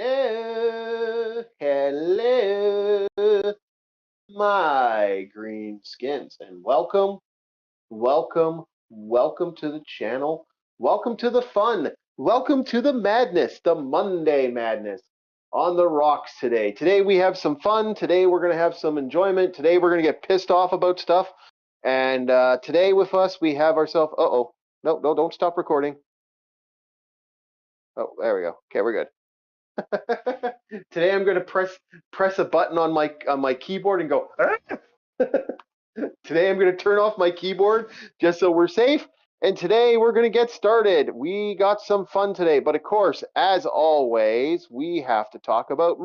Hello, hello, my green skins, and welcome to the channel. Welcome to the fun. Welcome to the madness, the Monday madness on the rocks today. Today we have some fun. Today we're going to have some enjoyment. Today we're going to get pissed off about stuff. And today with us we have ourselves. No, don't stop recording. Oh, there we go. Okay, we're good. Today I'm going to press a button on my keyboard and go. Today I'm going to turn off my keyboard just so we're safe. And today we're going to get started. We got some fun today, but of course, as always, we have to talk about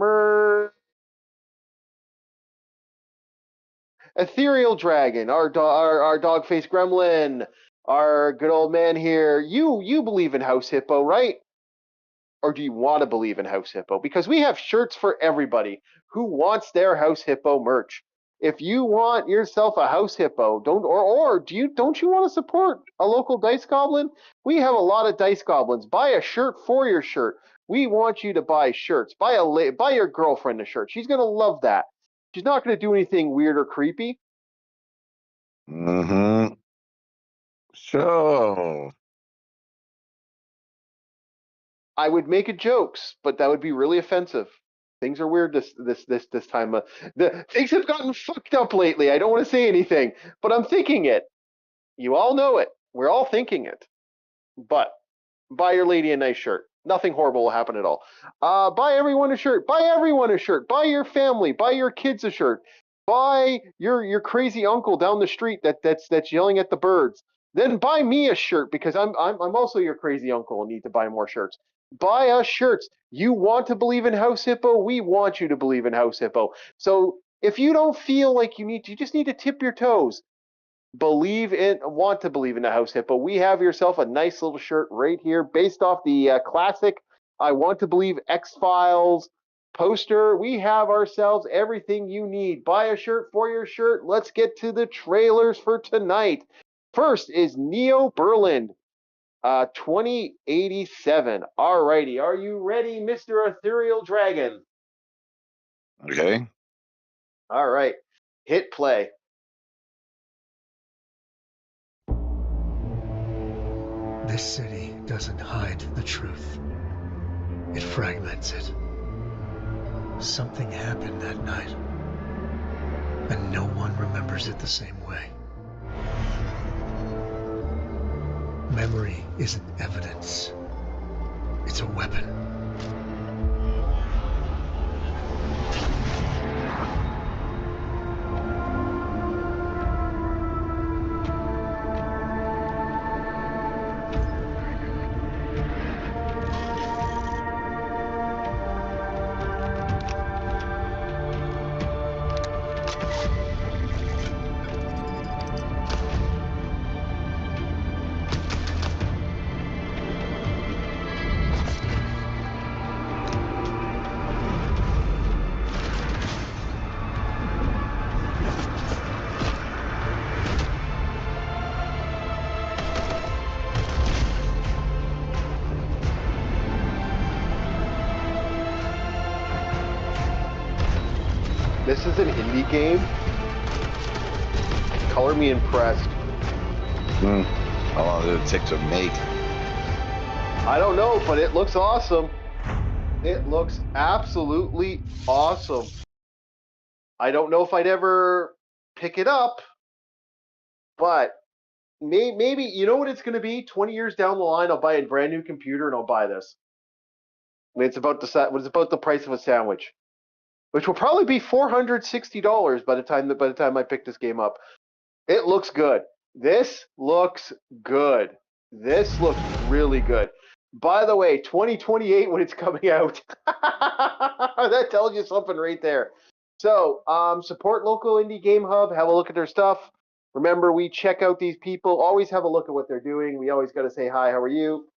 Ethereal Dragon, our dog face gremlin, our good old man here. You believe in House Hippo, right? Or do you want to believe in House Hippo? Because we have shirts for everybody who wants their House Hippo merch. If you want yourself a House Hippo, don't you want to support a local Dice Goblin? We have a lot of Dice Goblins. Buy a shirt for your shirt. We want you to buy shirts. Buy your girlfriend a shirt. She's gonna love that. She's not gonna do anything weird or creepy. Mm-hmm. So I would make it jokes, but that would be really offensive. Things are weird this time. Things have gotten fucked up lately. I don't want to say anything, but I'm thinking it. You all know it. We're all thinking it. But buy your lady a nice shirt. Nothing horrible will happen at all. Buy everyone a shirt. Buy everyone a shirt. Buy your family. Buy your kids a shirt. Buy your crazy uncle down the street that's yelling at the birds. Then buy me a shirt because I'm also your crazy uncle and need to buy more shirts. Buy us shirts. You want to believe in House Hippo? We want you to believe in House Hippo. So if you don't feel like you just need to tip your toes. Want to believe in the House Hippo. We have yourself a nice little shirt right here based off the classic I Want to Believe X-Files poster. We have ourselves everything you need. Buy a shirt for your shirt. Let's get to the trailers for tonight. First is Neo Berlin, 2087. Alrighty, are you ready, Mr. Ethereal Dragon? okay. All right, hit play. This city doesn't hide the truth. It fragments it. Something happened that night, and no one remembers it the same way. Memory isn't evidence. It's a weapon. This is an indie game. Color me impressed. How long did it take to make? I don't know, but it looks awesome. It looks absolutely awesome. I don't know if I'd ever pick it up, but maybe you know what it's going to be? 20 years down the line, I'll buy a brand new computer and I'll buy this. I mean, it's about the price of a sandwich, which will probably be $460 by the time I pick this game up. It looks good. This looks good. This looks really good. By the way, 2028 when it's coming out. That tells you something right there. So, support local indie game hub. Have a look at their stuff. Remember, we check out these people. Always have a look at what they're doing. We always got to say hi. How are you?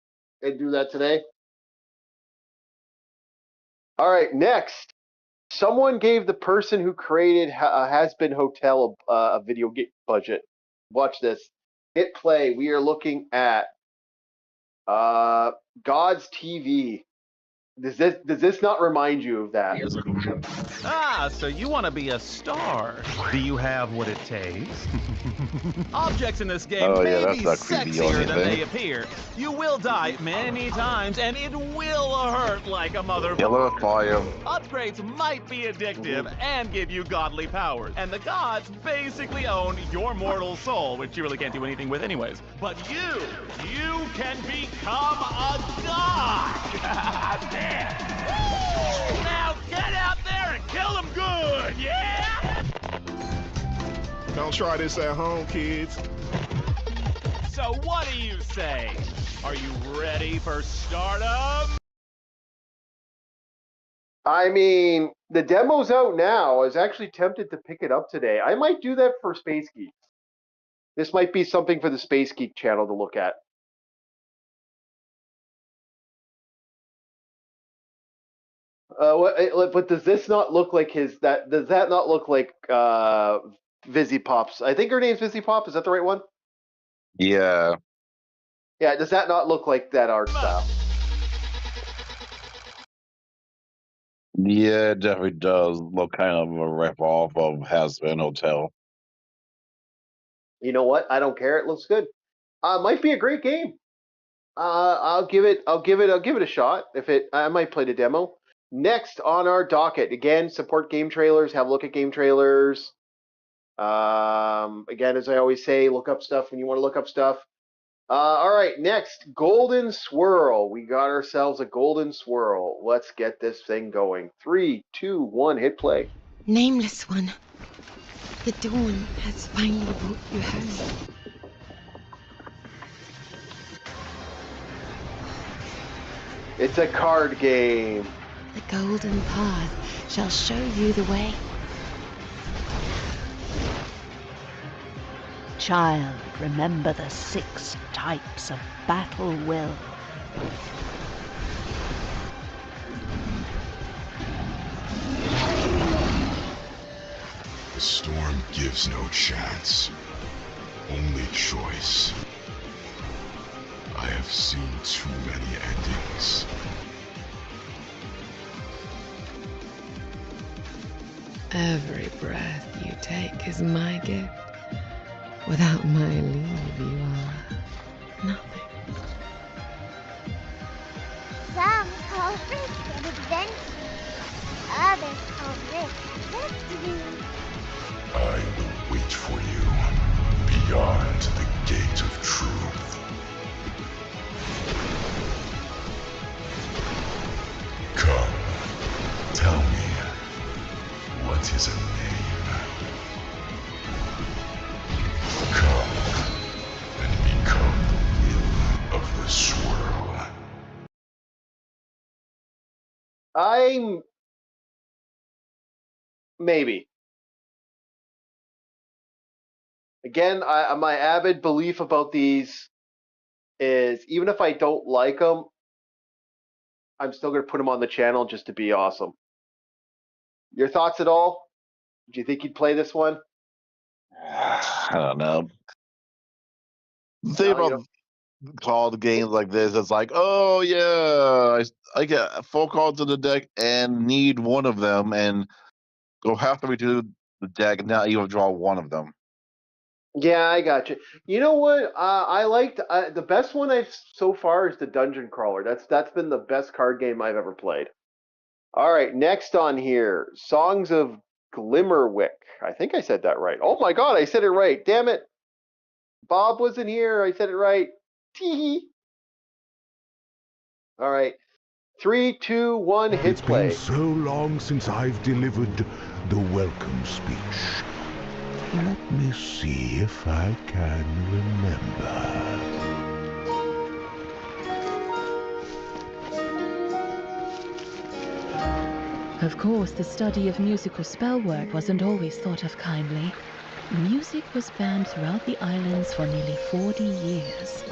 And do that today. All right. Next, someone gave the person who created Has Been Hotel a video game budget. Watch this. Hit play. We are looking at God's TV. Does this not remind you of that? Ah, so you want to be a star. Do you have what it takes? Objects in this game Oh, yeah, may that's be not creepy sexier or than they anything. appear. You will die many times, and it will hurt like a mother. Yellow fire. Upgrades might be addictive and give you godly powers, and the gods basically own your mortal soul, which you really can't do anything with anyways. But you can become a god! There! Woo! Now get out there and kill them good, yeah? Don't try this at home, kids. So what do you say? Are you ready for stardom? I mean, the demo's out now. I was actually tempted to pick it up today. I might do that for Space Geeks. This might be something for the Space Geek channel to look at. But does this not look like his? Does that not look like Vizzy Pops? I think her name's Vizzy Pop. Is that the right one? Yeah. Yeah. Does that not look like that art style? Yeah, it definitely does look kind of a rip off of Has Been Hotel. You know what? I don't care. It looks good. Might be a great game. I'll give it a shot. I might play the demo. Next on our docket, again, support game trailers. Have a look at game trailers. Again, as I always say, look up stuff when you want to look up stuff. All right, next, Golden Swirl. We got ourselves a Golden Swirl. Let's get this thing going. 3, 2, 1, hit play. Nameless one, the dawn has finally brought you home. It's a card game. The golden path shall show you the way. Child, remember the 6 types of battle will. The storm gives no chance, only choice. I have seen too many endings. Every breath you take is my gift. Without my leave, you are nothing. Some call risk an adventure. Others call risk victory. I will wait for you beyond the gate of truth. Come, tell me, what is a name? Come and become the will of the swirl. I'm maybe. Again, my avid belief about these is even if I don't like them, I'm still going to put them on the channel just to be awesome. Your thoughts at all? Do you think you'd play this one? I don't know. The thing about called games like this, it's like, oh yeah, I get 4 cards in the deck and need one of them, and go halfway through the deck and not even draw one of them. Yeah, I got you. You know what? I liked the best one I've so far is the Dungeon Crawler. That's been the best card game I've ever played. All right, next on here, Songs of Glimmerwick. I think I said that right. Oh my God, I said it right. Damn it. Bob wasn't here. I said it right. Tee. All right. 3, 2, 1, hit It's play. been so long since I've delivered the welcome speech. Let me see if I can remember. Of course, the study of musical spellwork wasn't always thought of kindly. Music was banned throughout the islands for nearly 40 years.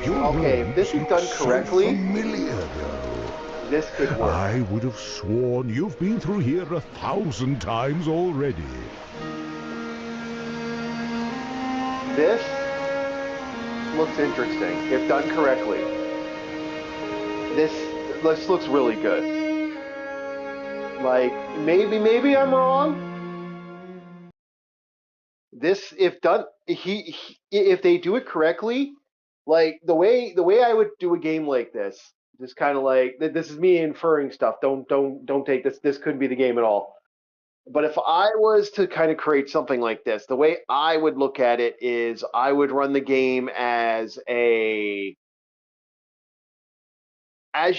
Okay, if this is done correctly, So familiar, though. this could work. I would have sworn you've been through here 1,000 times already. This looks interesting if done correctly. This looks really good. Like maybe I'm wrong. This if done if they do it correctly, like the way I would do a game like this, just kind of like this is me inferring stuff. Don't take this. This couldn't be the game at all. But if I was to kind of create something like this, the way I would look at it is I would run the game as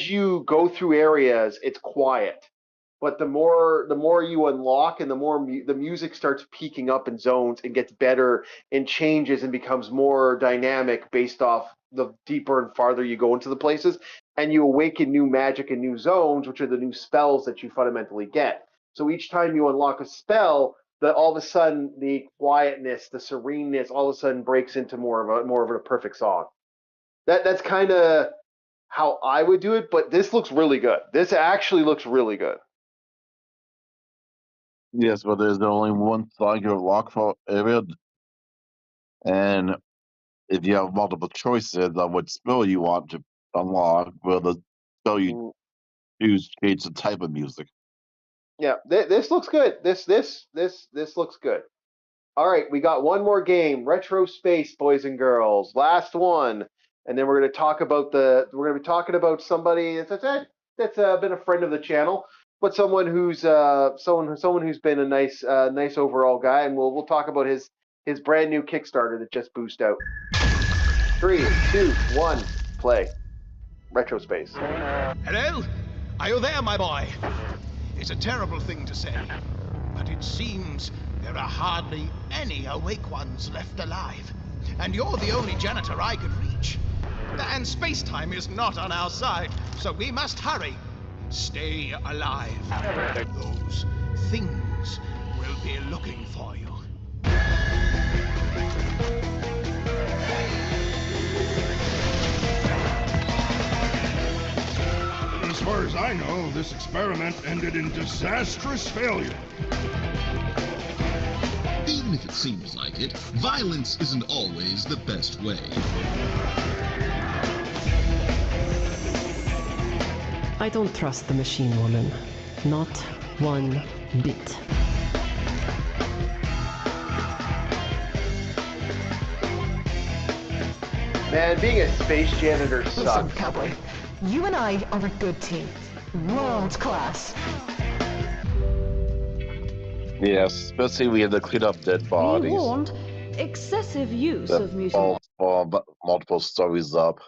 you go through areas, it's quiet. But the more you unlock and the more the music starts peaking up in zones and gets better and changes and becomes more dynamic based off the deeper and farther you go into the places, and you awaken new magic and new zones, which are the new spells that you fundamentally get. So each time you unlock a spell, all of a sudden the quietness, the sereneness, all of a sudden breaks into more of a perfect song. That's kind of how I would do it, but this looks really good. This actually looks really good. Yes, but there's only one song you unlock for area, and if you have multiple choices on what spell you want to unlock, well, the spell you choose changes the type of music. Yeah, this looks good. This looks good. All right, we got one more game, Retro Space, boys and girls. Last one, and then we're going to talk about somebody that's been a friend of the channel, but someone who's been a nice overall guy, and we'll talk about his brand new Kickstarter that just boosted out. 3, 2, 1, play. Retro Space. Hello? Are you there, my boy? It's a terrible thing to say, but it seems there are hardly any awake ones left alive. And you're the only janitor I could reach. And space-time is not on our side, so we must hurry. Stay alive. Those things will be looking for you. As far as I know, this experiment ended in disastrous failure. Even if it seems like it, violence isn't always the best way. I don't trust the machine woman. Not one bit. Man, being a space janitor sucks. Listen, Cowboy. You and I are a good team. World class. Yes, especially we had to clean up dead bodies. We warned excessive use of music. Multiple stories up.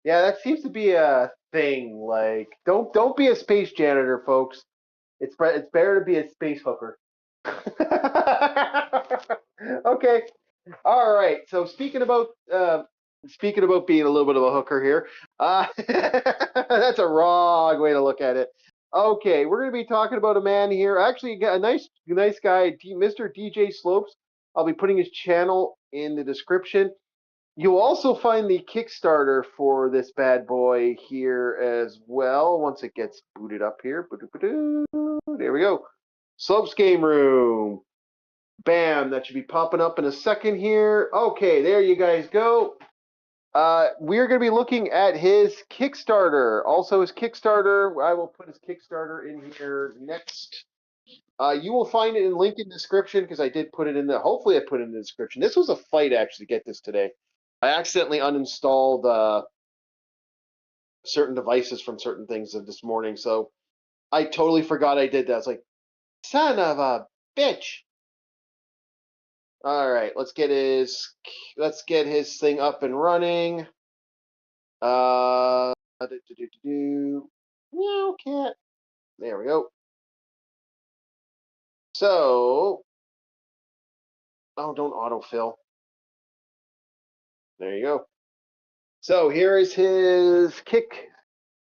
Yeah, that seems to be a thing. Like, don't be a space janitor, folks. It's better to be a space hooker. Okay. All right. So speaking about being a little bit of a hooker here, that's a wrong way to look at it. Okay, we're going to be talking about a man here. Actually, a nice guy, Mr. DJ Slopes. I'll be putting his channel in the description. You'll also find the Kickstarter for this bad boy here as well once it gets booted up here. There we go. Slopes Game Room. Bam, that should be popping up in a second here. Okay, there you guys go. We're going to be looking at his Kickstarter. Also, his Kickstarter, I will put his Kickstarter in here next. You will find it in link in the description because I did put it in there. Hopefully, I put it in the description. This was a fight actually to get this today. I accidentally uninstalled certain devices from certain things this morning, so I totally forgot I did that. I was like, son of a bitch. All right, let's get his thing up and running. Meow cat. There we go. So, oh, don't autofill. There you go. So here is his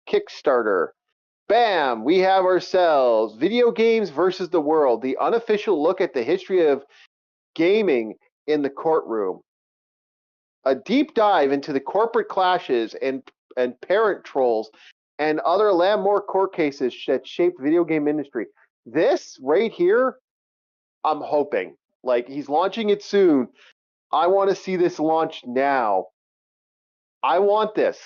Kickstarter. Bam! We have ourselves Video Games versus the World, the unofficial look at the history of gaming in the courtroom. A deep dive into the corporate clashes and parent trolls and other landmark court cases that shaped the video game industry. This right here, I'm hoping. Like, he's launching it soon. I want to see this launched now. I want this.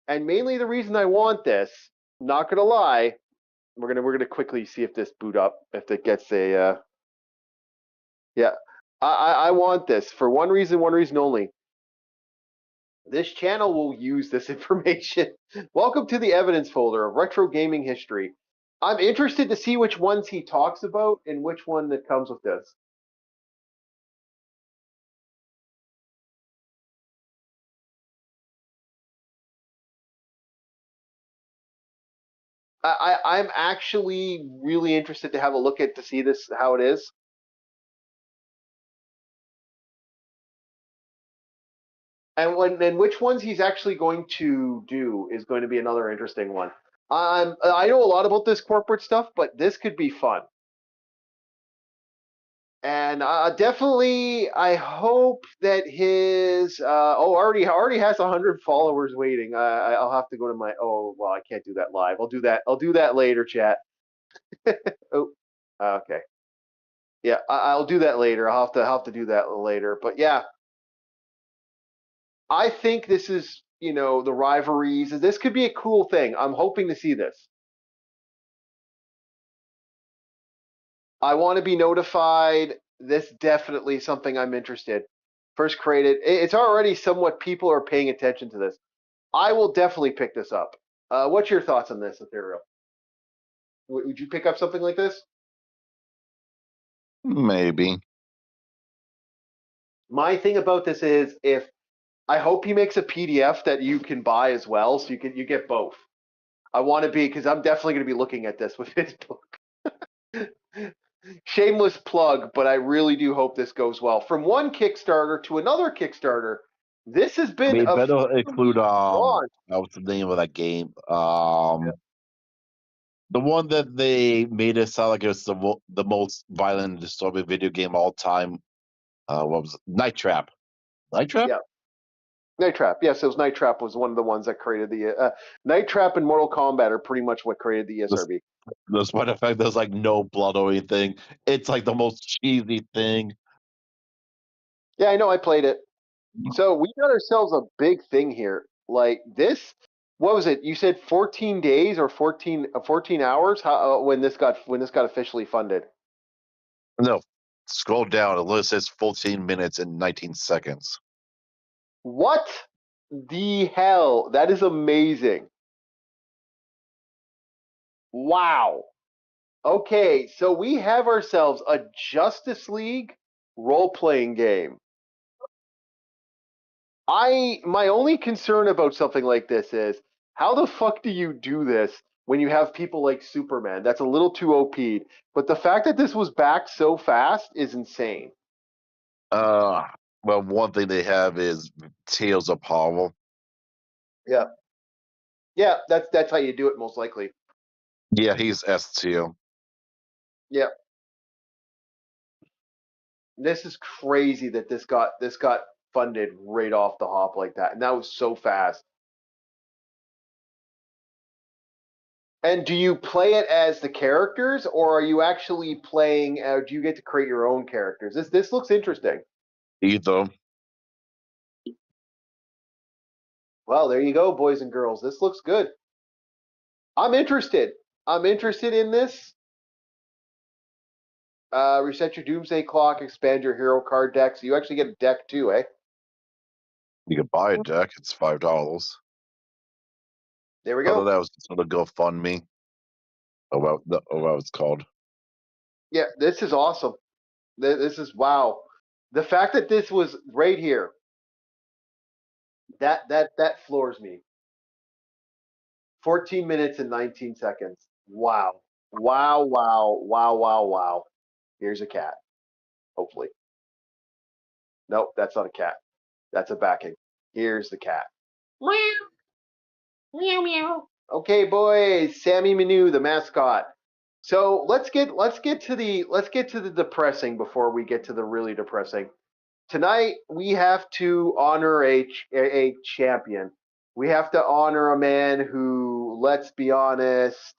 And mainly the reason I want this, not gonna lie, we're gonna quickly see if this boot up, if it gets a yeah. I want this for one reason only. This channel will use this information. Welcome to the evidence folder of retro gaming history. I'm interested to see which ones he talks about and which one that comes with this. I'm actually really interested to have a look at to see this, how it is. And which ones he's actually going to do is going to be another interesting one. I know a lot about this corporate stuff, but this could be fun. And definitely, I hope that his already has 100 followers waiting. I'll have to go to my I can't do that live. I'll do that later, chat. Oh, okay. Yeah, I'll do that later. I'll have to do that later. But yeah, I think this is the rivalries. This could be a cool thing. I'm hoping to see this. I want to be notified. This definitely something I'm interested. First created. It's already somewhat people are paying attention to this. I will definitely pick this up. What's your thoughts on this, Ethereal? Would you pick up something like this? Maybe. My thing about this is I hope he makes a PDF that you can buy as well, so you get both. I want to be because I'm definitely going to be looking at this with his book. Shameless plug, but I really do hope this goes well. From one Kickstarter to another Kickstarter, this has been They better include what's the name of that game? The one that they made it sound like it was the most violent and disturbing video game of all time. What was it? Night Trap? Night Trap? Yeah. Night Trap. Yes, it was Night Trap was one of the ones that created the Night Trap and Mortal Kombat are pretty much what created the ESRB. Despite the fact there's like no blood or anything, it's like the most cheesy thing. Yeah, I know. I played it. So we got ourselves a big thing here. Like this, what was it? You said 14 days or 14 hours? How when this got officially funded? No, scroll down. It literally says 14 minutes and 19 seconds. What the hell? That is amazing. Wow. Okay, so we have ourselves a Justice League role-playing game. My only concern about something like this is how the fuck do you do this when you have people like Superman? That's a little too OP'd. But the fact that this was back so fast is insane. Well, one thing they have is Tales of Power. Yeah. Yeah, that's how you do it most likely. Yeah, he's S tier. Yeah. This is crazy that this got funded right off the hop like that. And that was so fast. And do you play it as the characters, or are you actually playing? Do you get to create your own characters? This looks interesting. Either. Well, there you go, boys and girls. This looks good. I'm interested. I'm interested in this. Reset your Doomsday Clock, expand your hero card deck. So you actually get a deck too, eh? You can buy a deck. It's $5. There we go. Oh, that was sort of GoFundMe. What it's called. Yeah, this is awesome. This is wow. The fact that this was right here, that floors me. 14 minutes and 19 seconds. Wow. Wow, wow, wow, wow, wow. Here's a cat. Hopefully. Nope, that's not a cat. That's a backing. Here's the cat. Meow. Meow meow. Okay, boys. Sammy Manu, the mascot. So let's get to the depressing before we get to the really depressing. Tonight we have to honor a champion. We have to honor a man who, let's be honest,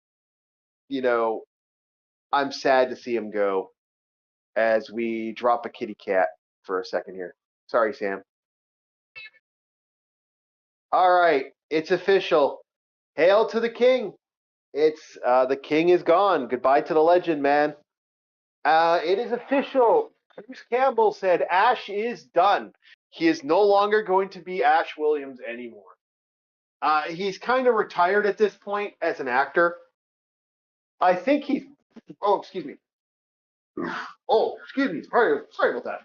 I'm sad to see him go as we drop a kitty cat. for a second here. Sorry, Sam. All right, it's official. Hail to the king. It's the king is gone. Goodbye to the legend, man. It is official. Bruce Campbell said Ash is done. He is no longer going to be Ash Williams anymore. He's kind of retired at this point as an actor. I think he's. Oh, excuse me. Oh, excuse me. Sorry about that.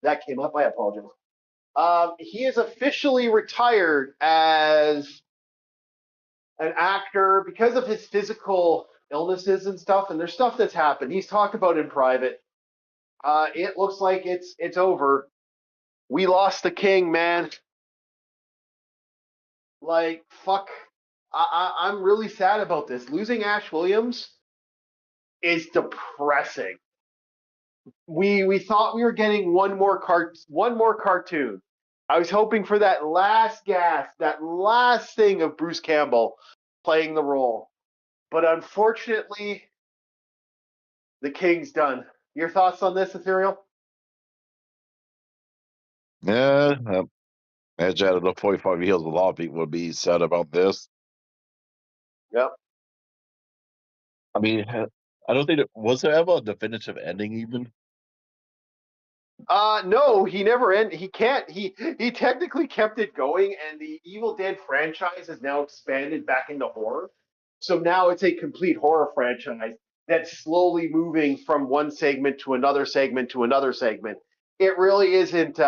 That came up. I apologize. He is officially retired as an actor because of his physical illnesses and stuff, and there's stuff that's happened. He's talked about in private. It looks like it's over. We lost the king, man. Like, fuck. I'm really sad about this. Losing Ash Williams is depressing. We thought we were getting one more cartoon. I was hoping for that last gasp, that last thing of Bruce Campbell playing the role. But unfortunately, the king's done. Your thoughts on this, Ethereal? Yeah, as out of the 45 years, a lot of people would be sad about this. Yep. I mean, I don't think was there ever a definitive ending even? No, he never ended. He can't. He technically kept it going, and the Evil Dead franchise has now expanded back into horror. So now it's a complete horror franchise that's slowly moving from one segment to another segment to another segment. It really isn't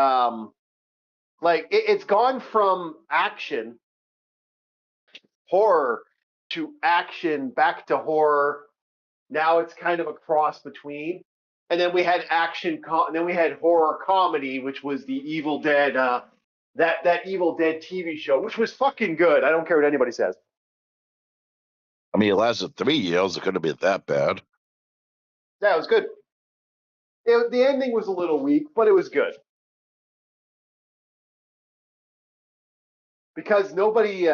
like it's gone from action, horror to action, back to horror. Now it's kind of a cross between. And then we had and then we had horror comedy, which was the Evil Dead, that Evil Dead TV show, which was fucking good. I don't care what anybody says. I mean, it lasted 3 years. It couldn't have been that bad. Yeah, it was good. The ending was a little weak, but it was good. Because nobody...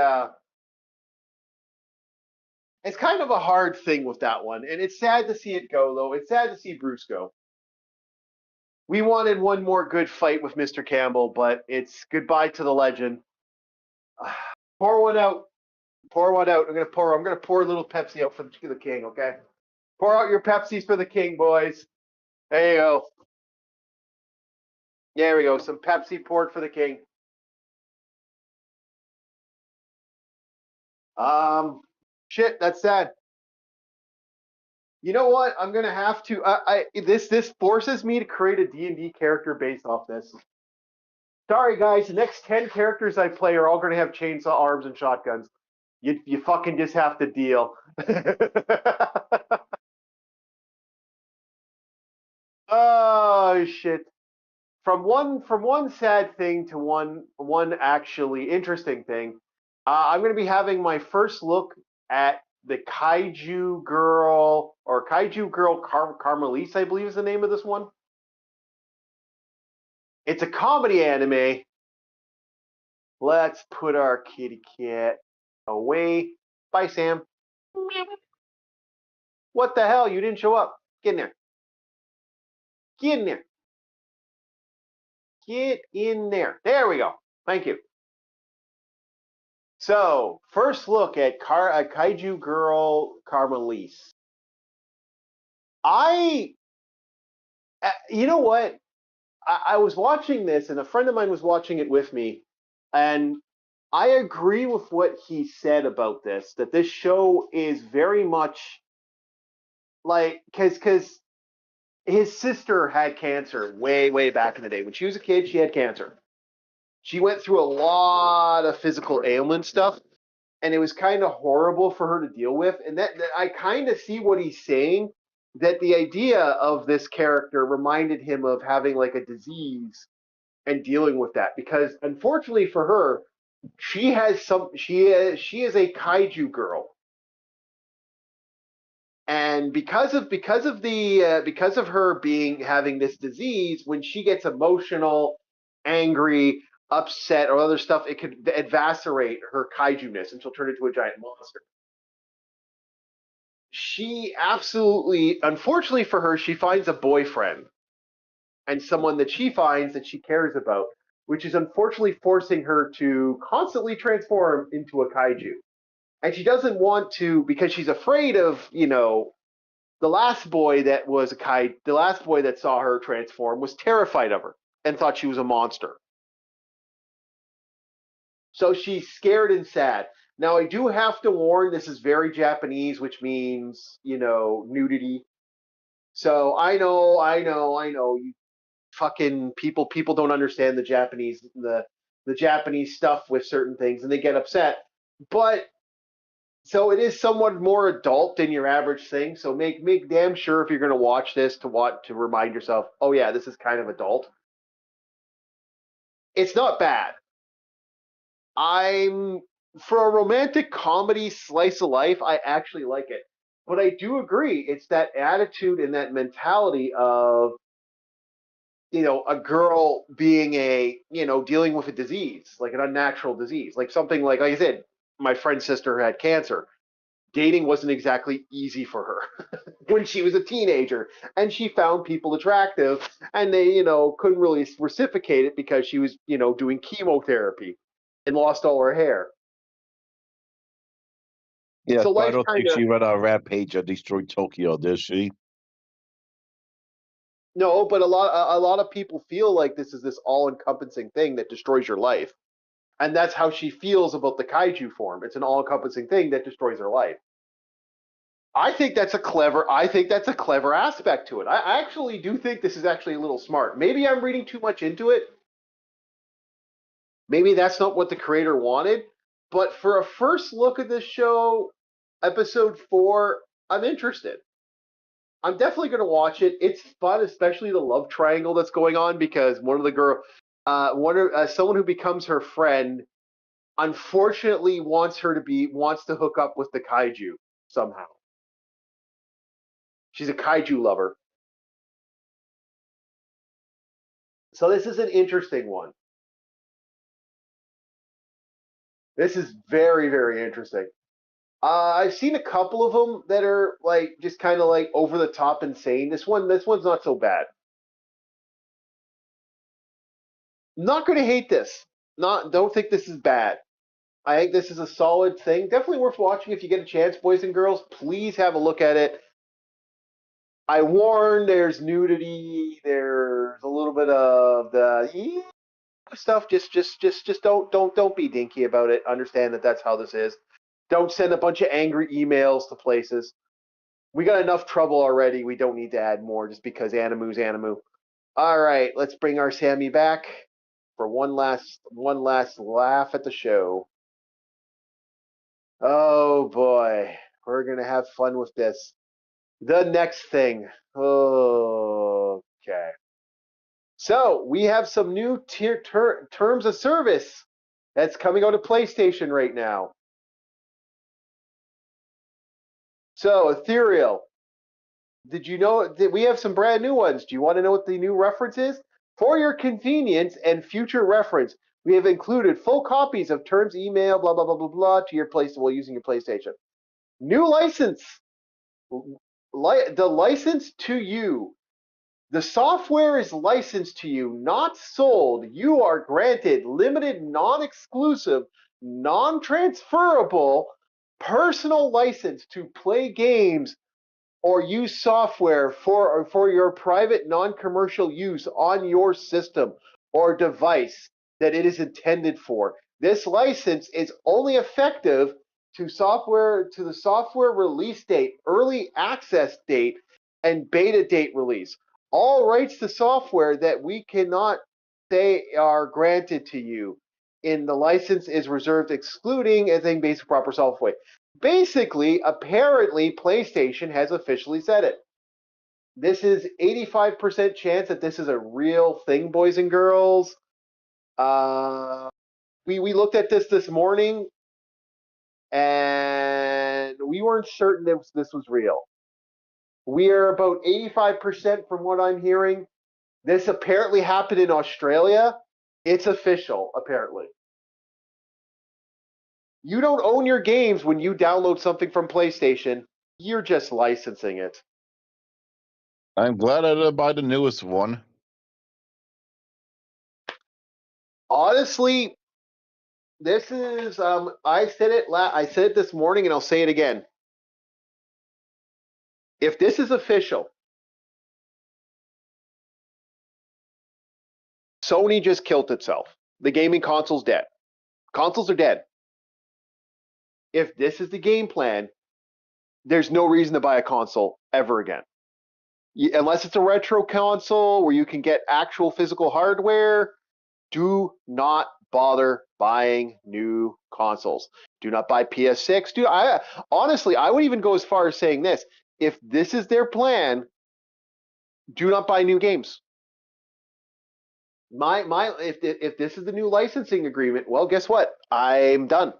it's kind of a hard thing with that one, and it's sad to see it go, though. It's sad to see Bruce go. We wanted one more good fight with Mr. Campbell, but it's goodbye to the legend. Pour one out. Pour one out. I'm gonna pour a little Pepsi out for the king, okay? Pour out your Pepsis for the king, boys. There you go. There we go. Some Pepsi poured for the king. Shit, that's sad. You know what? I'm gonna have to. This forces me to create a D&D character based off this. Sorry, guys. The next 10 characters I play are all gonna have chainsaw arms and shotguns. You fucking just have to deal. Oh shit. From one sad thing to one actually interesting thing. I'm going to be having my first look at the Kaiju Girl Carmelise, I believe is the name of this one. It's a comedy anime. Let's put our kitty cat away. Bye, Sam. What the hell? You didn't show up. Get in there. Get in there. Get in there. There we go. Thank you. So, first look at Kaiju Girl Carmelise. You know what? I was watching this, and a friend of mine was watching it with me, and I agree with what he said about this, that this show is very much like, because his sister had cancer way, way back in the day. When she was a kid, she had cancer. She went through a lot of physical ailment stuff, and it was kind of horrible for her to deal with. And that I kind of see what he's saying, that the idea of this character reminded him of having like a disease and dealing with that. Because unfortunately for her, she is a kaiju girl. And because of her having this disease, when she gets emotional, angry, upset, or other stuff, it could eviscerate her kaiju-ness and she'll turn into a giant monster. She absolutely, unfortunately for her, she finds a boyfriend and someone that she finds that she cares about, which is unfortunately forcing her to constantly transform into a kaiju. And she doesn't want to because she's afraid of, the last boy that was the last boy that saw her transform was terrified of her and thought she was a monster. So she's scared and sad. Now, I do have to warn, this is very Japanese, which means, nudity. So I know, you fucking people don't understand the Japanese stuff with certain things, and they get upset. But so it is somewhat more adult than your average thing. So make damn sure if you're going to watch this to remind yourself, oh yeah, this is kind of adult. It's not bad. For a romantic comedy slice of life, I actually like it. But I do agree, it's that attitude and that mentality of, a girl being dealing with a disease, like an unnatural disease, like something like I said, my friend's sister had cancer. Dating wasn't exactly easy for her when she was a teenager, and she found people attractive, and they, couldn't really reciprocate it because she was, doing chemotherapy and lost all her hair. Yeah, So I don't think she went on a rampage and destroyed Tokyo, did she? No, but a lot of people feel like this is this all-encompassing thing that destroys your life. And that's how she feels about the kaiju form. It's an all-encompassing thing that destroys her life. I think that's a clever aspect to it. I actually do think this is actually a little smart. Maybe I'm reading too much into it. Maybe that's not what the creator wanted. But for a first look at this show, episode 4, I'm interested. I'm definitely going to watch it. It's fun, especially the love triangle that's going on, because one of the someone who becomes her friend, unfortunately wants to hook up with the kaiju somehow. She's a kaiju lover. So this is an interesting one. This is very, very interesting. I've seen a couple of them that are like just kind of like over the top insane. This one's not so bad. Not going to hate this. Don't think this is bad. I think this is a solid thing. Definitely worth watching if you get a chance, boys and girls. Please have a look at it. I warn, there's nudity. There's a little bit of the stuff. Just don't be dinky about it. Understand that that's how this is. Don't send a bunch of angry emails to places. We got enough trouble already. We don't need to add more just because Animu's Animu. All right, let's bring our Sammy back for one last laugh at the show. Oh boy, we're gonna have fun with this. The next thing. Okay. So we have some new terms of service that's coming out of PlayStation right now. So, Ethereal, did you know that we have some brand new ones? Do you want to know what the new reference is? For your convenience and future reference, we have included full copies of terms, email, blah, blah, blah, blah, blah, to your place while using your PlayStation. New license. The license to you. The software is licensed to you, not sold. You are granted limited, non-exclusive, non-transferable personal license to play games or use software for your private non-commercial use on your system or device that it is intended for. This license is only effective to the software release date, early access date, and beta date release. All rights to software that we cannot say are granted to you in the license is reserved, excluding anything basic proper software. Basically, apparently, PlayStation has officially said it. This is 85% chance that this is a real thing, boys and girls. We looked at this morning, and we weren't certain that this was real. We are about 85% from what I'm hearing. This apparently happened in Australia. It's official, apparently. You don't own your games when you download something from PlayStation. You're just licensing it. I'm glad I didn't buy the newest one. Honestly, this is I said it this morning and I'll say it again. If this is official, Sony just killed itself. The gaming console's dead. Consoles are dead. If this is the game plan, there's no reason to buy a console ever again. Unless it's a retro console where you can get actual physical hardware, do not bother buying new consoles. Do not buy PS6. Honestly, I would even go as far as saying this. If this is their plan, do not buy new games. If this is the new licensing agreement, well, guess what? I'm done.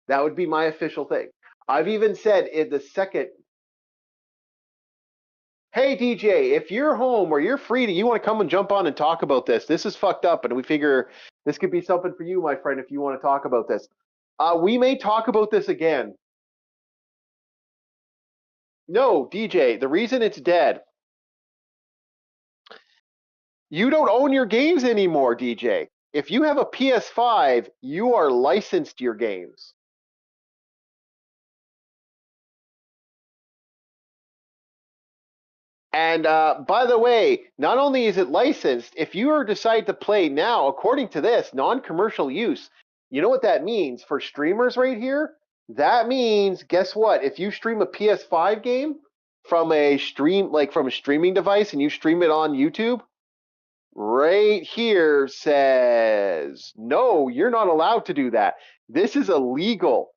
That would be my official thing. I've even said in the second, hey DJ, if you're home or you're free, you want to come and jump on and talk about this. This is fucked up, and we figure this could be something for you, my friend, if you want to talk about this. We may talk about this again. No, DJ, the reason it's dead, you don't own your games anymore, DJ. If you have a PS5, you are licensed your games. And by the way, not only is it licensed, if you decide to play now, according to this, non-commercial use, you know what that means for streamers right here? That means, guess what? If you stream a PS5 game from a streaming device and you stream it on YouTube, right here says, no, you're not allowed to do that. This is illegal.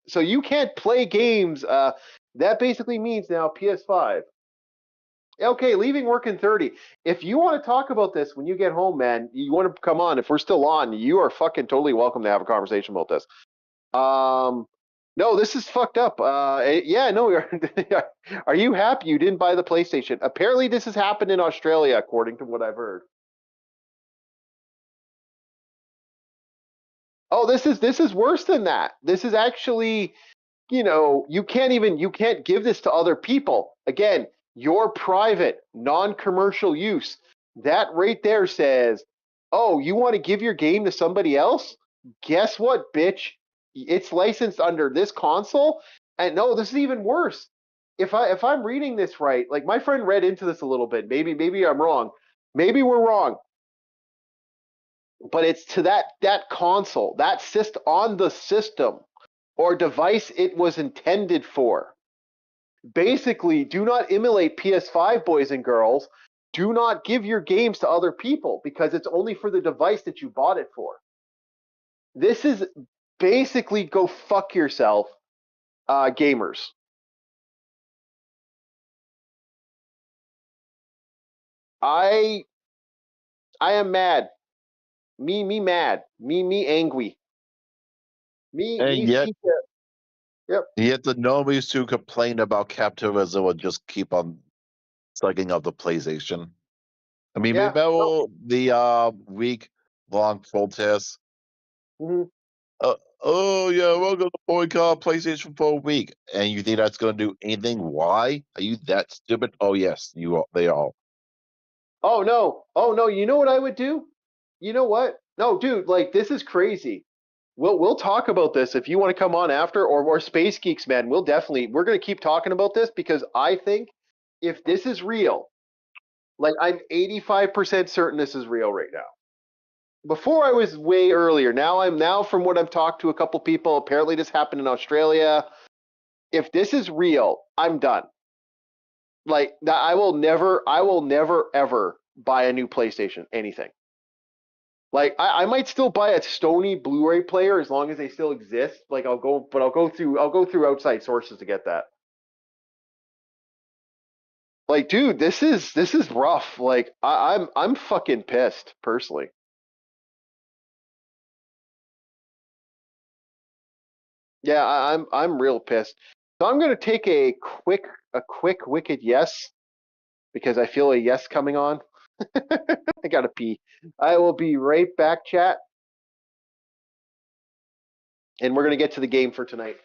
So you can't play games. That basically means now PS5. Okay, leaving work in 30. If you want to talk about this when you get home, man, you want to come on. If we're still on, you are fucking totally welcome to have a conversation about this. No, this is fucked up. Yeah, no, are you happy you didn't buy the PlayStation? Apparently this has happened in Australia, according to what I've heard. Oh, this is worse than that. This is actually, you can't give this to other people. Again, your private, non-commercial use. That right there says, oh, you want to give your game to somebody else? Guess what, bitch? It's licensed under this console. And no, this is even worse. If I'm reading this right, like my friend read into this a little bit. Maybe I'm wrong. Maybe we're wrong. But it's to that console, that on the system or device it was intended for. Basically, do not emulate PS5, boys and girls. Do not give your games to other people because it's only for the device that you bought it for. This is basically go fuck yourself, gamers. I am mad. Me mad. Me angry. Yet, yep. Yet the normies who complain about capitalism will just keep on sucking up the PlayStation. I mean, remember the week-long protests? Mm-hmm. Oh yeah, we're going to boycott PlayStation for a week, and you think that's going to do anything? Why? Are you that stupid? Oh yes, you are. They are. Oh no! You know what I would do? You know what? No, dude, like this is crazy. We'll talk about this if you want to come on after, or Space Geeks, man. We're gonna keep talking about this because I think if this is real, like I'm 85% certain this is real right now. Before I was way earlier. Now from what I've talked to a couple people, apparently this happened in Australia. If this is real, I'm done. Like I will never ever buy a new PlayStation, anything. Like I might still buy a Sony Blu-ray player as long as they still exist. Like I'll go through outside sources to get that. Like, dude, this is rough. Like I'm fucking pissed personally. Yeah, I'm real pissed. So I'm gonna take a quick wicked yes because I feel a yes coming on. I gotta pee. I will be right back, chat. And we're gonna get to the game for tonight.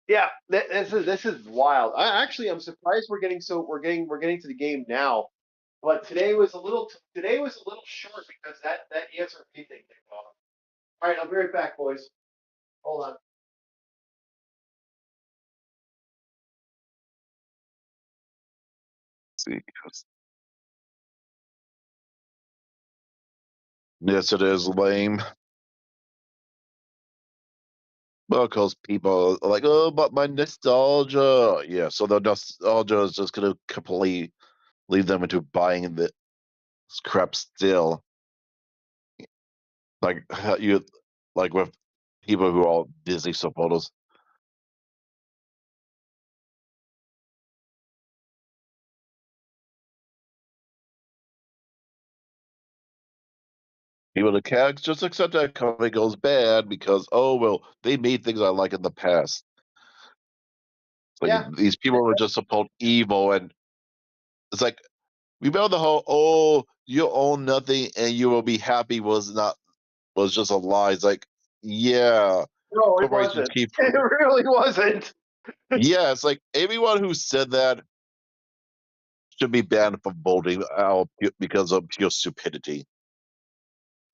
Yeah, this is wild. I'm surprised we're getting to the game now. But today was a little short because that ESRP thing kicked off. All right, I'll be right back, boys. Hold on. See. Yes, it is lame. Well, because people are like, oh, but my nostalgia. Yeah, so the nostalgia is just going to completely lead them into buying the crap still. Like like with people who are Disney supporters. People the cats just accept that company goes bad because, oh, well, they made things I like in the past. Like Yeah. these people were just support evil, and it's like, remember the whole, oh, you own nothing and you will be happy was just a lie. It's like, yeah. No, it Corporations wasn't. keep It really wasn't. yeah, it's like everyone who said that should be banned from voting out because of pure stupidity.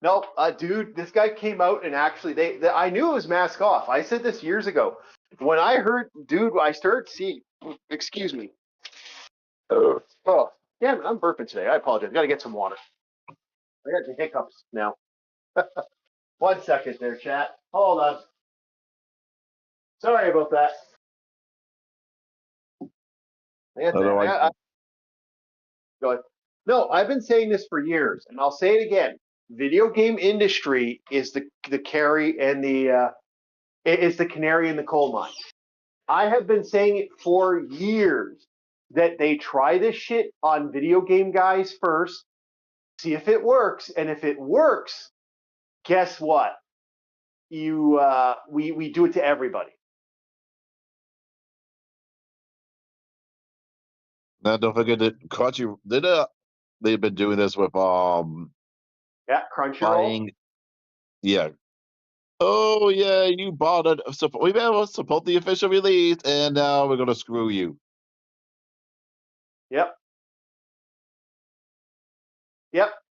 Nope, dude, this guy came out and actually, I knew it was mask off. I said this years ago. When I heard, dude, I started seeing, excuse me. Oh, damn it, I'm burping today. I apologize. Got to get some water. I got the hiccups now. 1 second there, chat. Hold on. Sorry about that. Go ahead. No, I've been saying this for years, and I'll say it again. Video game industry is the canary and the is the canary in the coal mine. I have been saying it for years that they try this shit on video game guys first, see if it works, and if it works, guess what? We do it to everybody. Now don't forget that Crunchy they've been doing this with Crunchyroll. Buying, yeah. Oh yeah, you bought it. We better support the official release, and now we're gonna screw you. Yep.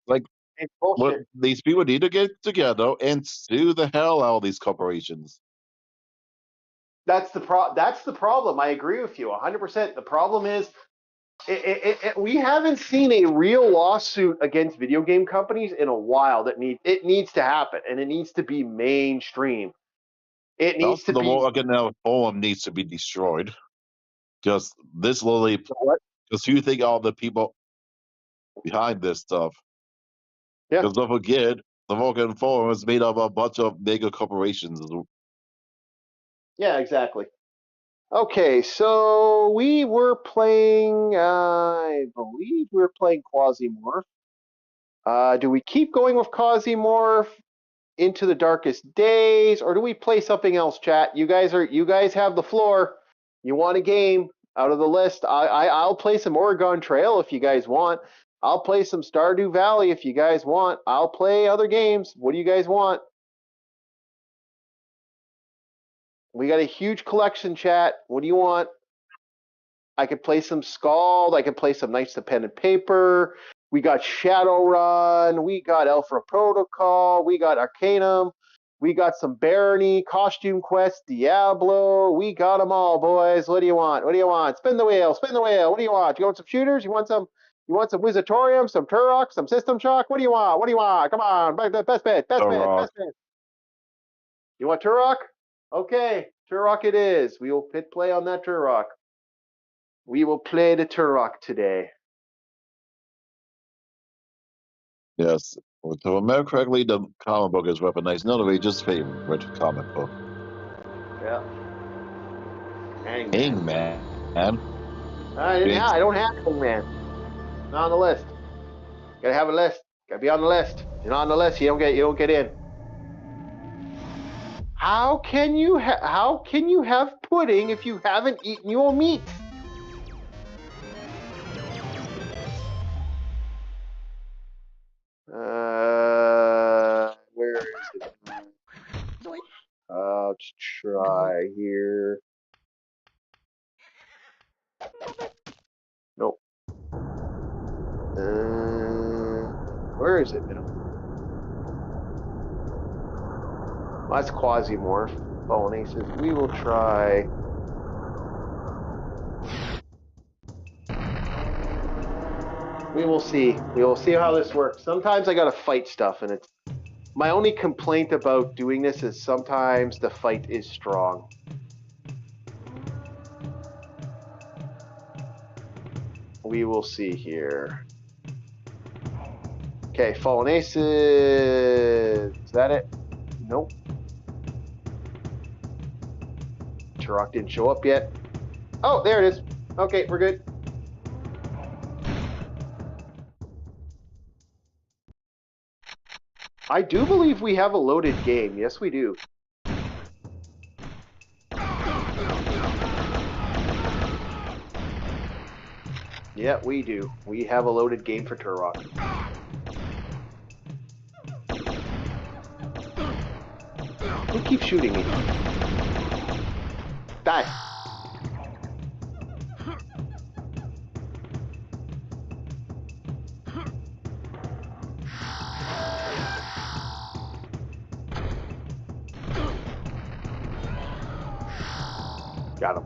Like, it's bullshit. what these people need to get together and sue the hell out of these corporations. That's the problem. I agree with you 100%. The problem is we haven't seen a real lawsuit against video game companies in a while. It needs to happen, and it needs to be mainstream. It needs to be. The Morgan Forum needs to be destroyed. Just this literally, because you think all the people behind this stuff. Yeah. Because don't forget, the Morgan Forum is made up of a bunch of mega corporations. Yeah, exactly. Okay, so we were playing, I believe we were playing Quasimorph. Do we keep going with Quasimorph into the darkest days, or do we play something else, chat? You guys have the floor. You want a game out of the list? I'll play some Oregon Trail if you guys want. I'll play some Stardew Valley if you guys want. I'll play other games. What do you guys want? We got a huge collection, chat. What do you want? I could play some Scald. I could play some Knights of Pen and Paper. We got Shadowrun. We got Alpha Protocol. We got Arcanum. We got some Barony, Costume Quest, Diablo. We got them all, boys. What do you want? What do you want? Spin the wheel. Spin the wheel. What do you want? You want some shooters? You want some Wizardtorium, some Turok, some System Shock? What do you want? What do you want? Come on. Best bet. Best bet. You want Turok? Okay, Turok it is. We will hit play on that Turok. We will play the Turok today. Yes. Well, to remember correctly, the comic book is weaponized. None of Age's favorite comic book. Yeah. Hangman. I don't have Hangman. Not on the list. Gotta have a list. Gotta be on the list. If you're not on the list, you don't get in. How can you have pudding if you haven't eaten your meat? Where is it? Let's try here. Nope. where is it now? Well, that's Quasimorph. Fallen Aces. We will try. We will see. We will see how this works. Sometimes I gotta fight stuff, and it's my only complaint about doing this is sometimes the fight is strong. We will see here. Okay, Fallen Aces. Is that it? Nope. Turok didn't show up yet. Oh, there it is. Okay, we're good. I do believe we have a loaded game. Yes, we do. Yeah, we do. We have a loaded game for Turok. Who keeps shooting me? Die. Got him.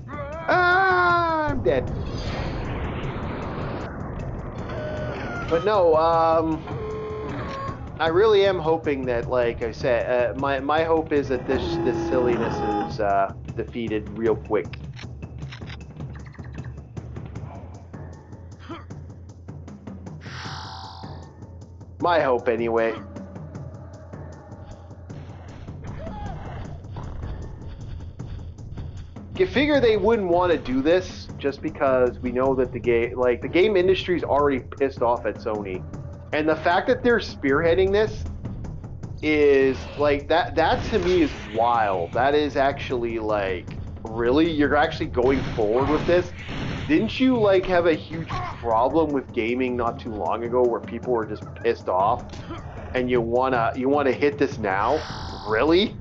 Ah, I'm dead. But no, I really am hoping that, like I said, my hope is that this silliness is defeated real quick. My hope, anyway. You figure they wouldn't want to do this just because we know that the game industry is already pissed off at Sony, and the fact that they're spearheading this is like that to me is wild. That is actually like, really, you're actually going forward with this? Didn't you like have a huge problem with gaming not too long ago where people were just pissed off, and you wanna hit this now? Really?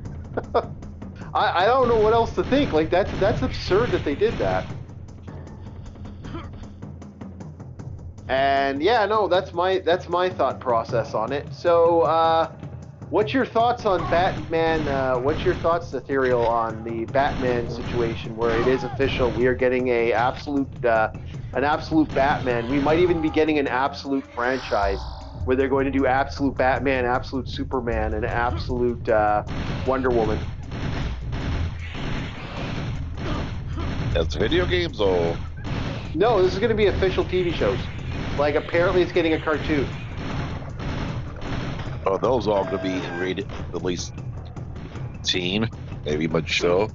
I don't know what else to think. Like that's absurd that they did that. And yeah, no, that's my thought process on it. So, what's your thoughts on Batman? What's your thoughts, Ethereal, on the Batman situation where it is official? We are getting an absolute Batman. We might even be getting an absolute franchise where they're going to do absolute Batman, absolute Superman, and absolute Wonder Woman. That's video games, or? No, this is going to be official TV shows. Like, apparently it's getting a cartoon. Oh, those are all going to be rated at least teen, maybe mature.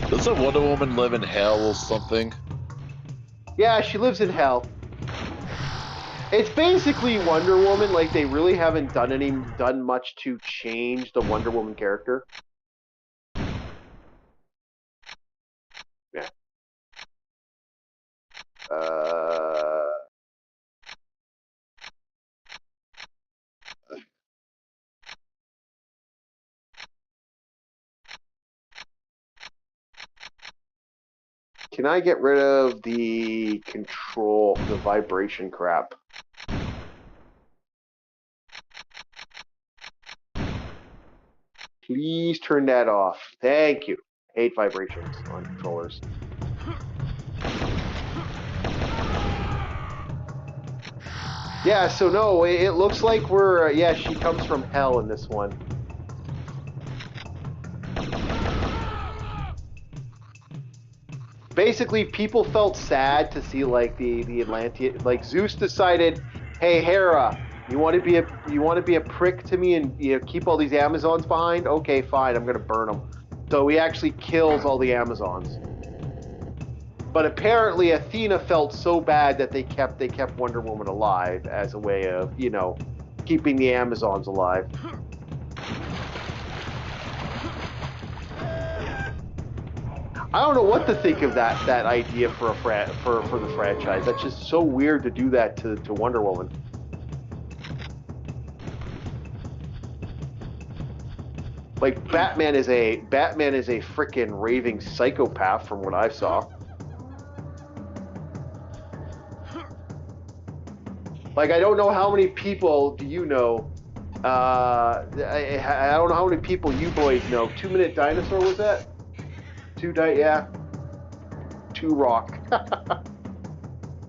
Doesn't Wonder Woman live in hell or something? Yeah, she lives in hell. It's basically Wonder Woman. Like, they really haven't done much to change the Wonder Woman character. Yeah. Can I get rid of the vibration crap? Please turn that off. Thank you. Hate vibrations on controllers. Yeah, so no, it looks like we're, yeah, she comes from hell in this one. Basically, people felt sad to see, like, the Atlantean, like, Zeus decided, hey, Hera, you want to be a prick to me and keep all these Amazons behind? Okay, fine, I'm gonna burn them. So he actually kills all the Amazons. But apparently Athena felt so bad that they kept Wonder Woman alive as a way of, keeping the Amazons alive. I don't know what to think of that idea for the franchise. That's just so weird to do that to Wonder Woman. Like, Batman is a frickin' raving psychopath from what I saw. Like, I don't know how many people do you know. I don't know how many people you boys know. 2 Minute Dinosaur was that? Yeah. 2 Rock.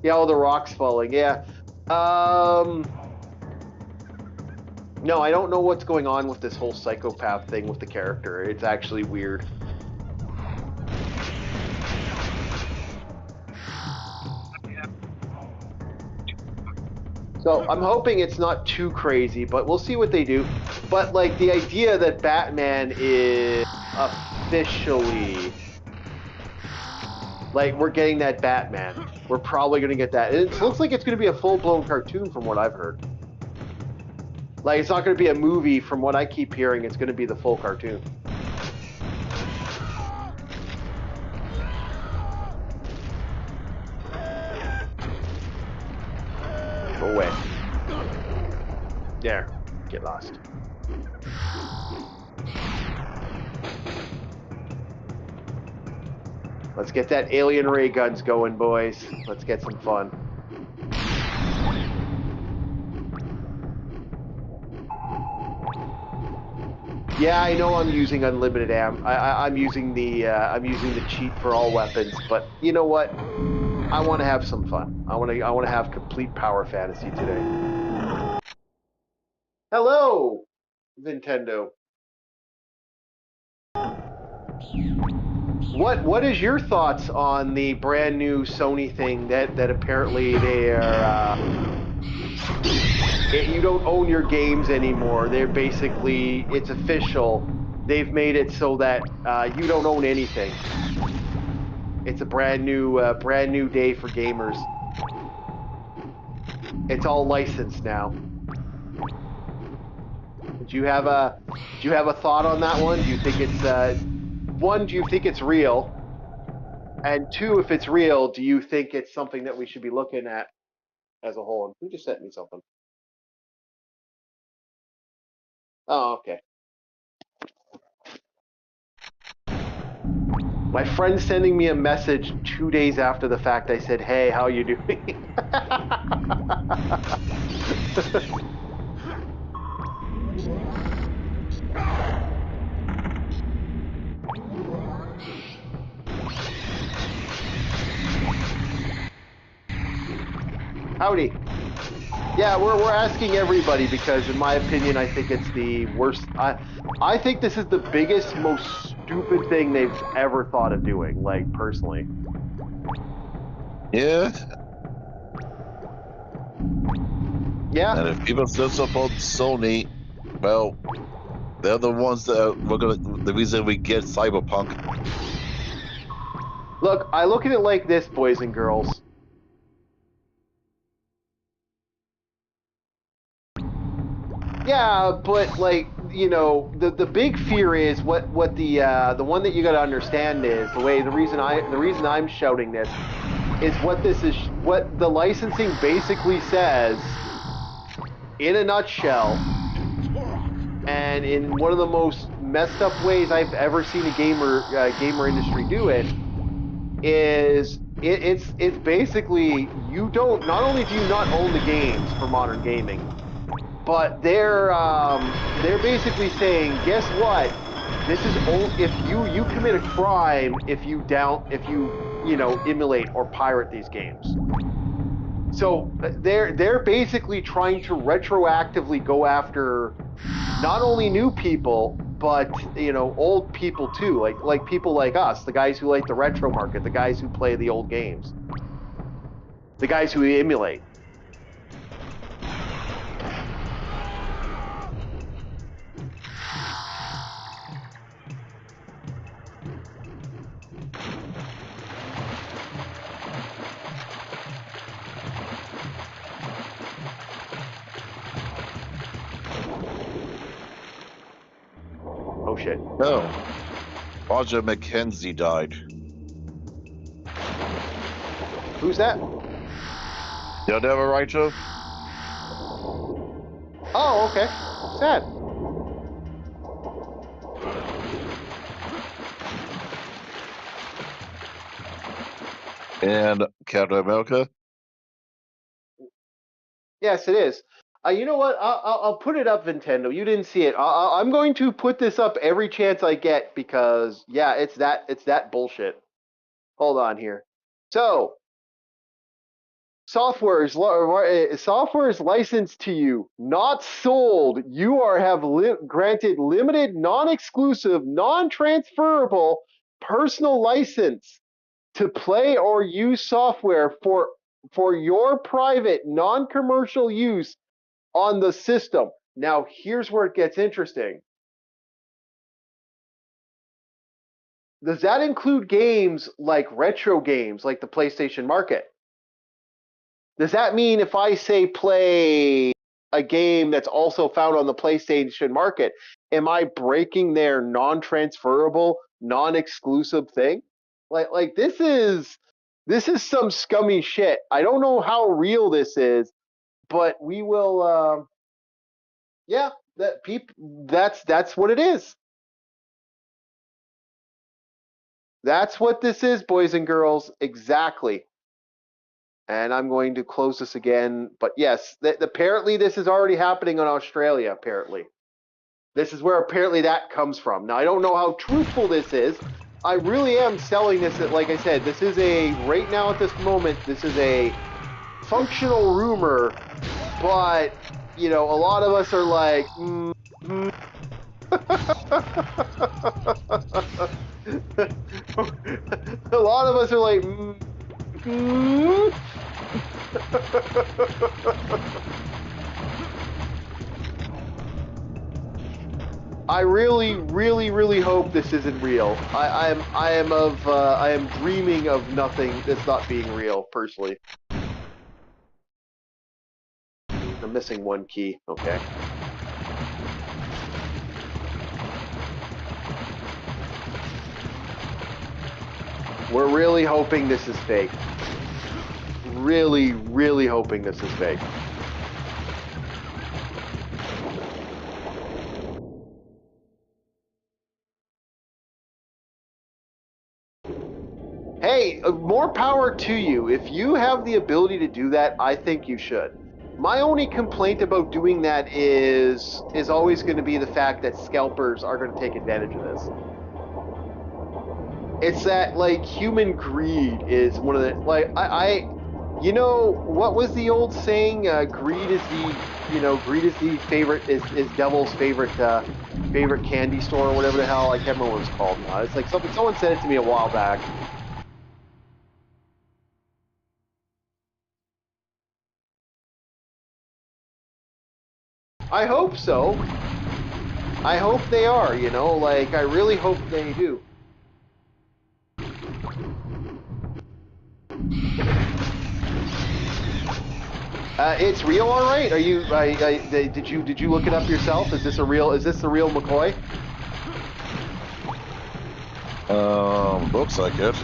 Yeah, all the rocks falling. Yeah. No, I don't know what's going on with this whole psychopath thing with the character. It's actually weird. So I'm hoping it's not too crazy, but we'll see what they do. But like the idea that Batman is officially, like, we're getting that Batman. We're probably going to get that. It looks like it's going to be a full-blown cartoon from what I've heard. Like, it's not going to be a movie from what I keep hearing. It's going to be the full cartoon. Go away. There. Get lost. Let's get that alien ray guns going, boys. Let's get some fun. Yeah, I know I'm using unlimited ammo. I'm using the cheat for all weapons, but you know what? I want to have some fun. I want to have complete power fantasy today. Hello, Nintendo. What is your thoughts on the brand new Sony thing that apparently they are you don't own your games anymore. They're basically, it's official. They've made it so that you don't own anything. It's a brand new day for gamers. It's all licensed now. Do you have a thought on that one? Do you think it's one, do you think it's real? And two, if it's real, do you think it's something that we should be looking at as a whole? And who just sent me something? Oh, okay. My friend's sending me a message 2 days after the fact. I said, hey, how you doing? Howdy. Yeah, we're asking everybody because, in my opinion, I think it's the worst. I think this is the biggest, most stupid thing they've ever thought of doing, like, personally. Yeah. Yeah. And if people still support Sony, well, they're the ones that the reason we get Cyberpunk. Look, I look at it like this, boys and girls. Yeah, but like, you know, the big fear is what the one that you got to understand is the reason I'm shouting this is what the licensing basically says in a nutshell, and in one of the most messed up ways I've ever seen a gamer industry do it is it's basically not only do you not own the games for modern gaming, but they're basically saying, guess what? This is if you commit a crime if you emulate or pirate these games. So they're basically trying to retroactively go after not only new people, but old people too, like people like us, the guys who like the retro market, the guys who play the old games, the guys who emulate. Oh shit. No. Roger McKenzie died. Who's that? You never writer? Oh, okay. Sad. And Captain America? Yes, it is. You know what? I'll put it up, Nintendo. You didn't see it. I'm going to put this up every chance I get because, yeah, it's that bullshit. Hold on here. So, software is licensed to you, not sold. You have granted limited, non-exclusive, non-transferable personal license to play or use software for your private, non-commercial use on the system. Now, here's where it gets interesting. Does that include games like retro games, like the PlayStation Market? Does that mean if I say play a game that's also found on the PlayStation Market, am I breaking their non-transferable, non-exclusive thing? Like this is some scummy shit. I don't know how real this is, but we will. Yeah, that's what it is. That's what this is, boys and girls. Exactly. And I'm going to close this again. But yes, apparently this is already happening in Australia, apparently. This is where apparently that comes from. Now, I don't know how truthful this is. I really am selling this, like I said, this is right now at this moment, this is a functional rumor, but, you know, a lot of us are like, a lot of us are like, I really, really, really hope this isn't real. I am dreaming of nothing that's not being real, personally. I'm missing one key. Okay. We're really hoping this is fake. Really, really hoping this is fake. Hey, more power to you. If you have the ability to do that, I think you should. My only complaint about doing that is always going to be the fact that scalpers are going to take advantage of this. It's that, like, human greed is one of the, like, you know, what was the old saying? Greed is the favorite, is devil's favorite candy store or whatever the hell. I can't remember what it's called now. It's like someone said it to me a while back. I hope so. I hope they are, you know, like, I really hope they do. It's real, all right. Are you? Did you look it up yourself? Is this the real McCoy? Looks like it.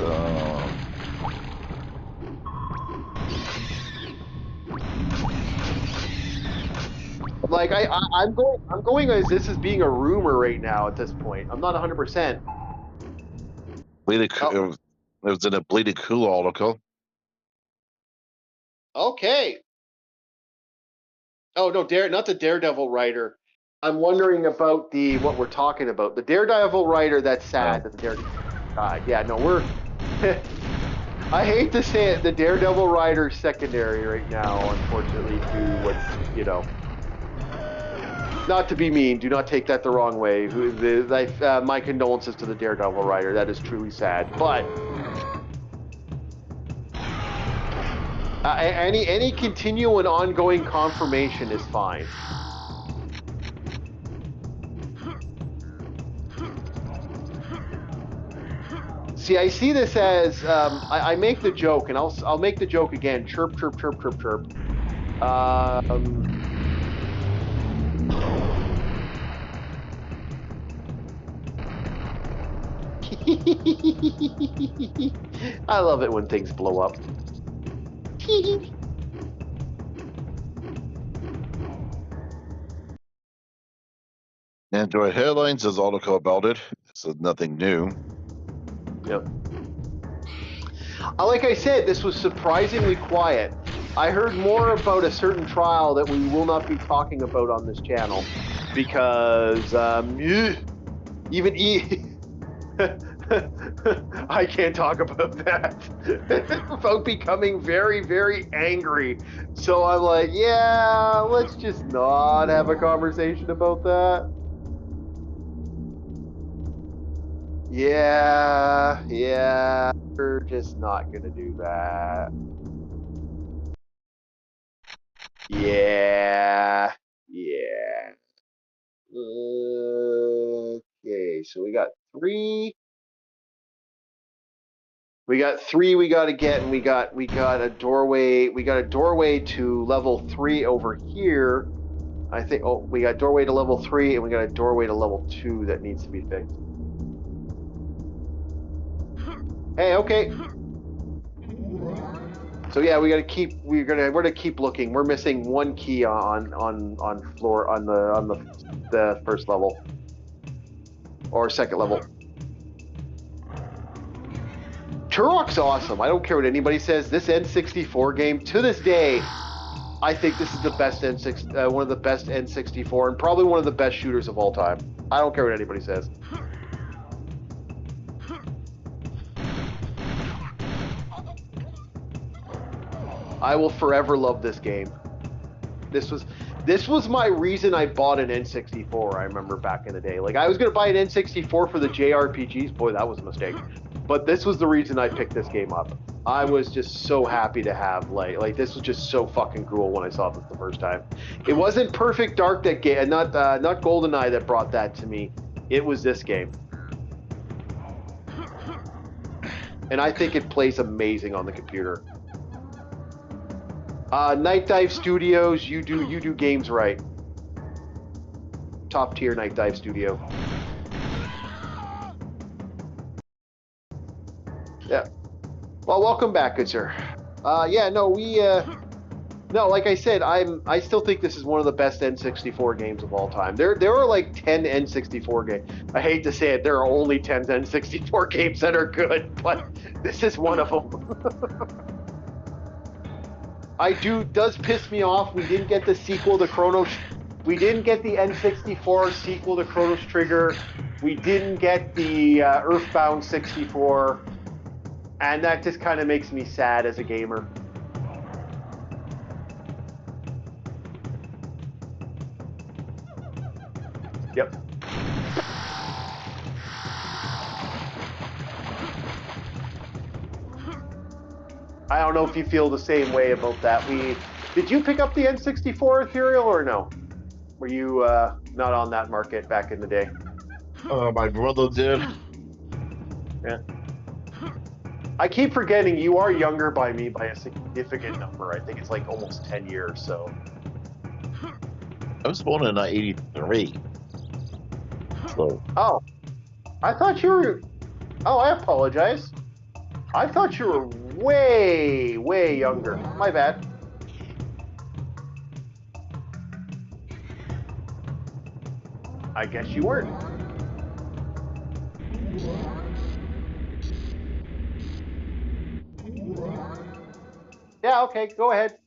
Like I'm going as this is being a rumor right now at this point. I'm not 100%. It was in a Bleeding Cool article. Okay. Oh no, not the Daredevil writer. I'm wondering about what we're talking about. The Daredevil writer. That's sad that the Daredevil died. Yeah, no, we're. I hate to say it, the Daredevil writer secondary right now, unfortunately, to what's, you know. Not to be mean, do not take that the wrong way. My condolences to the Daredevil writer. That is truly sad. But any continual and ongoing confirmation is fine. See, I see this as I make the joke, and I'll make the joke again. Chirp, chirp, chirp, chirp, chirp. I love it when things blow up. Android Headlines has article about it. So nothing new. Yep. Like I said, this was surprisingly quiet. I heard more about a certain trial that we will not be talking about on this channel because I can't talk about that without becoming very, very angry. So I'm like, yeah, let's just not have a conversation about that. Yeah, we're just not gonna do that. Yeah. Okay, so we got 3. We got 3 we gotta get, and we got a doorway. We got a doorway to level 3 over here. I think, oh, we got doorway to level 3, and we got a doorway to level 2 that needs to be fixed. Hey, okay. So yeah, we're gonna keep looking. We're missing 1 key on floor on the first level or second level. Turok's awesome. I don't care what anybody says. This N64 game, to this day, I think this is the best one of the best N64, and probably one of the best shooters of all time. I don't care what anybody says. I will forever love this game. This was my reason I bought an N64. I remember back in the day. Like, I was gonna buy an N64 for the JRPGs. Boy, that was a mistake. But this was the reason I picked this game up. I was just so happy to have like this was just so fucking cool when I saw this the first time. It wasn't Perfect Dark that game, not GoldenEye that brought that to me. It was this game. And I think it plays amazing on the computer. Night Dive Studios, you do games right. Top tier Night Dive Studio. Yeah. Well, welcome back, good sir. Yeah, no, no, like I said, I still think this is one of the best N64 games of all time. There are like 10 N64 games. I hate to say it, there are only 10 N64 games that are good, but this is one of them. Does piss me off. We didn't get the sequel to Chrono. We didn't get the N64 sequel to Chrono Trigger. We didn't get the Earthbound 64, and that just kind of makes me sad as a gamer. Yep. I don't know if you feel the same way about that. Did you pick up the N64 Ethereal or no? Were you not on that market back in the day? My brother did. Yeah. I keep forgetting you are younger by me by a significant number. I think it's like almost 10 years, so. I was born in 83. So. Oh. I thought you were... Oh, I apologize. I thought you were way, way younger. My bad. I guess you weren't. Yeah, okay, go ahead.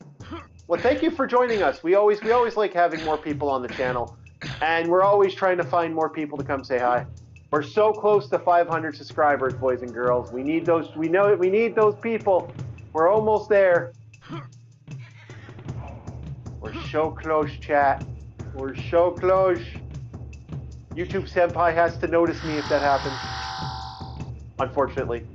Well, thank you for joining us. We always like having more people on the channel, and we're always trying to find more people to come say hi. We're so close to 500 subscribers, boys and girls. We need those. We know that we need those people. We're almost there. We're so close, chat. We're so close. YouTube Senpai has to notice me if that happens. Unfortunately.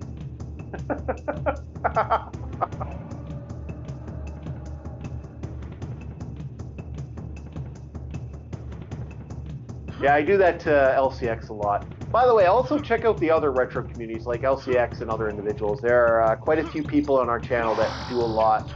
Yeah, I do that to LCX a lot. By the way, also check out the other retro communities like LCX and other individuals. There are quite a few people on our channel that do a lot,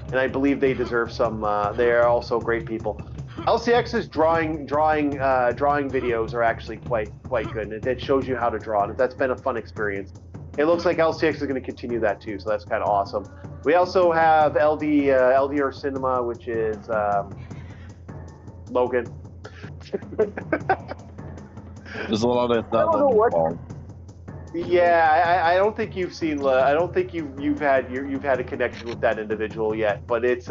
and I believe they deserve some. They are also great people. LCX's drawing videos are actually quite good, and it shows you how to draw, and that's been a fun experience. It looks like LCX is going to continue that too, so that's kind of awesome. We also have LDR Cinema, which is Logan. There's a lot of that. Yeah, I don't think you've seen. I don't think you've had a connection with that individual yet. But it's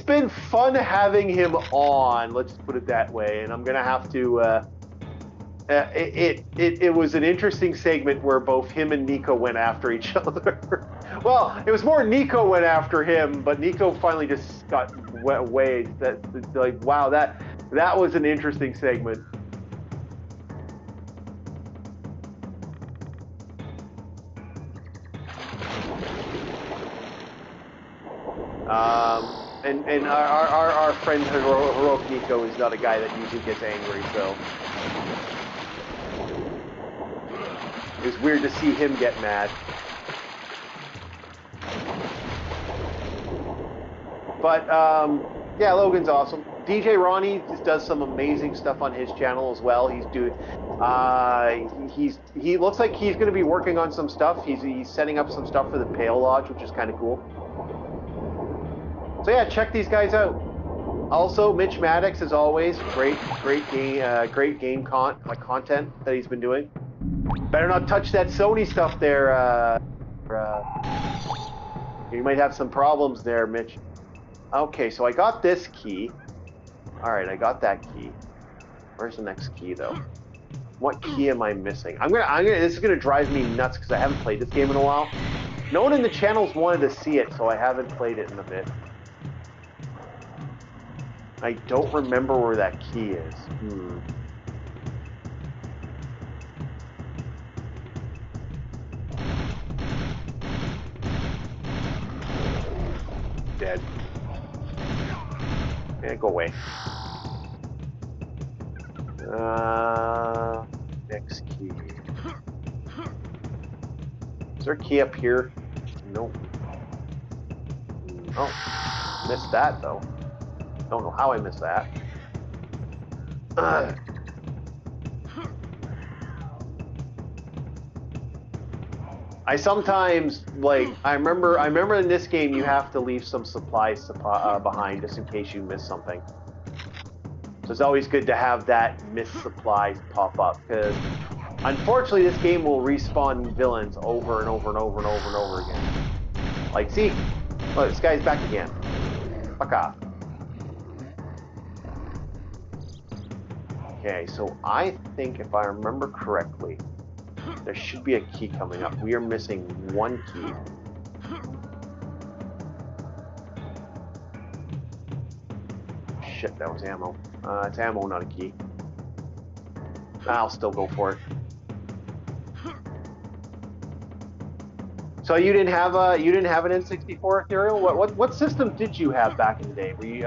been fun having him on. Let's put it that way. And I'm gonna have to. It was an interesting segment where both him and Nico went after each other. Well, it was more Nico went after him, but Nico finally just got away. Wow, that was an interesting segment. And our friend Heroic Nico is not a guy that usually gets angry, so it was weird to see him get mad. But yeah, Logan's awesome. DJ Ronnie just does some amazing stuff on his channel as well. He's doing he looks like he's going to be working on some stuff. He's setting up some stuff for the Pale Lodge, which is kind of cool. So yeah, check these guys out. Also, Mitch Maddox, as always, great game content that he's been doing. Better not touch that Sony stuff there. You might have some problems there, Mitch. Okay, so I got this key. All right, I got that key. Where's the next key, though? What key am I missing? This is gonna drive me nuts because I haven't played this game in a while. No one in the channel's wanted to see it, so I haven't played it in a bit. I don't remember where that key is. Dead. Yeah, go away. Next key. Is there a key up here? Nope. Oh, missed that though. Don't know how I missed that. I sometimes I remember in this game you have to leave some supplies behind just in case you miss something. So it's always good to have that missed supplies pop up because unfortunately this game will respawn villains over and over and over and over and over again. Like, see, look, this guy's back again. Fuck off. Okay, so I think if I remember correctly, there should be a key coming up. We are missing one key. Shit, that was ammo. It's ammo, not a key. I'll still go for it. So you didn't have an N64, Ethereal? What system did you have back in the day? Were you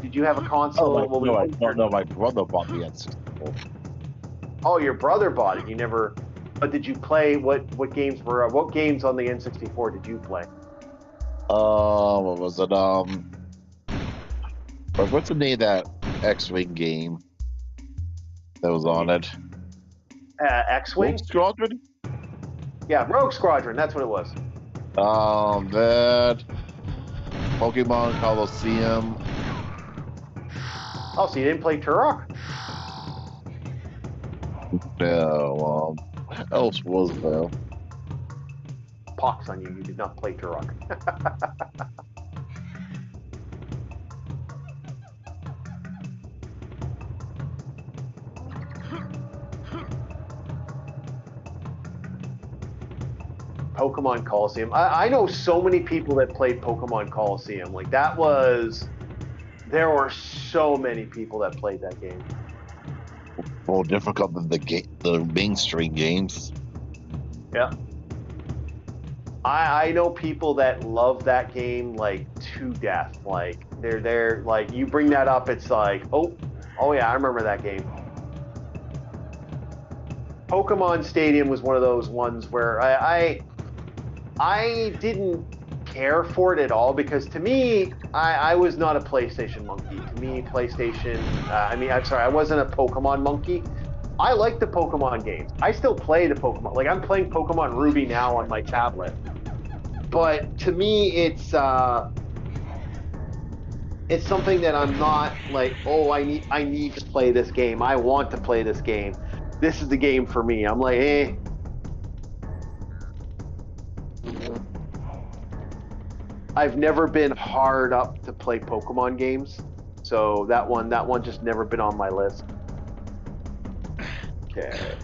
did you have a console? No, my brother bought the N64. Oh, your brother bought it. You never. But did you play what games were? What games on the N64 did you play? What was it? What's the name of that X-Wing game that was on it? X-Wing? Rogue Squadron? Yeah, Rogue Squadron, that's what it was. That Pokemon Coliseum. Oh, so you didn't play Turok? No, what else was there? Pox on you, you did not play Turok. Pokemon Coliseum. I know so many people that played Pokemon Coliseum. Like that was, there were so many people that played that game. More difficult than the mainstream games. Yeah. I know people that love that game like to death. Like they're like, you bring that up, it's like, oh yeah, I remember that game. Pokemon Stadium was one of those ones where I didn't care for it at all because to me, I was not a PlayStation monkey. To me, PlayStation, I wasn't a Pokemon monkey. I like the Pokemon games. I still play the Pokemon. Like I'm playing Pokemon Ruby now on my tablet. But to me, it's something that I'm not like, oh, I need to play this game. I want to play this game. This is the game for me. I'm like, I've never been hard up to play Pokemon games, so that one just never been on my list. Okay.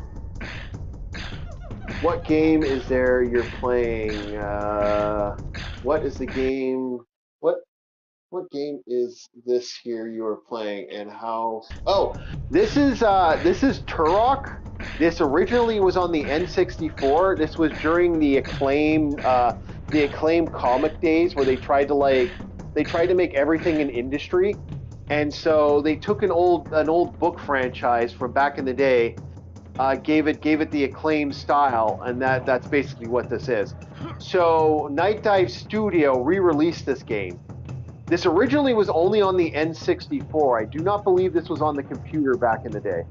What game is there you're playing? What is the game? What game is this here you are playing, and how? Oh, this is Turok. This originally was on the N64. This was during the Acclaim comic days, where they tried to make everything an industry, and so they took an old book franchise from back in the day, gave it the Acclaim style, and that's basically what this is. So Night Dive Studio re-released this game. This originally was only on the N64. I do not believe this was on the computer back in the day.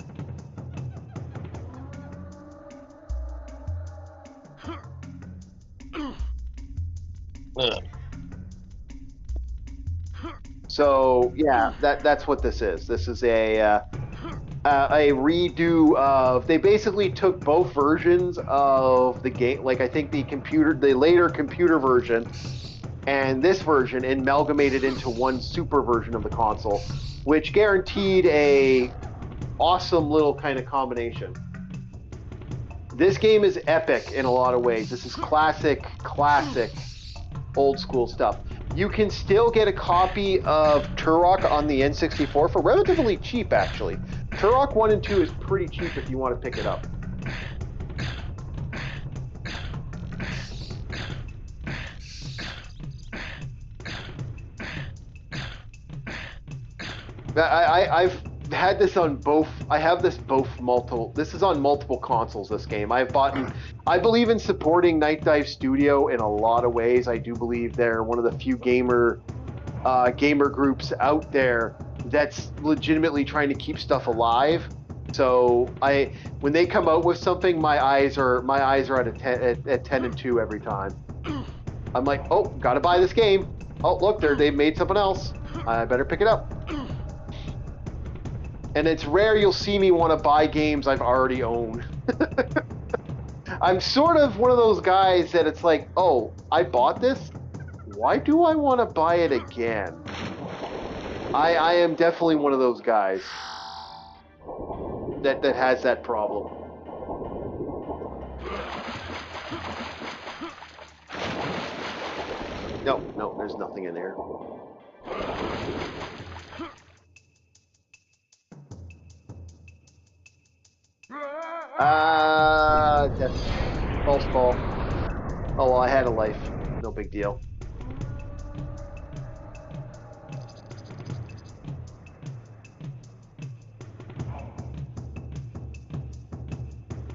So yeah, that's what this is. This is a redo of. They basically took both versions of the game. Like I think the later computer version and this version, amalgamated into one super version of the console, which guaranteed a awesome little kind of combination. This game is epic in a lot of ways. This is classic old school stuff. You can still get a copy of Turok on the N64 for relatively cheap, actually. Turok 1 and 2 is pretty cheap if you want to pick it up. I've had this on both. I have this multiple. This is on multiple consoles. This game I believe in supporting Night Dive Studio in a lot of ways. I do believe they're one of the few gamer groups out there that's legitimately trying to keep stuff alive. So when they come out with something, my eyes are at 10 and 2 every time. I'm like, oh, gotta buy this game. Oh, look, they've made something else. I better pick it up. And it's rare you'll see me want to buy games I've already owned. I'm sort of one of those guys that it's like, oh, I bought this? Why do I want to buy it again? I am definitely one of those guys that has that problem. No, there's nothing in there. False ball. Oh, well, I had a life. No big deal.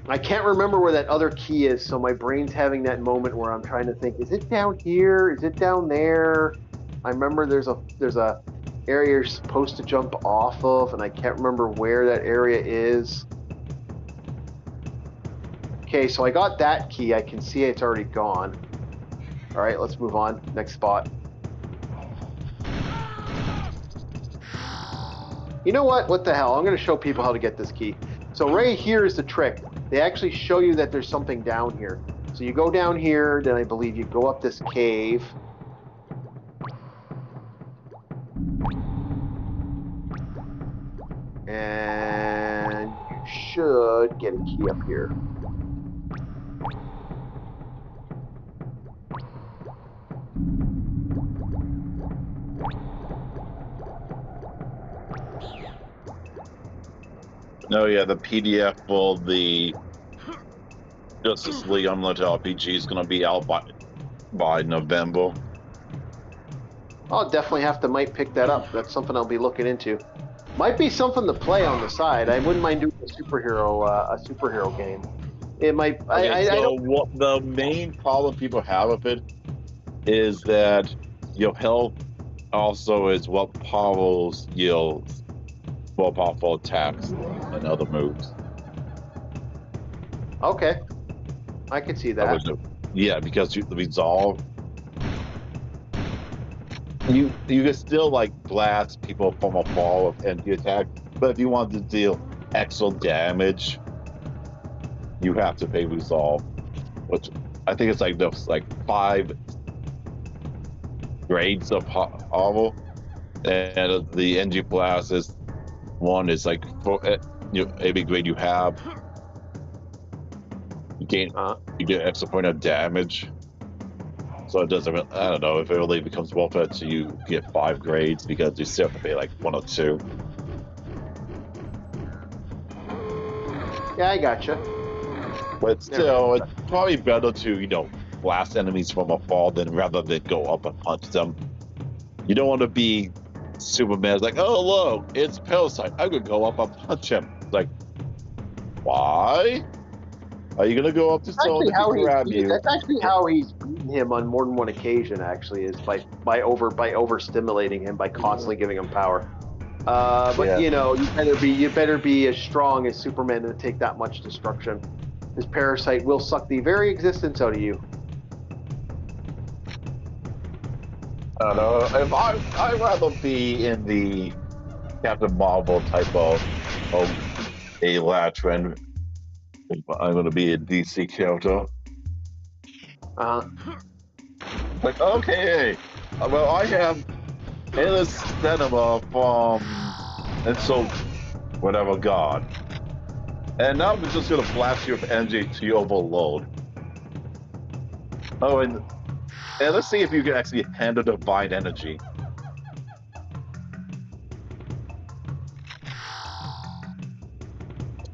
I can't remember where that other key is, so my brain's having that moment where I'm trying to think, is it down here? Is it down there? I remember there's a area you're supposed to jump off of, and I can't remember where that area is. Okay, so I got that key. I can see it's already gone. All right, let's move on. Next spot. You know what? What the hell? I'm going to show people how to get this key. So right here is the trick. They actually show you that there's something down here. So you go down here, then I believe you go up this cave. And you should get a key up here. No, yeah, the PDF for the Justice League Unlimited RPG is going to be out by November. I'll definitely might pick that up. That's something I'll be looking into. Might be something to play on the side. I wouldn't mind doing a superhero game. It might. Okay, what the main problem people have with it is that your health also is what powers your more powerful attacks and other moves. Okay, I can see that. Yeah, because you resolve. You can still like blast people from afar with empty attack, but if you want to deal extra damage, you have to pay resolve, which I think it's like 5 grades of armor, and the NG Blast is one is like for every grade you have, you get extra point of damage. So it doesn't. I don't know if it really becomes worth it to you get 5 grades because you still have to pay like 1 or 2. Yeah, I gotcha. But still, it's probably better to blast enemies from afar rather than go up and punch them. You don't want to be Superman. It's like, oh look, it's Parasite. I'm gonna go up and punch him. It's like, why? Are you gonna go up to someone to grab you? That's actually how he's beaten him on more than one occasion. Actually, is by overstimulating him by constantly giving him power. But you better be as strong as Superman to take that much destruction. This Parasite will suck the very existence out of you. I don't know. If I'd rather be in the Captain Marvel type of a Latrin. I'm going to be a DC character. Like, okay, well, I have endless cinema from, and so, whatever god. And now we're just going to blast you with energy to your overload. Oh, and let's see if you can actually handle divine energy.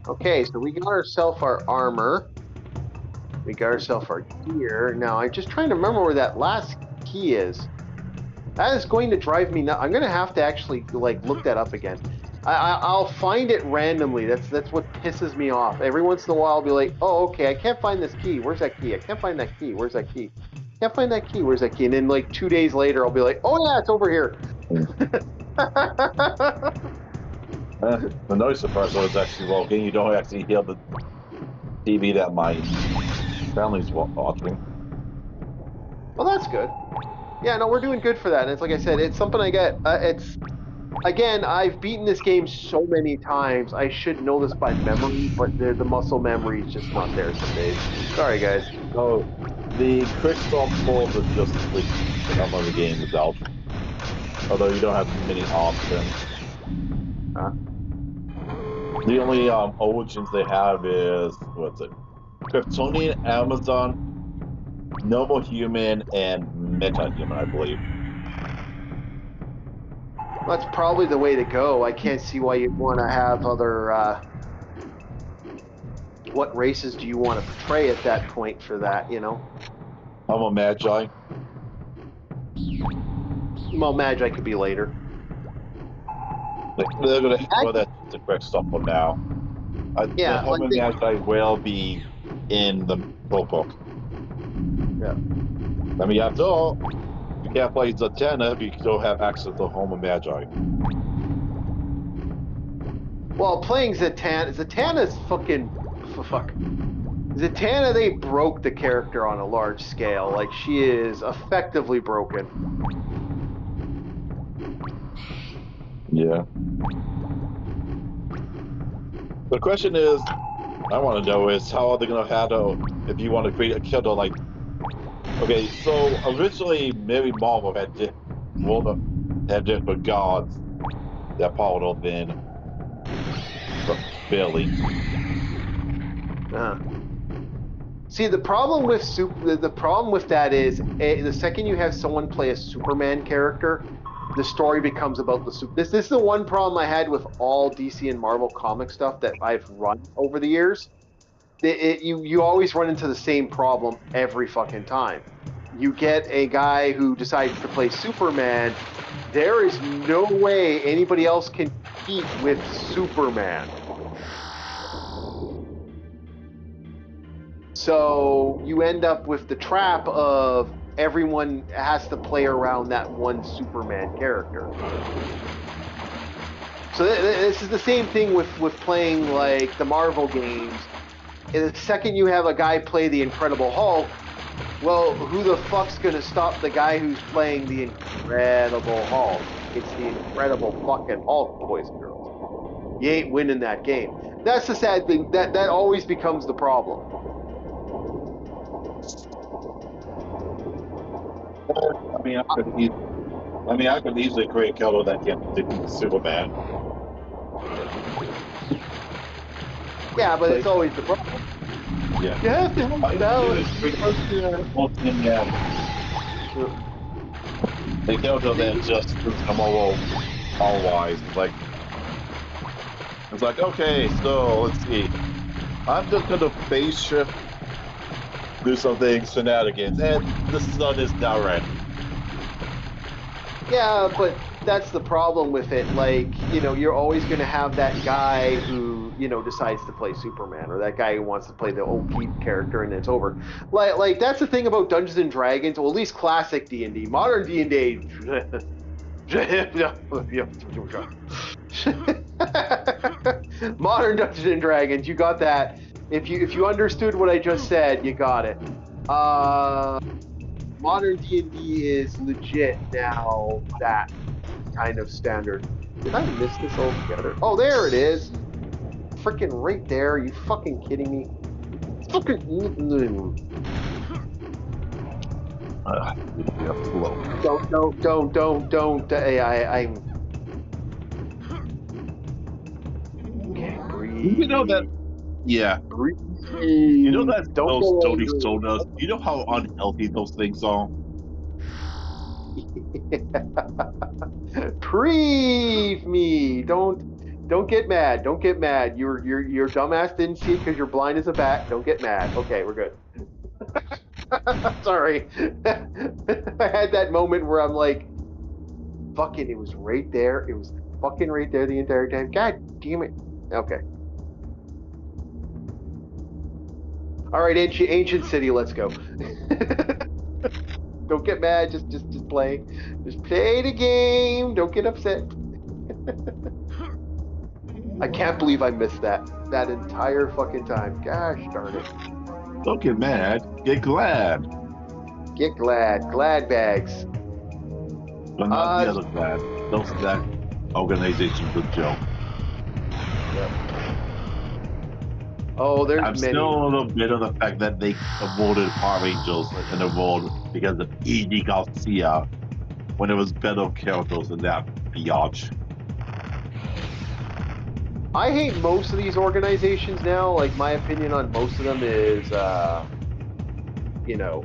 Okay, so we got ourselves our armor. We got ourselves our gear. Now, I'm just trying to remember where that last key is. That is going to drive me nuts. I'm going to have to actually look that up again. I'll find it randomly. That's what pisses me off. Every once in a while, I'll be like, oh, okay, I can't find this key. Where's that key? I can't find that key. Where's that key? Can't find that key. Where's that key? And then 2 days later, I'll be like, oh yeah, it's over here. The noise suppressor is actually working. You don't actually hear the TV that my family's watching. Well, that's good. Yeah, no, we're doing good for that. And it's like I said, it's something I get. Again, I've beaten this game so many times. I should know this by memory, but the muscle memory is just not there some days. Sorry, guys. Oh, the Quickstop pulls is just the number of the game is out. Although you don't have many options. The only origins they have is, what's it? Kryptonian, Amazon, Noble Human, and Meta-Human, I believe. That's probably the way to go. I can't see why you'd want to have other... what races do you want to portray at that point for that, I'm a Magi. Well, Magi could be later. They're going to throw that to correct stuff for now. The Homo Magi will be in the book. Yeah. I mean, after all, you can't play Zatanna if you still have access to Homo Magi. Well, playing Zatanna's fucking... Fuck. Zatanna, they broke the character on a large scale. She is effectively broken. Yeah. The question is, I want to know is how are they going to handle if you want to create a killer like... Okay, so originally Mary Marvel had different gods that powered up in Billy. See, the problem with that is the second you have someone play a Superman character, the story becomes about the super. This is the one problem I had with all DC and Marvel comic stuff that I've run over the years. You always run into the same problem every fucking time. You get a guy who decides to play Superman. There is no way anybody else can compete with Superman. So you end up with the trap of everyone has to play around that one Superman character. So this is the same thing with playing the Marvel games. And the second you have a guy play the Incredible Hulk, well, who the fuck's gonna stop the guy who's playing the Incredible Hulk? It's the Incredible fucking Hulk, boys and girls. You ain't winning that game. That's the sad thing. That always becomes the problem. I could easily create a killer that can defeat Superman. Yeah, but it's always the problem. Yeah. You have to have balance. The killer that just come all wise. It's like, okay, so let's see. I'm just gonna phase shift, do something shenanigans, and the sun is now red. Yeah, but that's the problem with it. Like, you know, you're always going to have that guy who, you know, decides to play Superman, or that guy who wants to play the OP character, and it's over. Like that's the thing about Dungeons and Dragons, well, at least classic D&D. Modern D&D. Modern Dungeons and Dragons, you got that. If you understood what I just said, you got it. Modern D&D is legit now that kind of standard. Did I miss this altogether? Oh, there it is. Freaking right there. Are you fucking kidding me? Fucking. Don't. I'm. Can't breathe. You know that. Yeah. Breathe. You know that those Tony told us. You know how unhealthy those things are. Breathe me. Don't get mad. Don't get mad. Your dumbass didn't see it because you're blind as a bat. Don't get mad. Okay, we're good. Sorry. I had that moment where I'm like, fucking, it was right there. It was fucking right there the entire time. God damn it. Okay. All right, ancient city, let's go. Don't get mad. Just play. Just play the game. Don't get upset. I can't believe I missed that entire fucking time. Gosh darn it. Don't get mad. Get glad. Get glad. Glad bags. But not the other glad. That organization's a joke. Yep. Oh, there's I'm many. still a little bit of the fact that they awarded Power Rangers an award because of E.D. Garcia when it was better characters than that biatch. I hate most of these organizations now. Like, my opinion on most of them is, you know,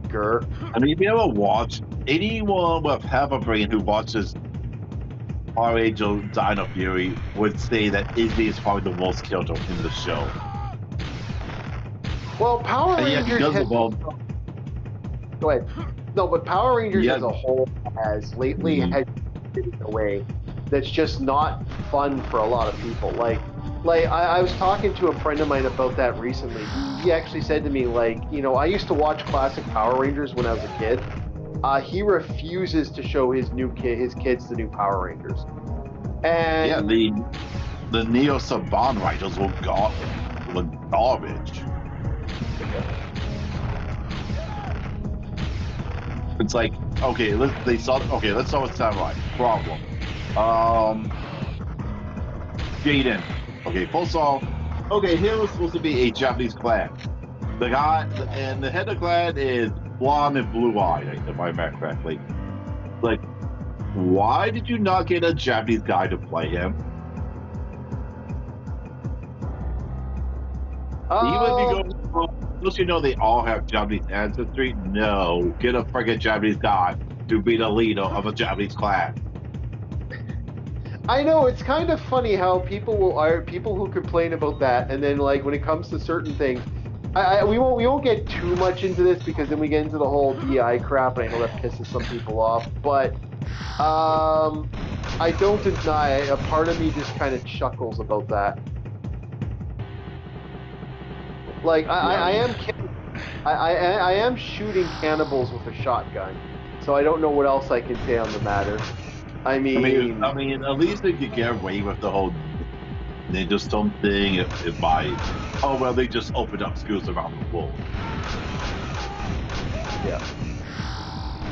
grr. I mean, if you ever watch, anyone with half a brain who watches Power Angel Dino Fury would say that Izzy is probably the most character in the show. Well, Power and Rangers has... Go ahead. No, but Power Rangers as a whole has lately had in a way that's just not fun for a lot of people. Like I was talking to a friend of mine about that recently. He actually said to me, like, you know, I used to watch classic Power Rangers when I was a kid. He refuses to show his kids the new Power Rangers. And yeah, the Neo Saban writers were garbage. It's like, okay, let's start with Samurai. Problem. Jaden. Okay, first off, okay, here was supposed to be a Japanese clan. The guy and the head of the clan is blonde and blue-eyed, if I remember correctly. Like, why did you not get a Japanese guy to play him? Even if you go, don't you know they all have Japanese ancestry? No, get a friggin' Japanese guy to be the leader of a Japanese clan. I know, it's kind of funny how people who complain about that, and then like when it comes to certain things, we won't get too much into this because then we get into the whole DI crap, and I know that pisses some people off. But I don't deny, a part of me just kind of chuckles about that. Like I am shooting cannibals with a shotgun, so I don't know what else I can say on the matter. I mean, at least they could get away with the whole Ninja Stone thing if they just opened up schools around the world. Yeah.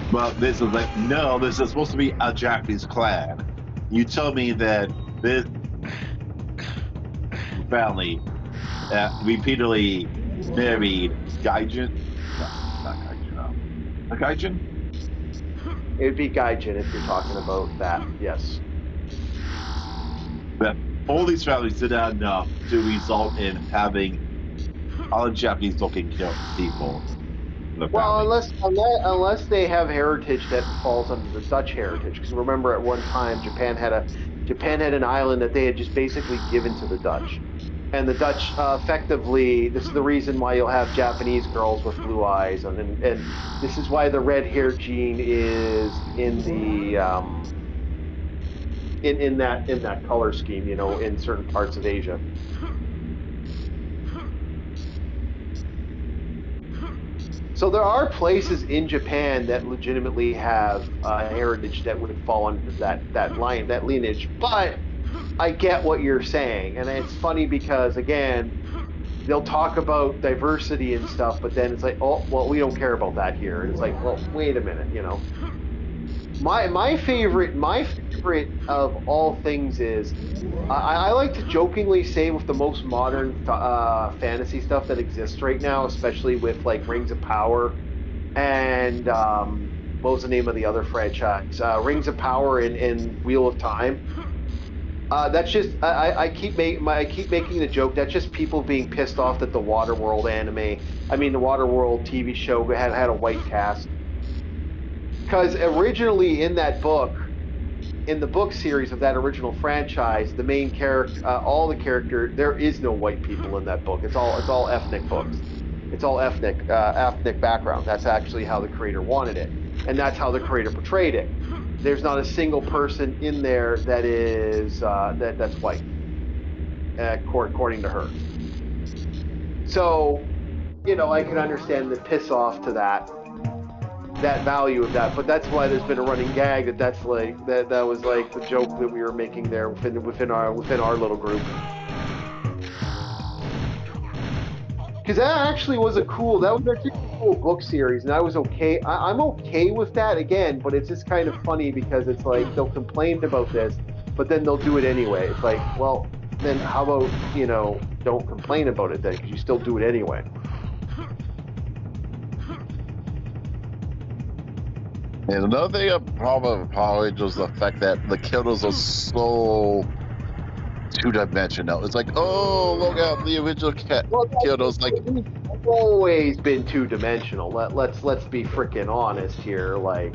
But this is like, no, this is supposed to be a Japanese clan. You tell me that this family repeatedly married Gaijin. No, not Gaijin. A Gaijin? It would be Gaijin if you're talking about that. Yes. That all these families did not enough to result in having all Japanese-looking people. Well, unless they have heritage that falls under the Dutch heritage, because remember at one time Japan had an island that they had just basically given to the Dutch, and the Dutch effectively, this is the reason why you'll have Japanese girls with blue eyes, and this is why the red hair gene is in the in that color scheme, you know, in certain parts of Asia. So there are places in Japan that legitimately have heritage that would fall under that lineage, but I get what you're saying, and it's funny because again, they'll talk about diversity and stuff, but then it's like, oh, well, we don't care about that here. And it's like, well, wait a minute, you know. My favorite of all things is I like to jokingly say with the most modern fantasy stuff that exists right now, especially with like Rings of Power and what was the name of the other franchise? Rings of Power and Wheel of Time. That's just I keep making the joke. That's just people being pissed off that the Waterworld the Waterworld TV show had a white cast. Because originally in that book, in the book series of that original franchise, the main character, all the character, there is no white people in that book. It's all ethnic books. It's all ethnic background. That's actually how the creator wanted it, and that's how the creator portrayed it. There's not a single person in there that is that's white, according to her. So, you know, I can understand the piss off to that value of that, but that's why there's been a running gag that's like that was like the joke that we were making there within our little group. Because that was actually a cool book series, and I was okay. I'm okay with that again, but it's just kind of funny because it's like they'll complain about this, but then they'll do it anyway. It's like, well, then how about, you know, don't complain about it then, because you still do it anyway. And another thing I probably acknowledge was the fact that the killers are so two-dimensional. It's like, oh, look at the original killers. Like, it's always been two-dimensional. Let's be freaking honest here. Like,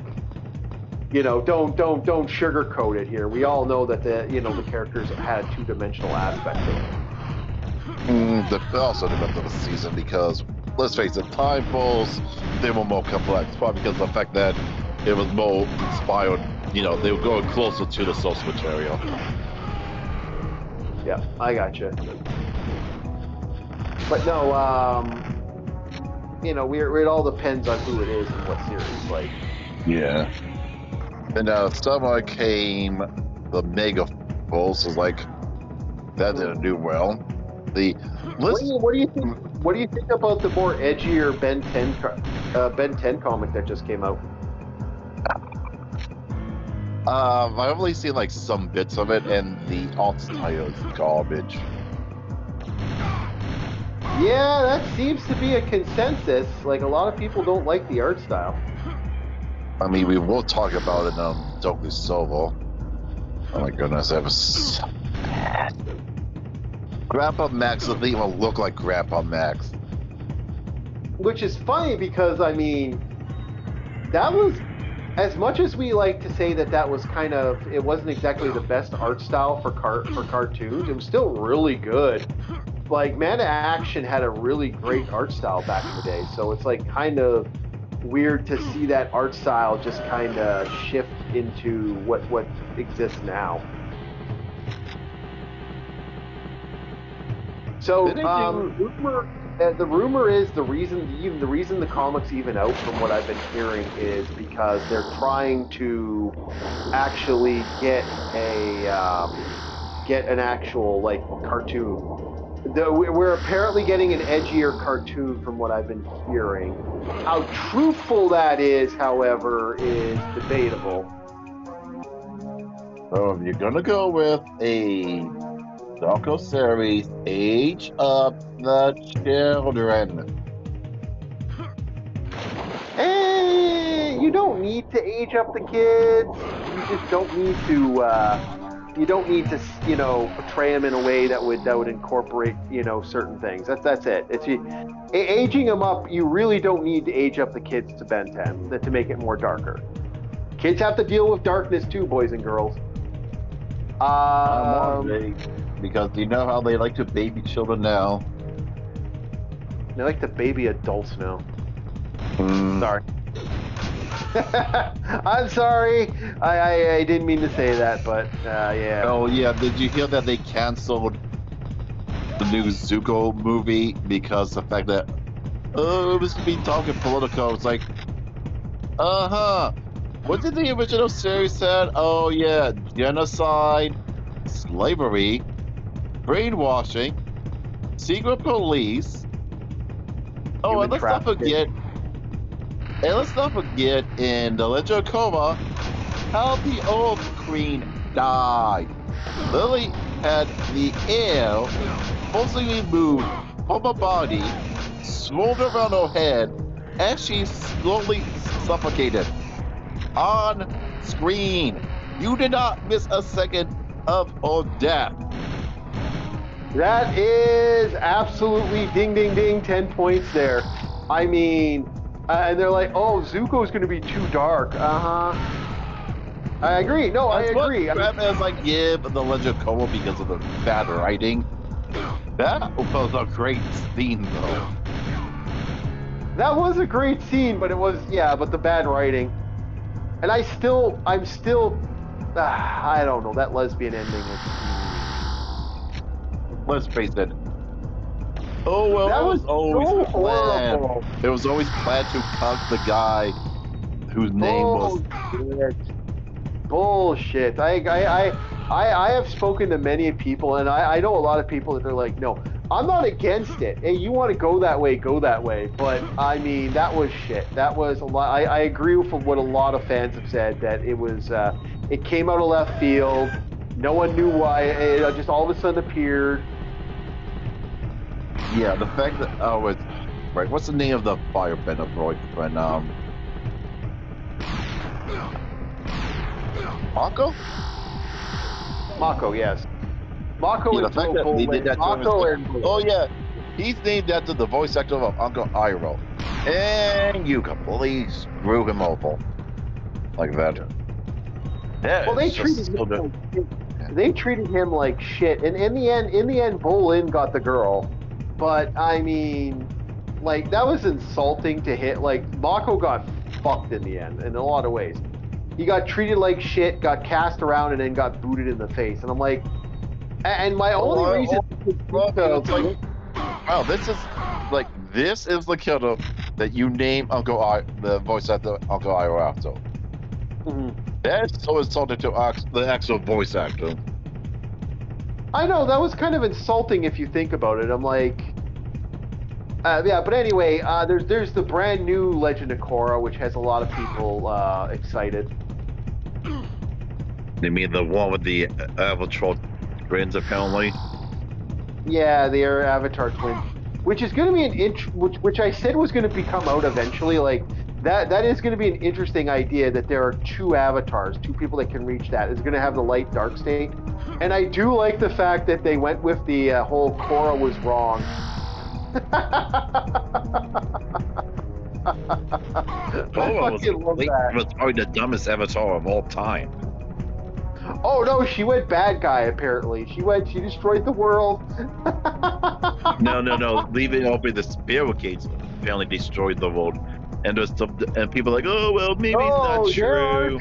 you know, don't sugarcoat it here. We all know that the characters had two-dimensional aspects of it. The also depends on the season because, let's face it, Time Falls, they were more complex, probably because of the fact that it was more inspired, you know, they were going closer to the source material. Yeah, I gotcha. But no, you know, it all depends on who it is and what series, like. Yeah. And summer came the Mega Force, was like, that didn't do well. What do you think about the more edgier Ben 10 comic that just came out? I've only seen like some bits of it, and the art style is garbage. Yeah, that seems to be a consensus. Like, a lot of people don't like the art style. I mean, we will talk about it on Doku Solo. Oh my goodness, that was so bad. Grandpa Max doesn't even look like Grandpa Max. Which is funny because, I mean, that was, as much as we like to say that was kind of, it wasn't exactly the best art style for cartoons, it was still really good. Like, Man of Action had a really great art style back in the day, so it's like kind of weird to see that art style just kind of shift into what exists now. So the rumor is the reason the comic's even out, from what I've been hearing, is because they're trying to actually get an actual like cartoon. We're apparently getting an edgier cartoon from what I've been hearing. How truthful that is, however, is debatable. So if you're gonna go with a Doku series, age up the children. need to age up the kids. You just don't need to. You don't need to, portray them in a way that would incorporate, certain things. That's it. It's aging them up. You really don't need to age up the kids to Ben 10 to make it more darker. Kids have to deal with darkness too, boys and girls. Because you know how they like to baby children now. They like to baby adults now. Sorry. I'm sorry. I didn't mean to say that, but yeah. Oh yeah, did you hear that they canceled the new Zuko movie because the fact that it was being talking political? It's like, what did the original series said? Oh yeah, genocide, slavery, brainwashing, secret police. Oh, and let's not forget. And let's not forget in The Legend of Korra how the old queen died. Lily had the air forcibly removed from her body, swirled around her head, and she slowly suffocated. On screen. You did not miss a second of her death. That is absolutely ding, ding, ding, 10 points there. I mean, and they're like, oh, Zuko's going to be too dark. I agree. No, I agree. Batman's like, yeah, but The Legend of Korra because of the bad writing. That was a great scene, though. That was a great scene, but but the bad writing. And I'm still, I don't know, that lesbian ending was... Let's face it. Oh, well, that was always so planned. horrible. It was always planned to cuck the guy whose name was... Bullshit. I have spoken to many people, and I know a lot of people that are like, no, I'm not against it. Hey, you want to go that way, go that way. But, I mean, that was shit. That was a lot. I agree with what a lot of fans have said, that it was, it came out of left field. No one knew why. It just all of a sudden appeared. Yeah, the fact that, right, what's the name of the firebender boyfriend? Mako? Mako, yes. Mako yeah, and the fact that they did that Mako and oh yeah, he's named after the voice actor of Uncle Iroh, and you completely screw him over like that. Well, they treated him like shit, and in the end, Bolin got the girl. But I mean, like, that was insulting to hit. Like, Mako got fucked in the end in a lot of ways. He got treated like shit, got cast around, and then got booted in the face. And I'm like, and my only reason, it's like, wow, this is the killer that you name the voice actor Uncle Iroh after. Mm-hmm. That's so insulting to the actual voice actor. I know, that was kind of insulting if you think about it. I'm like, yeah, but anyway, there's the brand new Legend of Korra, which has a lot of people excited. You mean the one with the Avatar twins, apparently? Yeah, they are Avatar twins, which is going to be which I said was going to come out eventually. Like, that is going to be an interesting idea, that there are two avatars, two people that can reach that. It's going to have the light dark state. And I do like the fact that they went with the whole Korra was wrong. Korra was probably the dumbest avatar of all time. Oh no, she went bad guy apparently. She destroyed the world. No. Leaving open the spirit gates apparently destroyed the world. And people are like, oh well, maybe it's not true.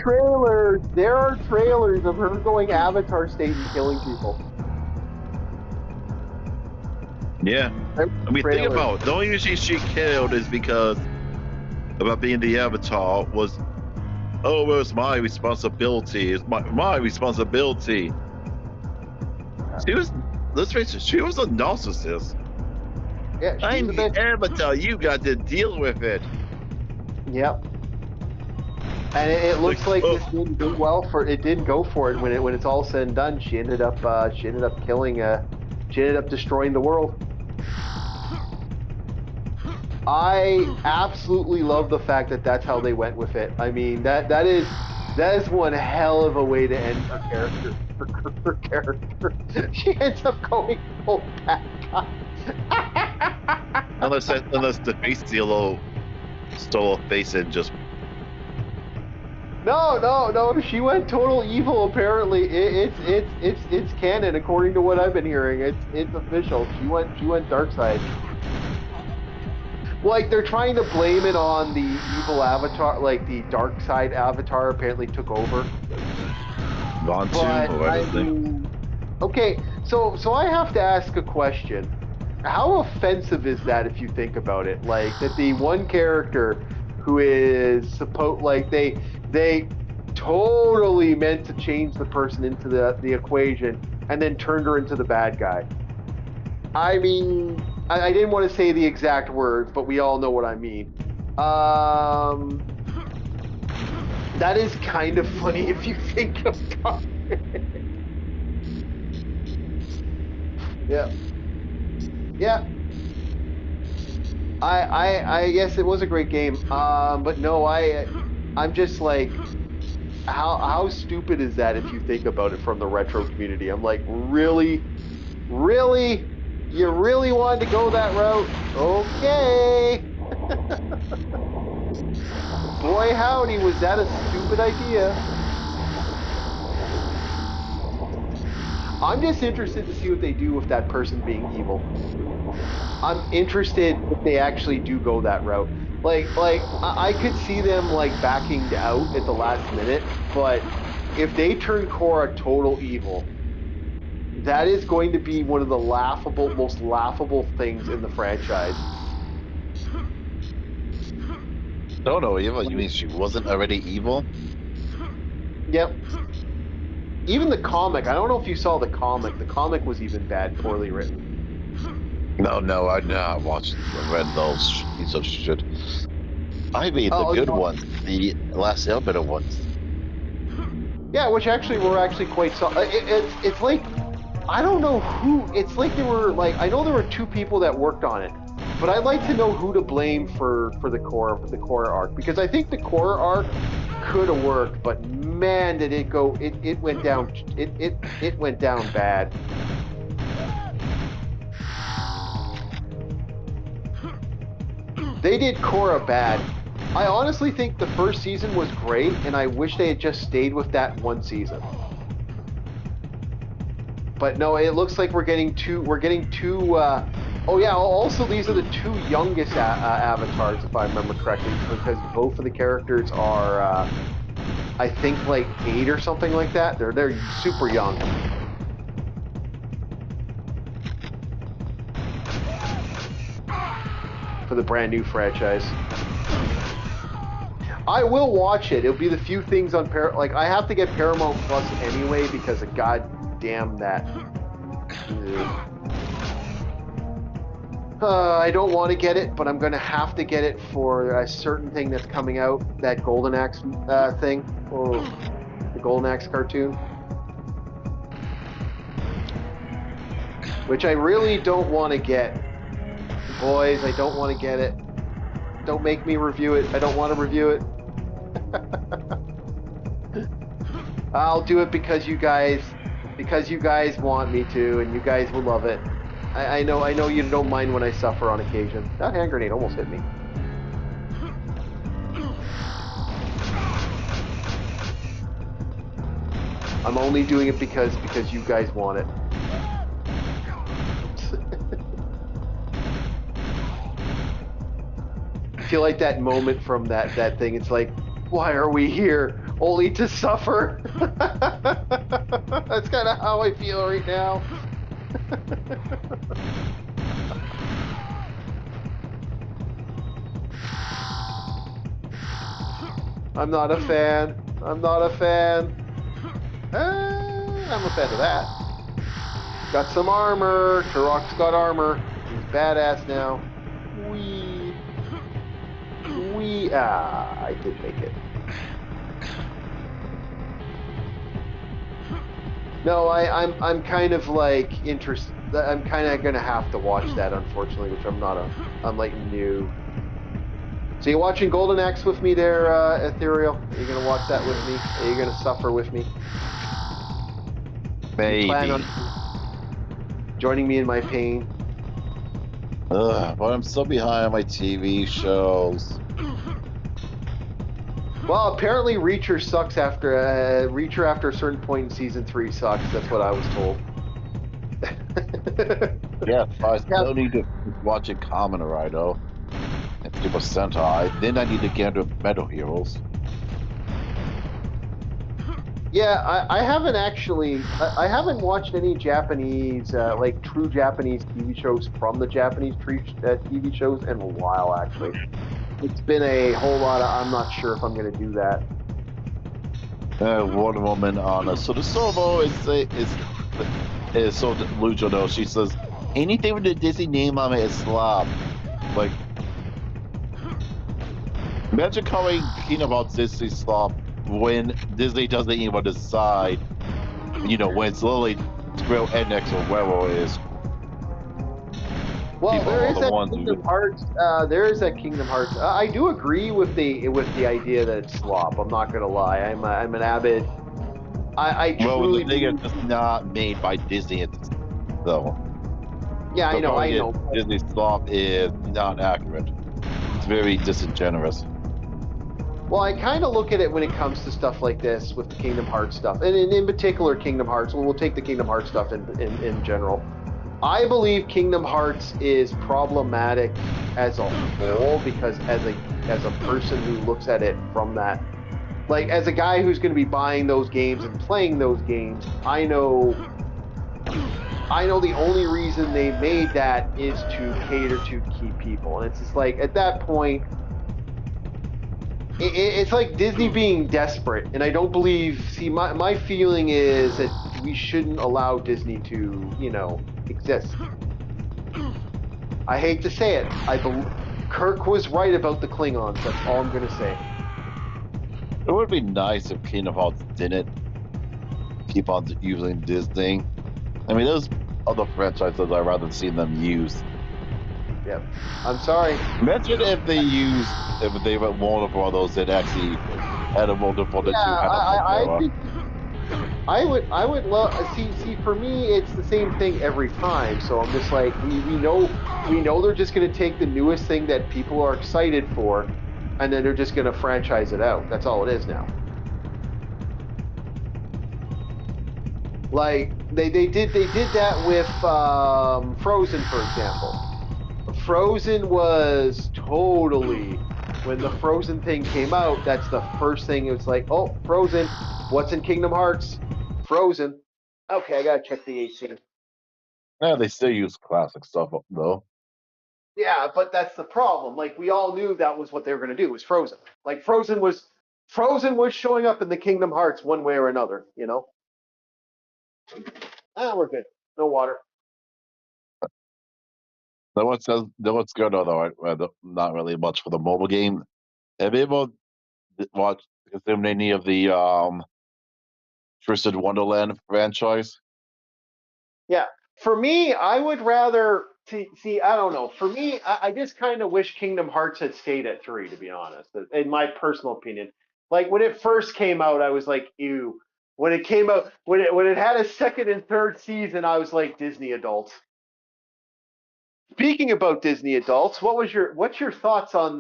There are trailers of her going Avatar state and killing people. Yeah, I mean, think about it. The only reason she killed is because about being the Avatar was, oh well, it's my responsibility. It's my responsibility. She was, let's face it, she was a narcissist. Yeah, I'm the Avatar. You got to deal with it. Yep. And it looks like this didn't go well for it. Didn't go for it when it's all said and done. She ended up killing. She ended up destroying the world. I absolutely love the fact that that's how they went with it. I mean, that is one hell of a way to end her character. Her character. She ends up going full bad guy. unless the face stole a face and just. No. She went total evil. Apparently, it's canon according to what I've been hearing. It's official. She went dark side. Like, they're trying to blame it on the evil avatar, like the dark side avatar apparently took over. Vontu or anything. Okay, so I have to ask a question. How offensive is that if you think about it? Like, that the one character who is they totally meant to change the person into the equation and then turned her into the bad guy. I mean, I didn't want to say the exact words, but we all know what I mean. That is kind of funny if you think about it. Yeah. I guess it was a great game. But no, I'm just like, how stupid is that if you think about it from the retro community? I'm like, really? You really wanted to go that route? Okay. Boy howdy, was that a stupid idea. I'm just interested to see what they do with that person being evil. I'm interested if they actually do go that route. Like I could see them like backing out at the last minute, but if they turn Korra total evil, that is going to be one of the most laughable things in the franchise. No, evil? You mean she wasn't already evil? Yep. Even the comic, I don't know if you saw the comic. The comic was even bad, poorly written. No, I read those piece of shit. I read the good ones, the last Airbender ones. Yeah, which actually were actually quite solid. It's like, I don't know who, it's like there were, like, I know there were two people that worked on it, but I'd like to know who to blame for the Korra arc, because I think the Korra arc could have worked, but man, did it go, it went down, it went down bad. They did Korra bad. I honestly think the first season was great, and I wish they had just stayed with that one season. But no, it looks like we're getting two, oh yeah, also these are the two youngest avatars, if I remember correctly, because both of the characters are, I think like 8 or something like that. They're super young. For the brand new franchise. I will watch it. It'll be the few things on like I have to get Paramount Plus anyway because of goddamn that. I don't want to get it, but I'm gonna have to get it for a certain thing that's coming out. That Golden Axe thing. Oh, the Golden Axe cartoon. Which I really don't want to get. Boys, I don't want to get it. Don't make me review it. I don't want to review it. I'll do it because you guys want me to, and you guys will love it. I know you don't mind when I suffer on occasion. That hand grenade almost hit me. I'm only doing it because you guys want it. I feel like that moment from that thing. It's like, why are we here? Only to suffer. That's kind of how I feel right now. I'm not a fan. I'm not a fan. I'm a fan of that. Got some armor. Turok's got armor. He's badass now. I did make it. No, I'm kind of like interested. I'm kind of gonna have to watch that, unfortunately, which I'm like new. So you watching Golden Axe with me there, Ethereal? Are you gonna watch that with me? Are you gonna suffer with me? Maybe. You plan on joining me in my pain? But I'm still behind on my TV shows. Well, apparently Reacher sucks after Reacher after a certain point in season 3 sucks. That's what I was told. Yeah, I still need to watch it Kamen Rider and Super Sentai. Then I need to get into Metal Heroes. Yeah, I haven't actually. I haven't watched any Japanese, like true Japanese TV shows from the Japanese TV shows in a while. Actually, it's been a whole lot of. I'm not sure if I'm going to do that. Wonder Woman on so the solo is so Lucha though. She says anything with the Disney name on it is slob. Like, imagine calling Kingdom Hearts Disney slob when Disney doesn't even decide, when it's literally Square Enix or whoever it is. Well, there is that Kingdom Hearts. There is that Kingdom Hearts. I do agree with the idea that it's slop. I'm not gonna lie. I'm an avid. I truly. The thing is just not made by Disney, though. Yeah, I know. Disney slop is not accurate. It's very disingenuous. Well, I kind of look at it when it comes to stuff like this with the Kingdom Hearts stuff, and in particular Kingdom Hearts. We'll take the Kingdom Hearts stuff in general. I believe Kingdom Hearts is problematic as a whole because as a person who looks at it from that, like as a guy who's going to be buying those games and playing those games, I know the only reason they made that is to cater to key people, and it's just like at that point. It's like Disney being desperate, and I don't believe. See, my feeling is that we shouldn't allow Disney to, exist. I hate to say it. I believe Kirk was right about the Klingons. That's all I'm gonna say. It would be nice if Kingdom Hearts didn't keep on using Disney. I mean, there's other franchises I'd rather see them use. Yep. I'm sorry. Imagine if they were Warner Brothers that actually had a multiple that I would love see for me it's the same thing every time. So I'm just like we know they're just gonna take the newest thing that people are excited for, and then they're just gonna franchise it out. That's all it is now. Like they did that with Frozen, for example. Frozen was totally, when the Frozen thing came out, that's the first thing. It was like, oh, Frozen, what's in Kingdom Hearts? Frozen. Okay, I gotta check the AC. Yeah, they still use classic stuff though. Yeah, but that's the problem. Like we all knew that was what they were gonna do, was Frozen. Like Frozen was showing up in the Kingdom Hearts one way or another, we're good. No water. No one says what's good, although not really much for the mobile game. Have you ever consumed any of the Twisted Wonderland franchise? Yeah, for me, I would rather see. I don't know. For me, I just kind of wish Kingdom Hearts had stayed at 3, to be honest. In my personal opinion, like when it first came out, I was like, ew. When it came out, when it had a second and third season, I was like, Disney adults. Speaking about Disney adults, what's your thoughts on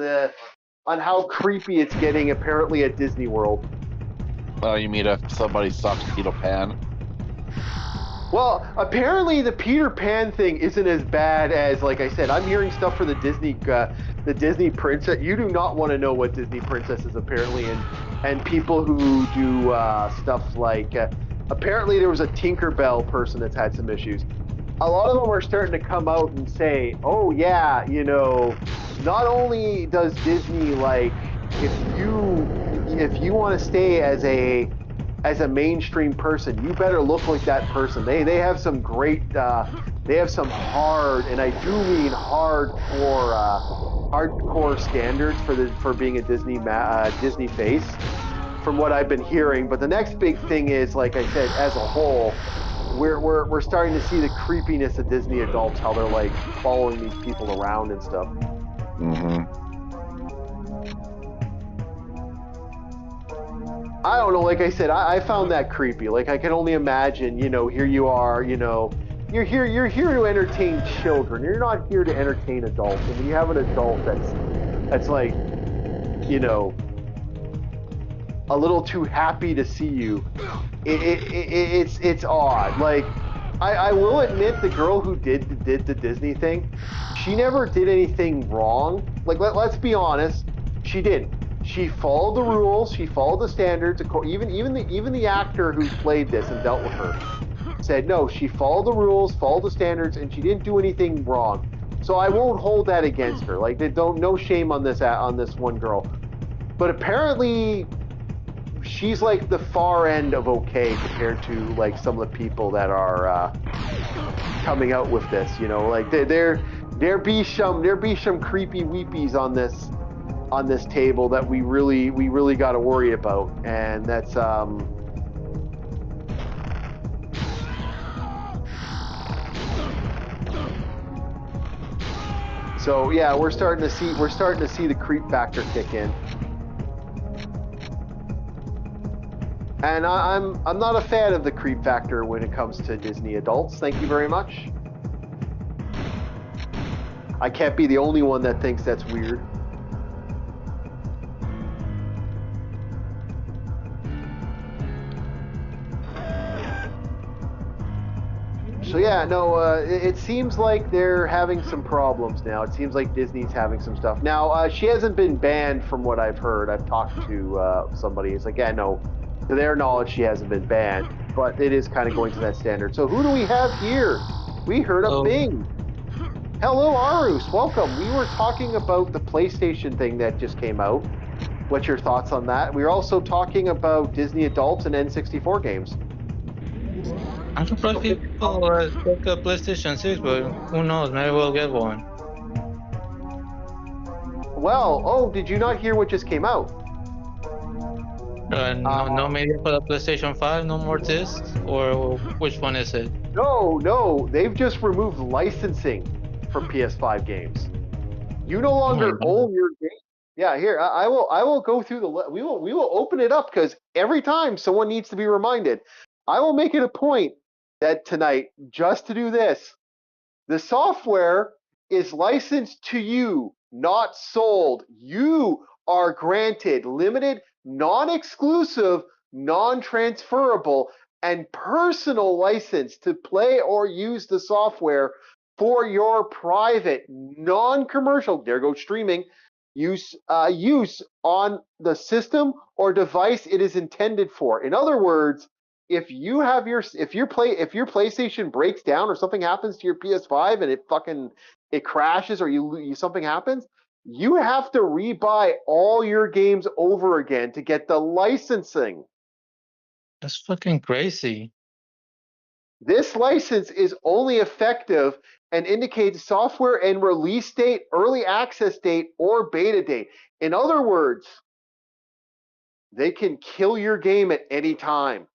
how creepy it's getting apparently at Disney World? Oh, you mean if somebody sucks Peter Pan? Well, apparently the Peter Pan thing isn't as bad as, like I said, I'm hearing stuff for the Disney princess. You do not want to know what Disney princess is apparently, and people who do stuff like, apparently there was a Tinkerbell person that's had some issues. A lot of them are starting to come out and say, oh yeah, not only does Disney, like, if you want to stay as a mainstream person, you better look like that person. They have some great, they have some hard, and I do mean hardcore standards for being a Disney face, from what I've been hearing. But the next big thing is, like I said, as a whole, we're starting to see the creepiness of Disney adults, how they're like following these people around and stuff. Mm-hmm. I don't know. Like I said, I found that creepy. Like I can only imagine. You know, here you are. You know, you're here to entertain children. You're not here to entertain adults. And when you have an adult that's like, you know, a little too happy to see you, it's odd. Like I will admit, the girl who did the Disney thing, she never did anything wrong. Like let's be honest, she didn't. She followed the rules. She followed the standards. Even the actor who played this and dealt with her said no. She followed the rules, followed the standards, and she didn't do anything wrong. So I won't hold that against her. Like no shame on this one girl. But apparently, she's like the far end of okay compared to like some of the people that are coming out with this. You know, like there be some creepy weepies on this table that we really got to worry about, and that's so yeah, we're starting to see the creep factor kick in, and I'm not a fan of the creep factor when it comes to Disney adults. Thank you very much. I can't be the only one that thinks that's weird. So yeah, no, it seems like they're having some problems now. It seems like Disney's having some stuff. Now, she hasn't been banned from what I've heard. I've talked to somebody. It's like, yeah, no, to their knowledge, she hasn't been banned, but it is kind of going to that standard. So who do we have here? We heard a Bing. Hello, Arus. Welcome. We were talking about the PlayStation thing that just came out. What's your thoughts on that? We were also talking about Disney adults and N64 games. I'm surprised people take a PlayStation 6, but who knows, maybe we'll get one. Well, did you not hear what just came out? No media for the PlayStation 5, no more discs? Or which one is it? No, they've just removed licensing from PS5 games. You no longer own your game. Yeah, here, I will go through we will open it up, because every time someone needs to be reminded, I will make it a point that tonight, just to do this, the software is licensed to you, not sold. You are granted limited, non-exclusive, non-transferable, and personal license to play or use the software for your private, non-commercial, there goes streaming, use on the system or device it is intended for. In other words, if your PlayStation breaks down or something happens to your PS5 and it crashes or something happens, you have to rebuy all your games over again to get the licensing. That's fucking crazy. This license is only effective and indicates software and release date, early access date, or beta date. In other words, they can kill your game at any time.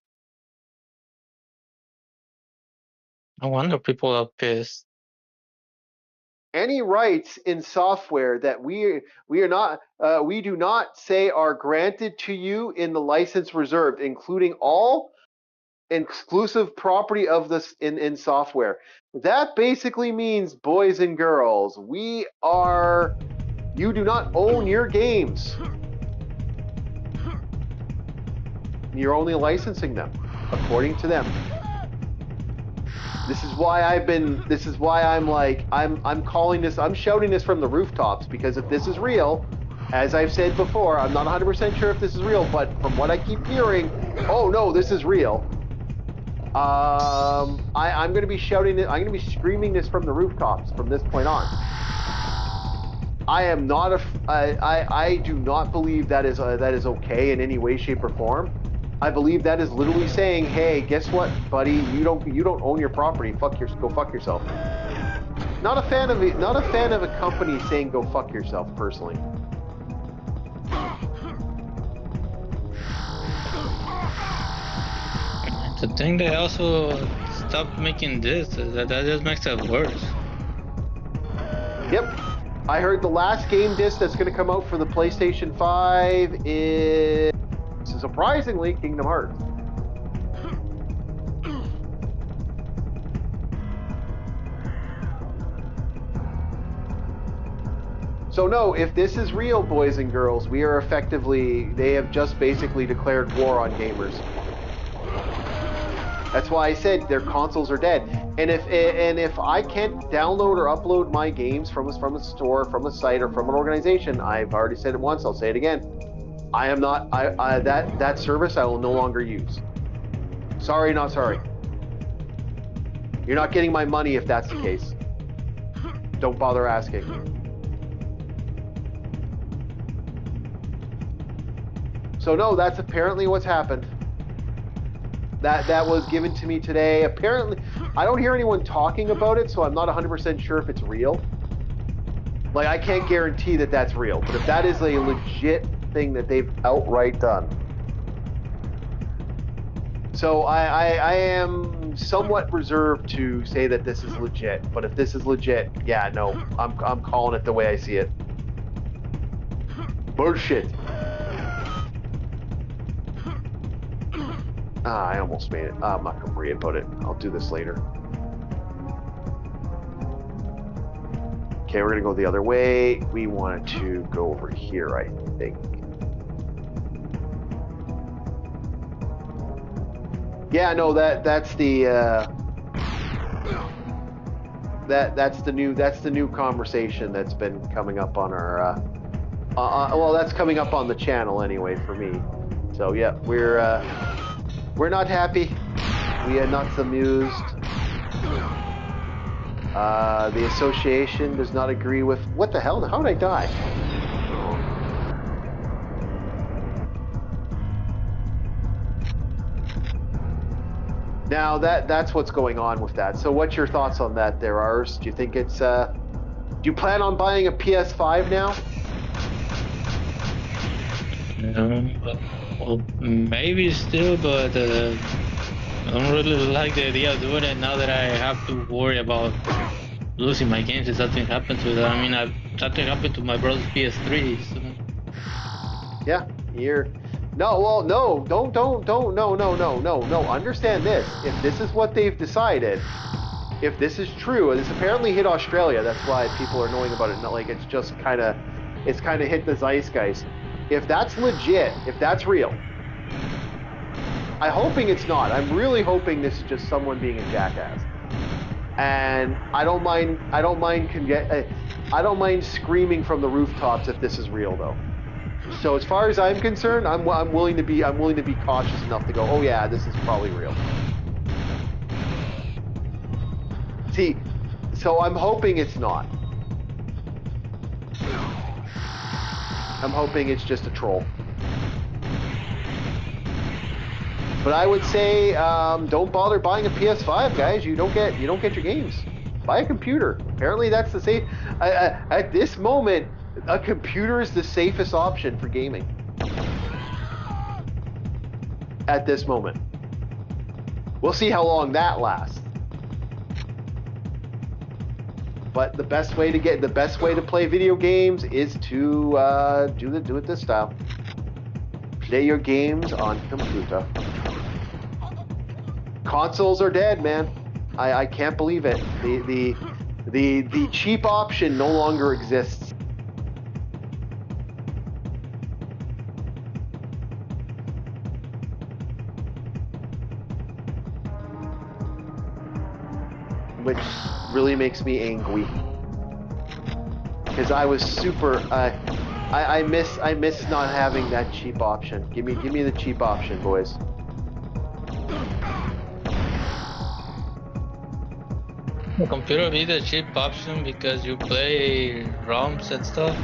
No wonder people are pissed. Any rights in software that we do not say are granted to you in the license reserved, including all exclusive property of this in software. That basically means, boys and girls, you do not own your games. You're only licensing them according to them. This is why I'm calling this, I'm shouting this from the rooftops, because if this is real, as I've said before, I'm not 100% sure if this is real, but from what I keep hearing, oh no, this is real. I'm going to be shouting it, I'm going to be screaming this from the rooftops from this point on. I do not believe that is okay in any way, shape, or form. I believe that is literally saying, hey, guess what, buddy? You don't own your property. Go fuck yourself. Not a fan of it. Not a fan of a company saying go fuck yourself, personally. The thing they also stopped making this, that just makes it worse. Yep. I heard the last game disc that's going to come out for the PlayStation 5 is surprisingly, Kingdom Hearts. So no, if this is real, boys and girls, we are they have just basically declared war on gamers. That's why I said their consoles are dead. And if I can't download or upload my games from a store, from a site, or from an organization, I've already said it once, I'll say it again. I am not, that service I will no longer use. Sorry, not sorry. You're not getting my money if that's the case. Don't bother asking. So no, that's apparently what's happened. That was given to me today. Apparently, I don't hear anyone talking about it, so I'm not 100% sure if it's real. Like, I can't guarantee that that's real, but if that is a legit thing that they've outright done. So I am somewhat reserved to say that this is legit, but if this is legit, yeah, no, I'm calling it the way I see it. Bullshit. I almost made it. I'm not going to worry about it. I'll do this later. Okay, we're going to go the other way. We wanted to go over here, I think. Yeah, no, that's the that's the new conversation that's been coming up on our well, that's coming up on the channel anyway for me. So yeah, we're not happy. We are not amused. The association does not agree with... What the hell? How did I die? Now, that's what's going on with that. So what's your thoughts on that there, Ars? Do you think it's... do you plan on buying a PS5 now? Well, maybe still, but I don't really like the idea of doing it now that I have to worry about losing my games if something happens to it. I mean, something happened to my brother's PS3. So. Yeah, no, no. Understand this. If this is what they've decided, if this is true, and this apparently hit Australia, that's why people are knowing about it. Not like it's just kind of hit the zeitgeist. If that's legit, if that's real, I'm hoping it's not. I'm really hoping this is just someone being a jackass. And I don't mind screaming from the rooftops if this is real, though. So as far as I'm concerned, I'm willing to be cautious enough to go, oh yeah, this is probably real. See, so I'm hoping it's not. I'm hoping it's just a troll. But I would say don't bother buying a PS5, guys. You don't get your games. Buy a computer. Apparently that's the safe. At this moment, a computer is the safest option for gaming. At this moment. We'll see how long that lasts. But the best way to play video games is to do it this style. Play your games on computer. Consoles are dead, man. I can't believe it. The cheap option no longer exists. Which really makes me angry. Because I was super I miss not having that cheap option. Give me the cheap option, boys. The computer needs a cheap option because you play ROMs and stuff.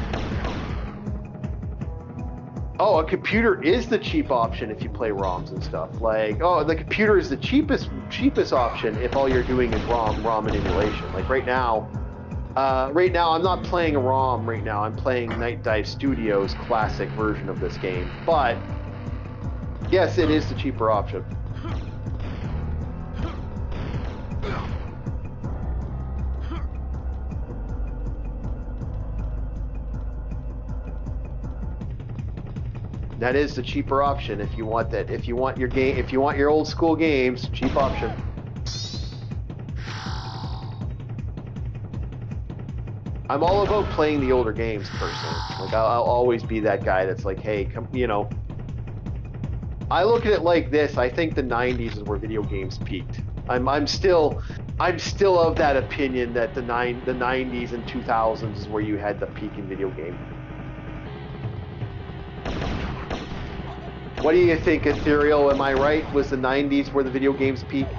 Oh, a computer is the cheap option if you play ROMs and stuff. Like, oh, the computer is the cheapest option if all you're doing is ROM and emulation. Like right now I'm not playing a ROM right now. I'm playing Night Dive Studios' classic version of this game. But yes, it is the cheaper option. That is the cheaper option if you want that. If you want your game, if you want your old school games, cheap option. I'm all about playing the older games personally. Like I'll always be that guy that's like, hey, come, you know. I look at it like this. I think the 90s is where video games peaked. I'm still of that opinion that the 90s and 2000s is where you had the peak in video game. What do you think, Ethereal? Am I right? Was the 90s where the video games peaked?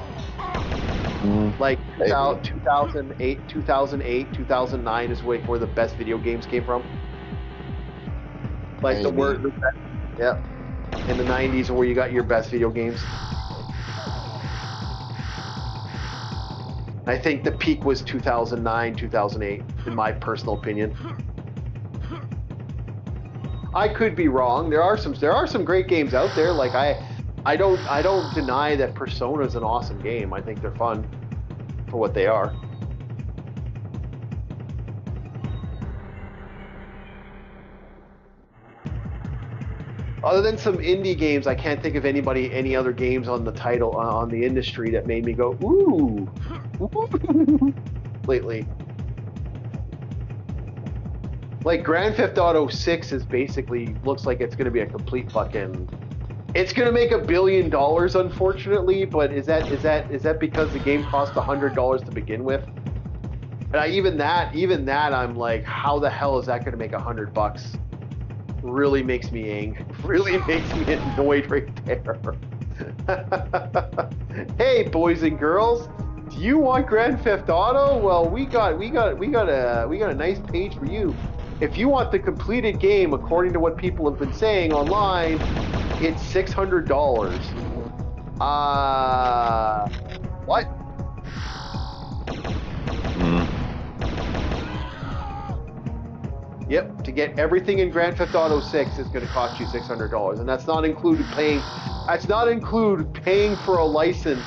Like 2008, 2009 is where the best video games came from. Like the word, yeah. In the 90s are where you got your best video games. I think the peak was 2009, 2008, in my personal opinion. I could be wrong. There are some great games out there. Like I don't deny that Persona is an awesome game. I think they're fun for what they are. Other than some indie games, I can't think of any other games on the title on the industry that made me go ooh lately. Like Grand Theft Auto 6 is basically looks like it's going to be a complete fucking. It's going to make $1 billion, unfortunately. But is that because the game cost $100 to begin with? And even that, I'm like, how the hell is that going to make $100? Really makes me angry. Really makes me annoyed right there. Hey, boys and girls, do you want Grand Theft Auto? Well, we got a nice page for you. If you want the completed game, according to what people have been saying online, it's $600. What? Yep, to get everything in Grand Theft Auto 6 is going to cost you $600, and that's not include paying for a license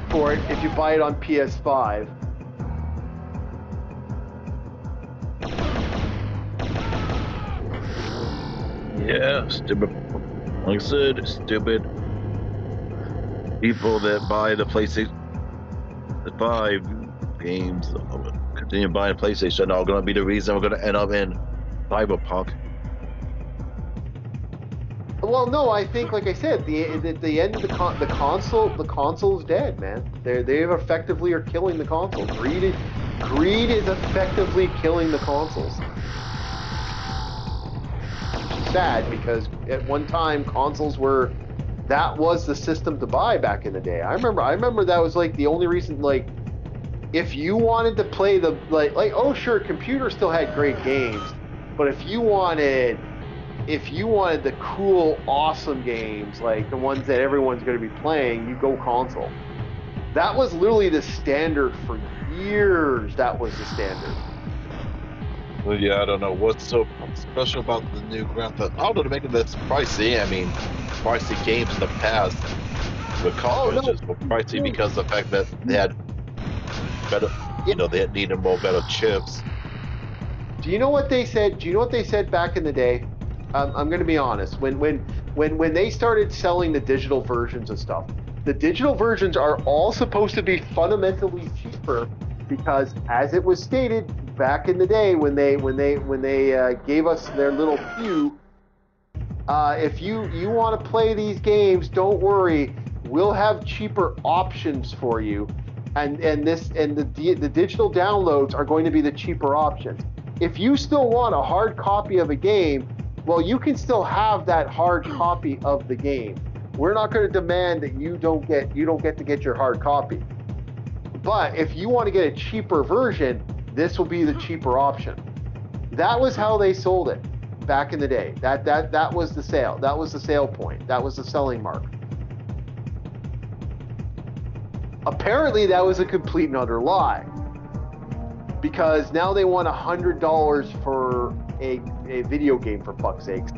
for it if you buy it on PS5. Yeah, stupid. Like I said, stupid people that buy the PlayStation 5 games, continue buying PlayStation, are going to be the reason we're going to end up in Cyberpunk. Well, no, I think, like I said, the end of the console is dead, man. They effectively are killing the console. Greed is effectively killing the consoles. Sad because at one time consoles that was the system to buy back in the day. I remember that was like the only reason, like if you wanted to play the like oh sure, computer still had great games, but if you wanted the cool awesome games like the ones that everyone's going to be playing, you go console. That was literally the standard for years. That was the standard. Well, yeah, I don't know what's so special about the new Grand Theft Auto to make it this pricey. I mean, pricey games in the past with cartridges were pricey because of the fact that they had better, they needed more better chips. Do you know what they said? Do you know what they said back in the day? I'm going to be honest. When they started selling the digital versions of stuff, the digital versions are all supposed to be fundamentally cheaper because, as it was stated back in the day when they gave us their little pew, if you want to play these games, don't worry, we'll have cheaper options for you, and the digital downloads are going to be the cheaper options. If you still want a hard copy of a game, well, you can still have that hard copy of the game. We're not going to demand that you don't get to get your hard copy. But if you want to get a cheaper version, this will be the cheaper option. That was how they sold it back in the day. That was the sale. That was the sale point. That was the selling mark. Apparently, that was a complete and utter lie. Because now they want $100 for a video game, for fuck's sakes.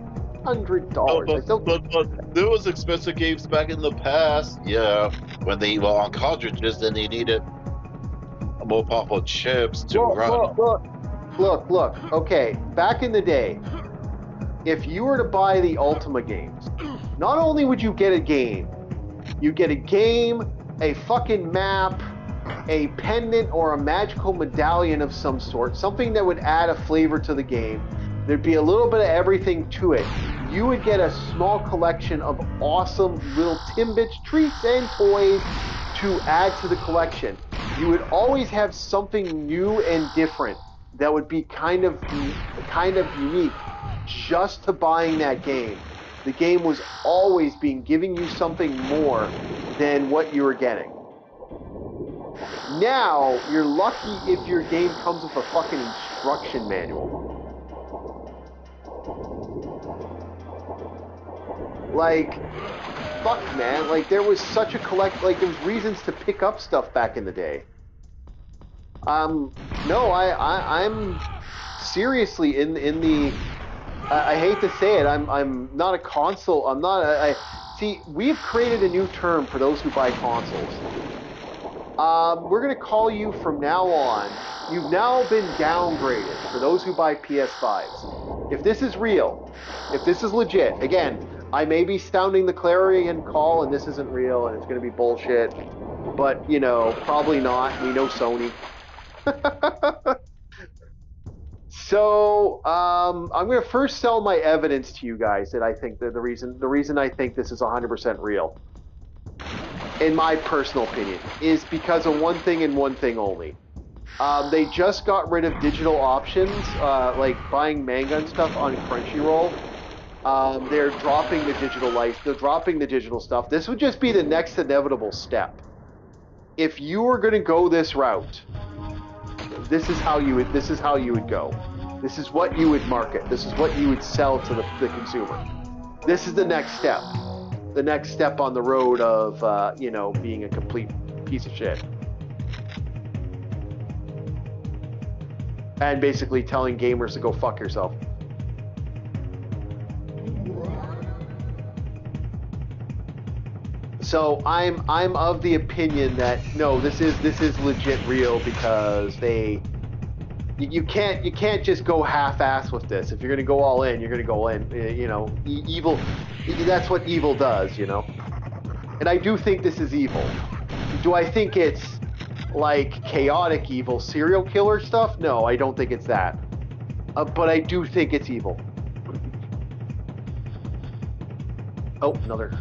$100. But there was expensive games back in the past. Yeah, when they were on cartridges, then they needed more powerful chips to run. Look. Okay, back in the day, if you were to buy the Ultima games, not only would you get a game, you get a game, a fucking map, a pendant or a magical medallion of some sort, something that would add a flavor to the game. There'd be a little bit of everything to it. You would get a small collection of awesome little Timbits treats and toys to add to the collection. You would always have something new and different that would be kind of unique just to buying that game. The game was always giving you something more than what you were getting. Now, you're lucky if your game comes with a fucking instruction manual. Like, fuck, man. Like, there was such a like, there was reasons to pick up stuff back in the day. No, I'm seriously in the, I hate to say it, I'm not a console, I'm not, see, we've created a new term for those who buy consoles. We're going to call you from now on, you've now been downgraded for those who buy PS5s. If this is real, if this is legit, again, I may be sounding the clarion call and this isn't real and it's going to be bullshit, but, you know, probably not. We know Sony. So, I'm going to first sell my evidence to you guys that I think that the reason I think this is 100% real, in my personal opinion, is because of one thing and one thing only. They just got rid of digital options, like buying manga and stuff on Crunchyroll. They're dropping the digital they're dropping the digital stuff. This would just be the next inevitable step. If you were going to go this route, this is how you would go. This is what you would market. This is what you would sell to the consumer. This is the next step. The next step on the road of, you know, being a complete piece of shit. And basically telling gamers to go fuck yourself. So I'm of the opinion that no, this is legit real because you can't just go half-ass with this. If you're gonna go all in, you're gonna go in. You know, evil. That's what evil does, you know. And I do think this is evil. Do I think it's like chaotic evil, serial killer stuff? No, I don't think it's that. But I do think it's evil. Oh, another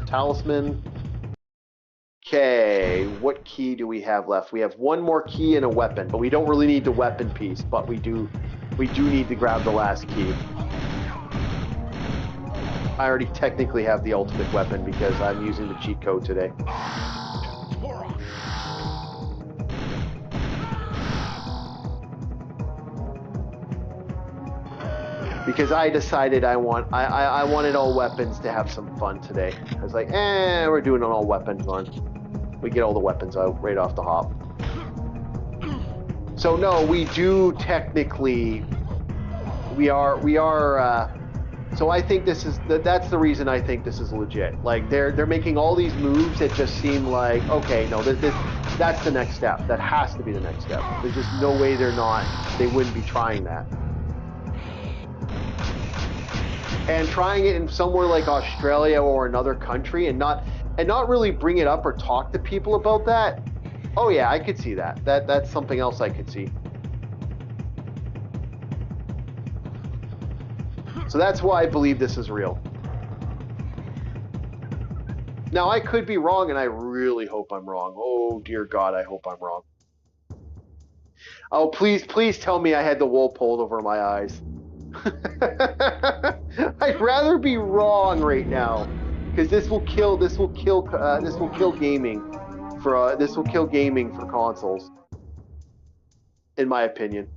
talisman. Okay, what key do we have left? We have one more key and a weapon, but we don't really need the weapon piece, but we do need to grab the last key. I already technically have the ultimate weapon because I'm using the cheat code today. Because I decided I wanted all weapons to have some fun today. I was like, we're doing an all weapons run. We get all the weapons out right off the hop. So no, we do technically, we are. So I think that's the reason I think this is legit. Like they're making all these moves that just seem like, okay, no, that's the next step. That has to be the next step. There's just no way they wouldn't be trying that. And trying it in somewhere like Australia or another country and not really bring it up or talk to people about that. Oh yeah, I could see that. That's something else I could see. So that's why I believe this is real. Now I could be wrong and I really hope I'm wrong. Oh dear God, I hope I'm wrong. Oh please tell me I had the wool pulled over my eyes. I'd rather be wrong right now, because this will kill gaming for consoles, in my opinion.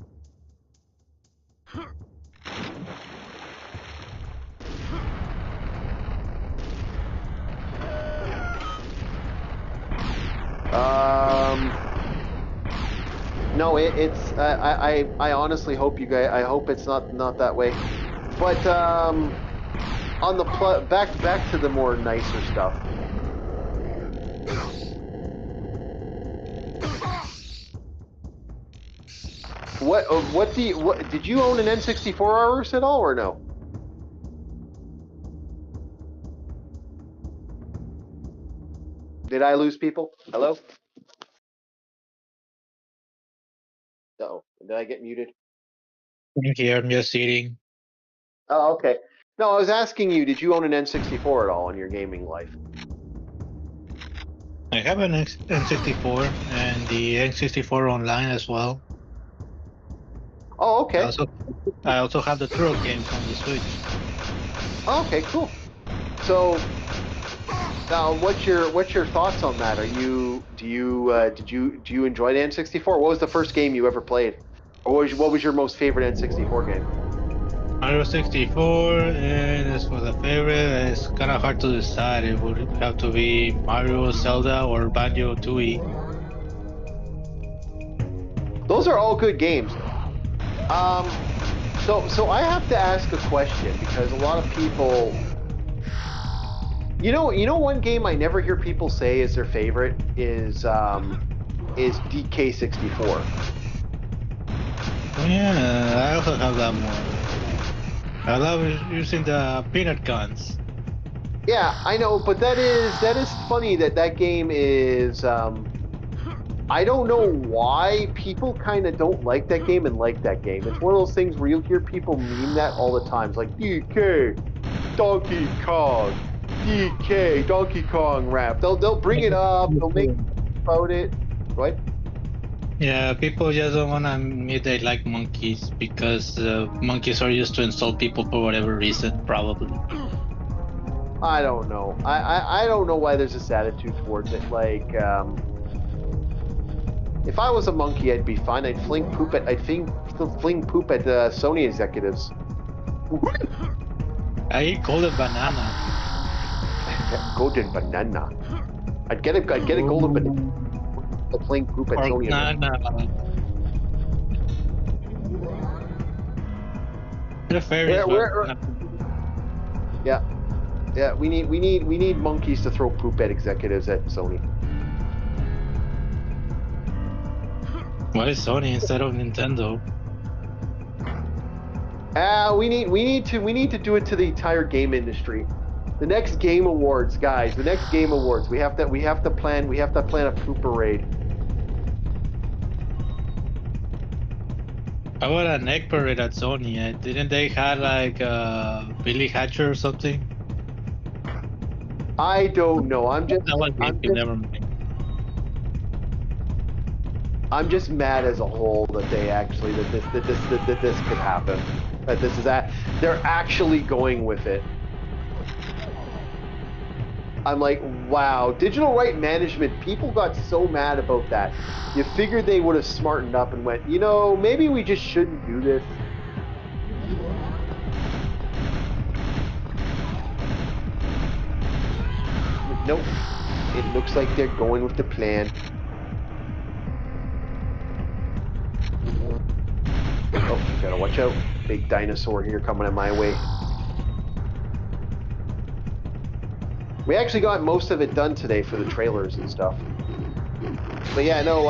No, it's I honestly hope you guys. I hope it's not that way. But on the back to the more nicer stuff. What did you own an N64 RS at all or no? Did I lose people? Hello? Uh-oh. Did I get muted? I'm here, I'm just eating. Oh, okay. No, I was asking you, did you own an N64 at all in your gaming life? I have an N64 and the N64 online as well. Oh, okay. I also have the Turok games on the Switch. Oh, okay, cool. So, now what's your thoughts on that? Did you enjoy the N64? What was the first game you ever played? Or what was your most favorite N64 game? Mario 64, and as for the favorite, it's kind of hard to decide. It would have to be Mario, Zelda, or Banjo-Tooie. Those are all good games. So I have to ask a question because a lot of people, you know, one game I never hear people say is their favorite is DK64. Yeah, I also have that one. I love using the peanut guns. Yeah, I know, but that is funny that game is. I don't know why people kind of don't like that game and like that game. It's one of those things where you'll hear people meme that all the time. It's like DK, Donkey Kong, DK, Donkey Kong rap. They'll bring it up. They'll make about it. What? Yeah, people just don't want to admit they like monkeys because monkeys are used to insult people for whatever reason, probably. I don't know. I don't know why there's this attitude towards it. Like, if I was a monkey, I'd be fine. I'd fling poop at Sony executives. I eat golden banana. Golden banana. I'd get a golden banana. I'd fling poop at Sony. Banana. Yeah. We need monkeys to throw poop at executives at Sony. Why Sony instead of Nintendo? We need to do it to the entire game industry. The next Game Awards, guys. The next Game Awards. We have to plan a poop parade. How about an egg parade at Sony? Didn't they have like Billy Hatcher or something? I don't know. I'm just mad as a whole that they actually that this could happen. That this is they're actually going with it. I'm like, wow, digital right management, people got so mad about that. You figured they would have smartened up and went, maybe we just shouldn't do this. Nope. It looks like they're going with the plan. Oh, gotta watch out. Big dinosaur here coming in my way. We actually got most of it done today for the trailers and stuff. But yeah, no,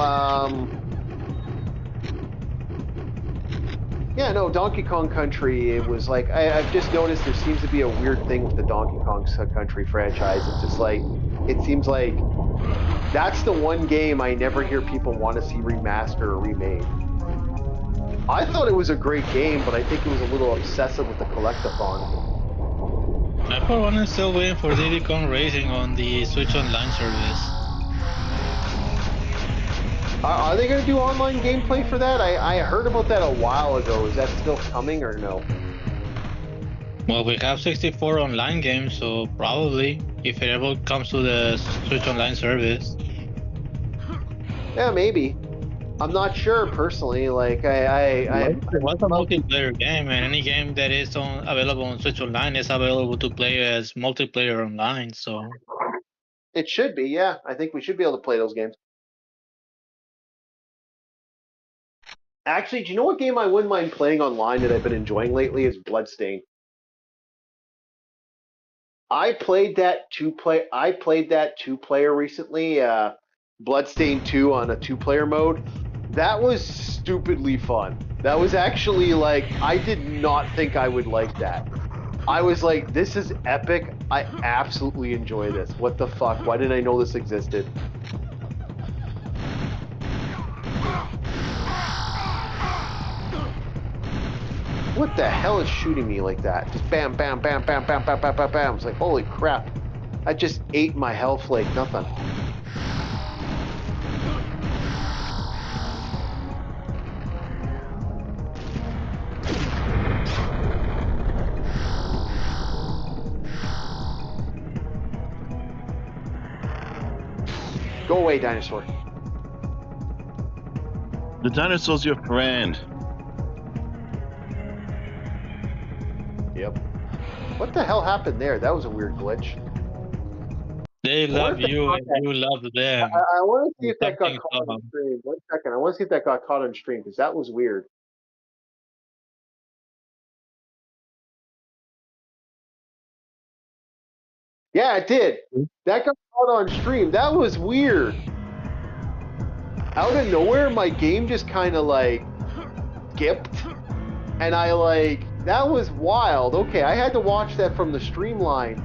Donkey Kong Country, it was like, I've just noticed there seems to be a weird thing with the Donkey Kong Country franchise. It's just like, it seems like that's the one game I never hear people want to see remastered or remade. I thought it was a great game, but I think it was a little excessive with the collectathon. I for one is still waiting for Diddy Kong Racing on the Switch Online service. Are they going to do online gameplay for that? I heard about that a while ago. Is that still coming or no? Well, we have 64 online games, so probably, if it ever comes to the Switch Online service. Yeah, maybe. I'm not sure personally. Like What's a multiplayer game, and any game that is available on Switch Online is available to play as multiplayer online. So it should be. Yeah, I think we should be able to play those games. Actually, do you know what game I wouldn't mind playing online that I've been enjoying lately is Bloodstained. I played that two-player recently. Bloodstained 2 on a two-player mode. That was stupidly fun. That was actually like, I did not think I would like that. I was like, this is epic. I absolutely enjoy this. What the fuck? Why didn't I know this existed? What the hell is shooting me like that? Just bam, bam, bam, bam, bam, bam, bam, bam, bam. It's like, holy crap. I just ate my health like nothing. Go away, dinosaur. The dinosaur's your friend. Yep. What the hell happened there? That was a weird glitch. They love you and you love them. I want to see if that got caught on stream. 1 second. I want to see if that got caught on stream because that was weird. Yeah, it did. That got caught on stream. That was weird. Out of nowhere, my game just kind of like skipped. And I like, that was wild. Okay, I had to watch that from the streamline.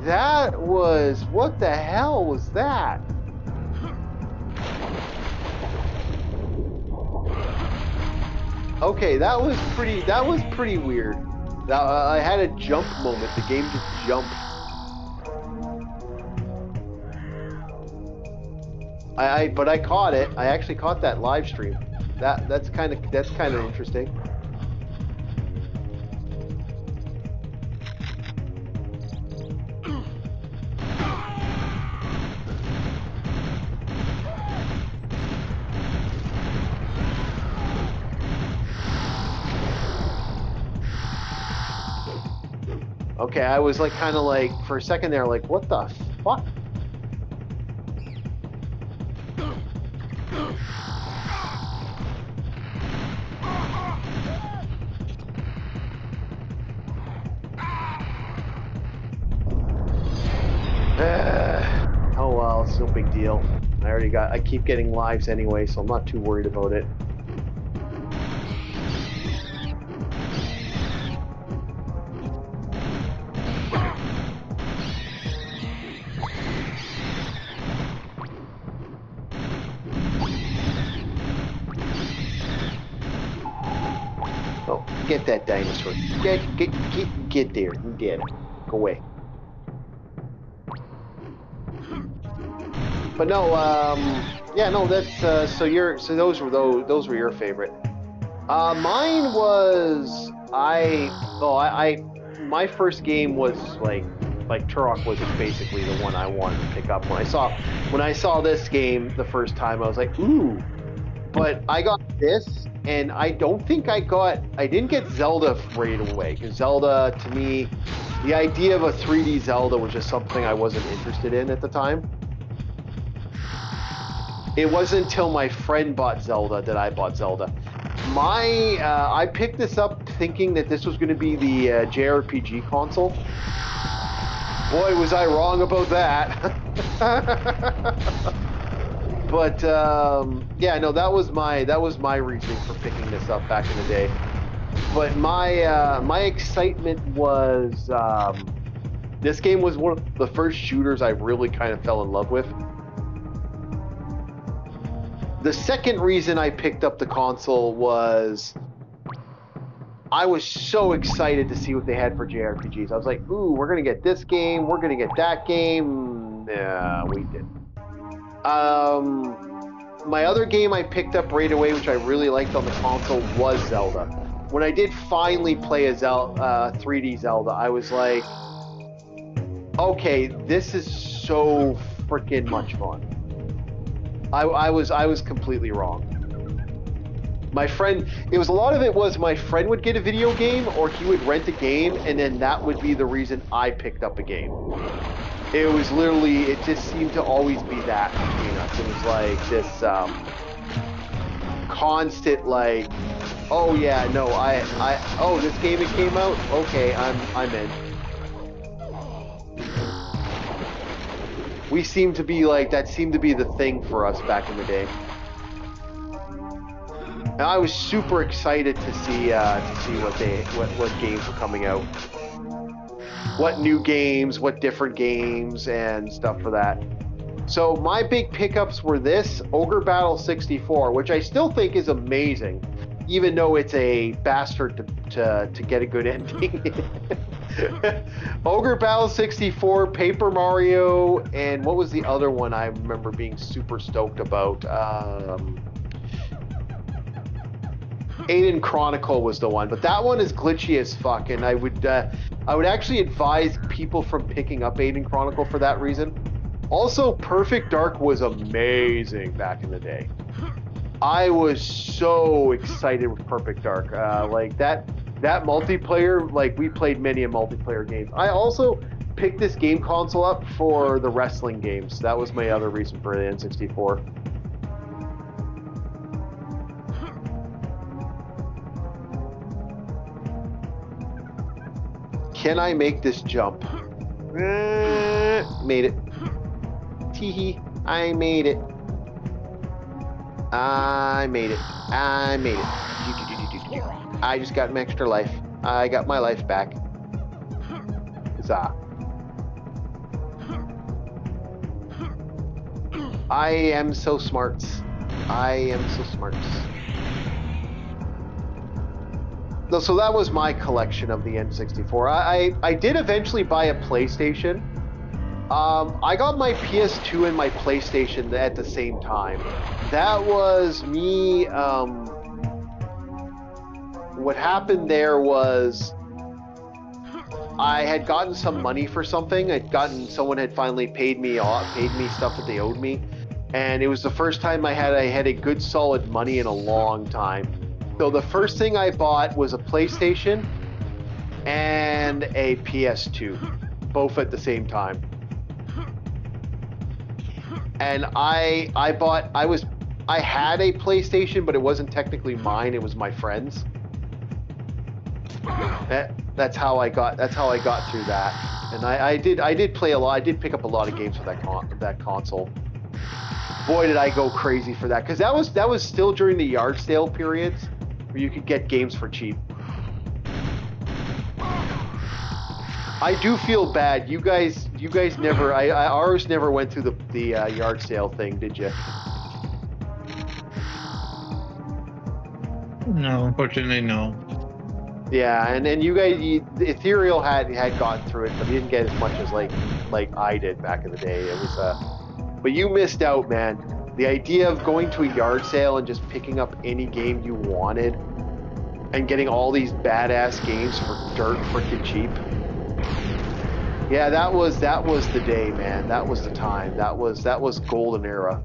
That was, what the hell was that? Okay, that was pretty weird. I had a jump moment. The game just jumped. But I caught it. I actually caught that live stream. That's kind of interesting. Okay, I was like kind of like for a second there like what the fuck? Oh well, it's no big deal. I keep getting lives anyway, so I'm not too worried about it. Oh, get that dinosaur. Get there. You get it. Go away. But no, yeah, no, that's so those were your favorite. Mine was my first game was like Turok was basically the one I wanted to pick up when I saw this game the first time. I was like, ooh, but I got this, and I don't think I didn't get Zelda right away because Zelda to me, the idea of a 3D Zelda was just something I wasn't interested in at the time. It wasn't until my friend bought Zelda that I bought Zelda. I picked this up thinking that this was going to be the JRPG console. Boy, was I wrong about that. But yeah, no, that was my reasoning for picking this up back in the day. But my excitement was this game was one of the first shooters I really kind of fell in love with. The second reason I picked up the console was I was so excited to see what they had for JRPGs. I was like, ooh, we're going to get this game, we're going to get that game. Yeah, we didn't. My other game I picked up right away, which I really liked on the console, was Zelda. When I did finally play a 3D Zelda, I was like, okay, this is so freaking much fun. I was completely wrong. My friend, a lot of it was my friend would get a video game or he would rent a game and then that would be the reason I picked up a game. It was literally, it just seemed to always be that between us. It was like this constant like, oh yeah, no, oh, this game it came out? Okay, I'm in. We seemed to be like, that seemed to be the thing for us back in the day. And I was super excited to see what games were coming out. what new games, what different games, and stuff for that. So my big pickups were this Ogre Battle 64, which I still think is amazing, even though it's a bastard to get a good ending. Ogre Battle 64, Paper Mario, and what was the other one I remember being super stoked about? Aiden Chronicle was the one, but that one is glitchy as fuck, and I would actually advise people from picking up Aiden Chronicle for that reason. Also, Perfect Dark was amazing back in the day. I was so excited with Perfect Dark. Like that multiplayer, like we played many a multiplayer games. I also picked this game console up for the wrestling games. That was my other reason for the N64. Can I make this jump? Made it. Teehee, I made it. I made it. I made it. I just got an extra life. I got my life back. Huzzah. I am so smart. I am so smart. So that was my collection of the N64. I did eventually buy a PlayStation. I got my PS2 and my PlayStation at the same time. That was me. What happened there was I had gotten some money for something. Someone had finally paid me stuff that they owed me, and it was the first time I had a good solid money in a long time. So the first thing I bought was a PlayStation and a PS2, both at the same time. And I had a PlayStation, but it wasn't technically mine. It was my friend's. That's how I got through that. And I did play a lot. I did pick up a lot of games for that console. Boy, did I go crazy for that, because that was still during the yard sale periods where you could get games for cheap. I do feel bad. You guys never. Ours never went through the yard sale thing, did you? No, unfortunately, no. Yeah, and then you guys, Ethereal had gone through it, but you didn't get as much as like I did back in the day. It was but you missed out, man. The idea of going to a yard sale and just picking up any game you wanted and getting all these badass games for dirt freaking cheap. Yeah, that was the day, man. That was the time. That was golden era.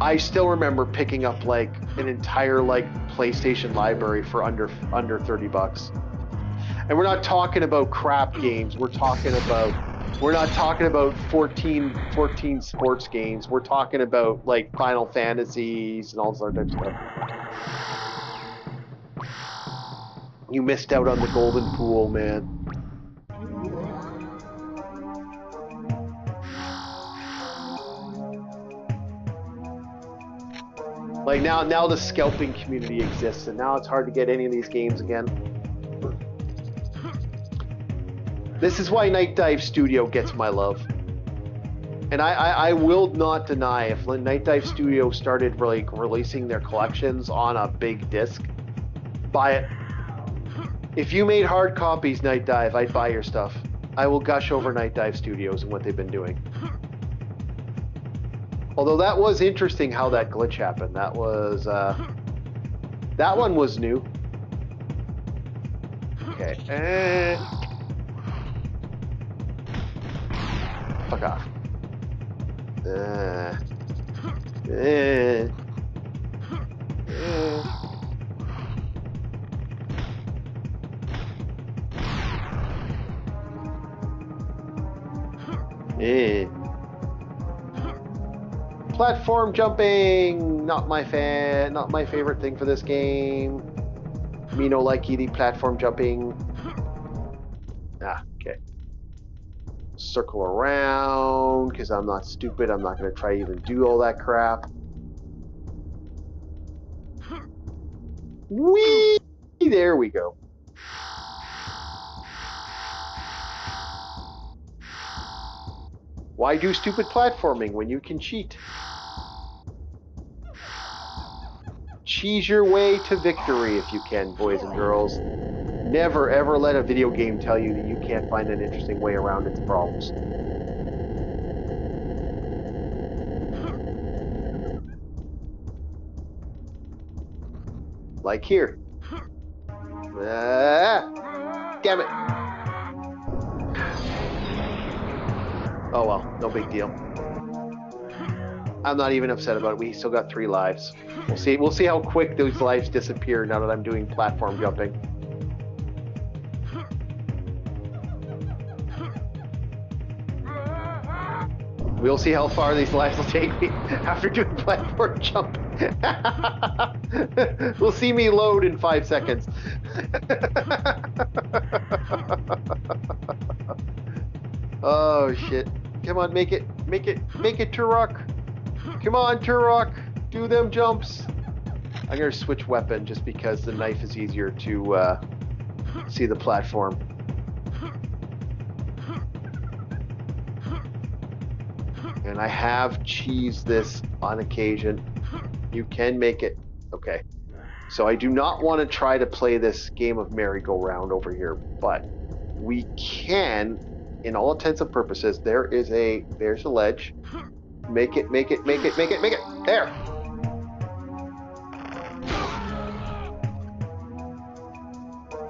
I still remember picking up like an entire PlayStation library for under $30. And we're not talking about crap games. We're not talking about 14 sports games. We're talking about like Final Fantasies and all sorts of stuff. You missed out on the golden pool, man. Like now the scalping community exists, and now it's hard to get any of these games again. This is why Night Dive Studio gets my love. And I will not deny, if Night Dive Studio started releasing their collections on a big disc, buy it. If you made hard copies, Night Dive, I'd buy your stuff. I will gush over Night Dive Studios and what they've been doing. Although that was interesting how that glitch happened. That was, that one was new. Okay. Fuck off. Platform jumping, not my favorite thing for this game. Me no likey the platform jumping. Okay. Circle around, because I'm not stupid. I'm not going to try to even do all that crap. Whee! There we go. Why do stupid platforming when you can cheat? Cheese your way to victory if you can, boys and girls. Never ever let a video game tell you that you can't find an interesting way around its problems. Like here. Damn it. Oh well, no big deal. I'm not even upset about it. We still got 3 lives. We'll see how quick those lives disappear now that I'm doing platform jumping. We'll see how far these lives will take me after doing platform jump. We'll see me load in 5 seconds. Oh shit. Come on, make it, Turok. Come on, Turok. Do them jumps. I'm gonna switch weapon just because the knife is easier to see the platform. And I have cheesed this on occasion. You can make it. Okay. So I do not want to try to play this game of merry-go-round over here, but we can, in all intents and purposes, there's a ledge. Make it. There.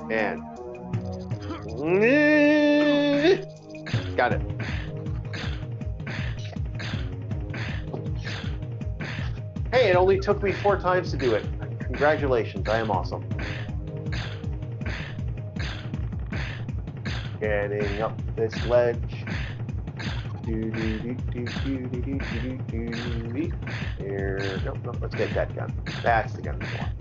And got it. Hey, it only took me 4 times to do it. Congratulations, I am awesome. Getting up this ledge. Here, no, let's get that gun. That's the gun we want.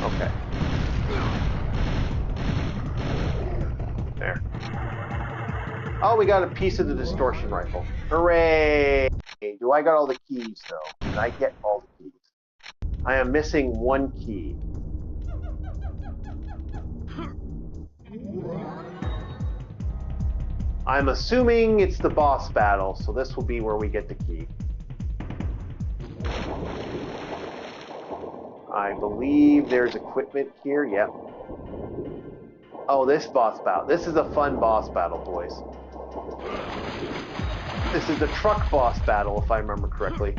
Okay. There. Oh, we got a piece of the distortion rifle. Hooray! Do I got all the keys, though? Did I get all the keys? I am missing 1 key. I'm assuming it's the boss battle, so this will be where we get the key. I believe there's equipment here. Yep. Oh, this boss battle. This is a fun boss battle, boys. This is the truck boss battle, if I remember correctly.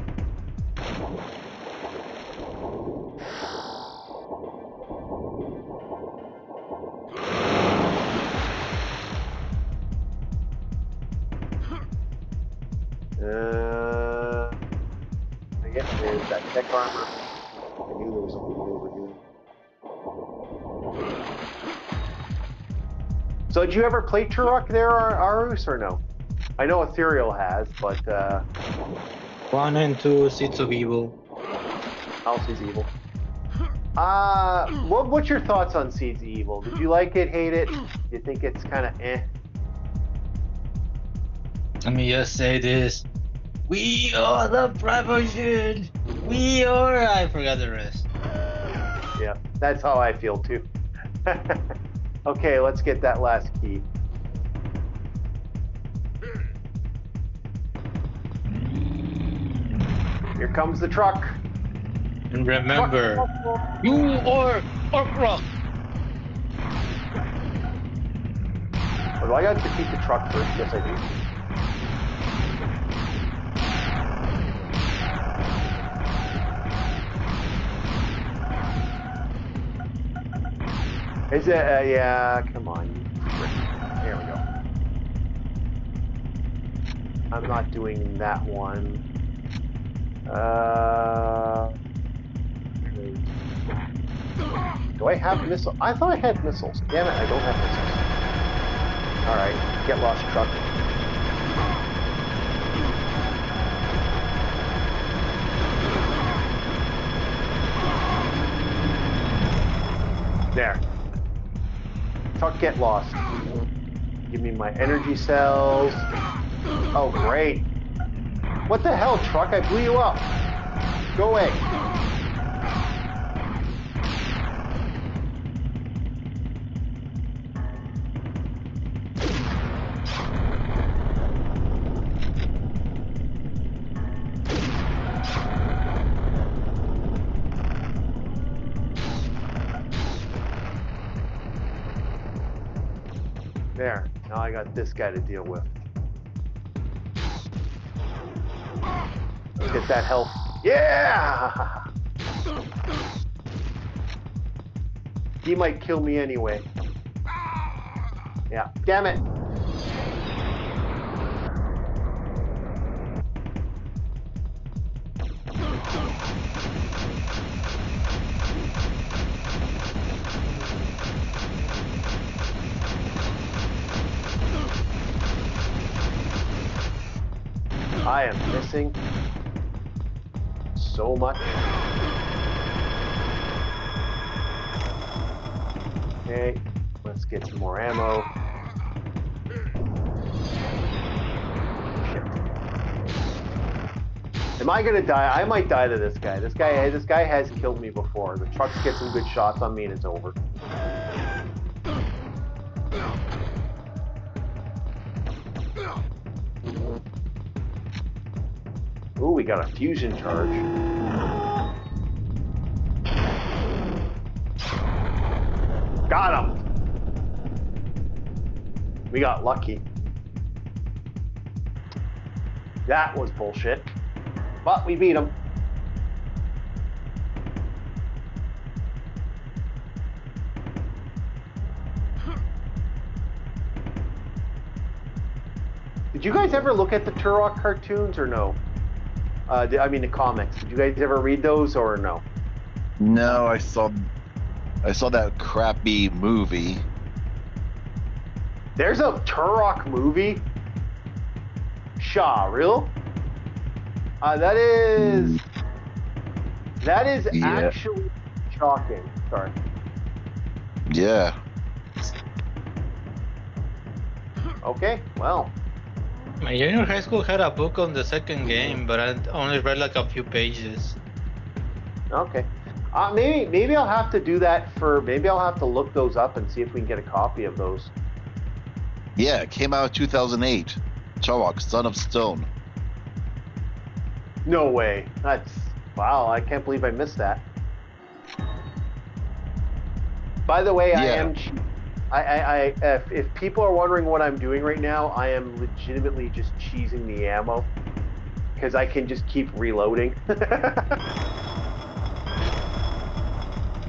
I guess there's that tech armor. I knew there was something over here. So did you ever play Turok there, Arus, or no? I know Ethereal has, but 1 and 2, Seeds of Evil. Seeds of Evil. What's your thoughts on Seeds of Evil? Did you like it, hate it? You think it's kind of eh? Let me just say this. We are the Prevost. We are... I forgot the rest. Yeah, that's how I feel too. Okay, let's get that last key. Here comes the truck. And remember, you are Orc. Oh, do I got to defeat the truck first? Yes, I do. Is it? Yeah, come on. Here we go. I'm not doing that one. Do I have missiles? I thought I had missiles. Damn it, I don't have missiles. Alright, get lost, truck. There. Truck, get lost. Give me my energy cells. Oh, great. What the hell, truck? I blew you up. Go away. There. Now I got this guy to deal with. Let's get that health. Yeah! He might kill me anyway. Yeah. Damn it. I am missing so much. Okay, let's get some more ammo. Shit. Am I gonna die? I might die to this guy. This guy has killed me before. The trucks get some good shots on me and it's over. Ooh, we got a fusion charge. Got him! We got lucky. That was bullshit. But we beat him. Did you guys ever look at the Turok cartoons or no? I mean the comics. Did you guys ever read those or no? No, I saw that crappy movie. There's a Turok movie? Shaw, real? That is actually shocking. Sorry. Yeah. Okay, well. My junior high school had a book on the second game, but I only read like a few pages. Okay. Maybe I'll have to do that maybe I'll have to look those up and see if we can get a copy of those. Yeah, it came out in 2008. Turok, Son of Stone. No way. Wow, I can't believe I missed that. By the way, yeah. If people are wondering what I'm doing right now, I am legitimately just cheesing the ammo because I can just keep reloading.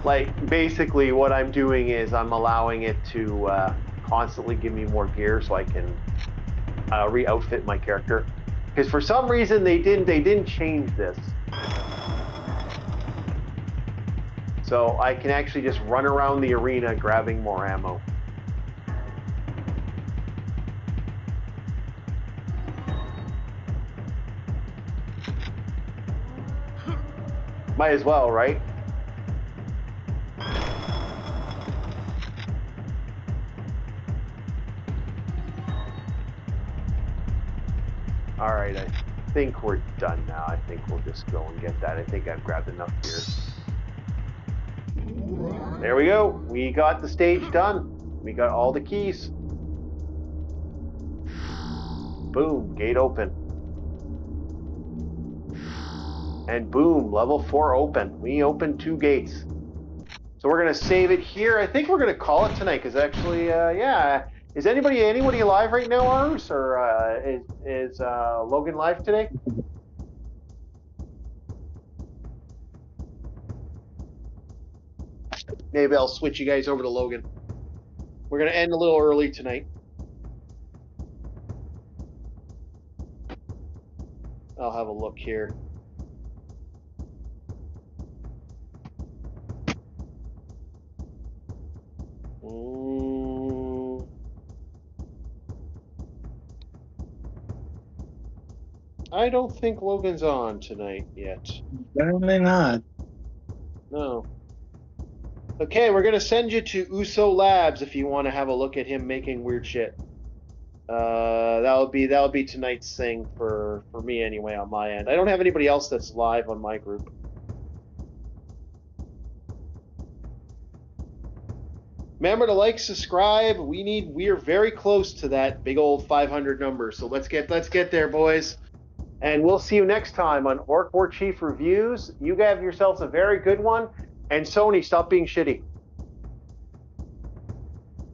Like, basically what I'm doing is I'm allowing it to constantly give me more gear so I can re-outfit my character. Because for some reason they didn't change this. So I can actually just run around the arena grabbing more ammo. Might as well, right? Alright, I think we're done now. I think we'll just go and get that. I think I've grabbed enough gear. There we go. We got the stage done. We got all the keys. Boom, gate open. And boom, level 4 open. We opened 2 gates. So we're going to save it here. I think we're going to call it tonight because actually, yeah. Is anybody alive right now, Ars? Or is Logan live today? Maybe I'll switch you guys over to Logan. We're going to end a little early tonight. I'll have a look here. I don't think Logan's on tonight yet. Apparently not. No. Okay, we're going to send you to Uso Labs if you want to have a look at him making weird shit. That'll be tonight's thing for me anyway on my end. I don't have anybody else that's live on my group. Remember to like, subscribe. We are very close to that big old 500 number. So let's get there, boys. And we'll see you next time on Orc War Chief Reviews. You have yourselves a very good one. And Sony, stop being shitty.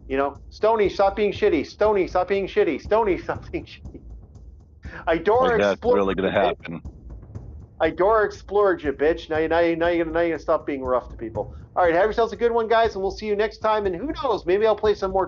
You know, Stony, stop being shitty. Stony, stop being shitty. Stony, stop being shitty. Idora that's Explorer. really gonna happen. Idora explored you, bitch. Now you're gonna stop being rough to people. All right, have yourselves a good one, guys, and we'll see you next time. And who knows, maybe I'll play some more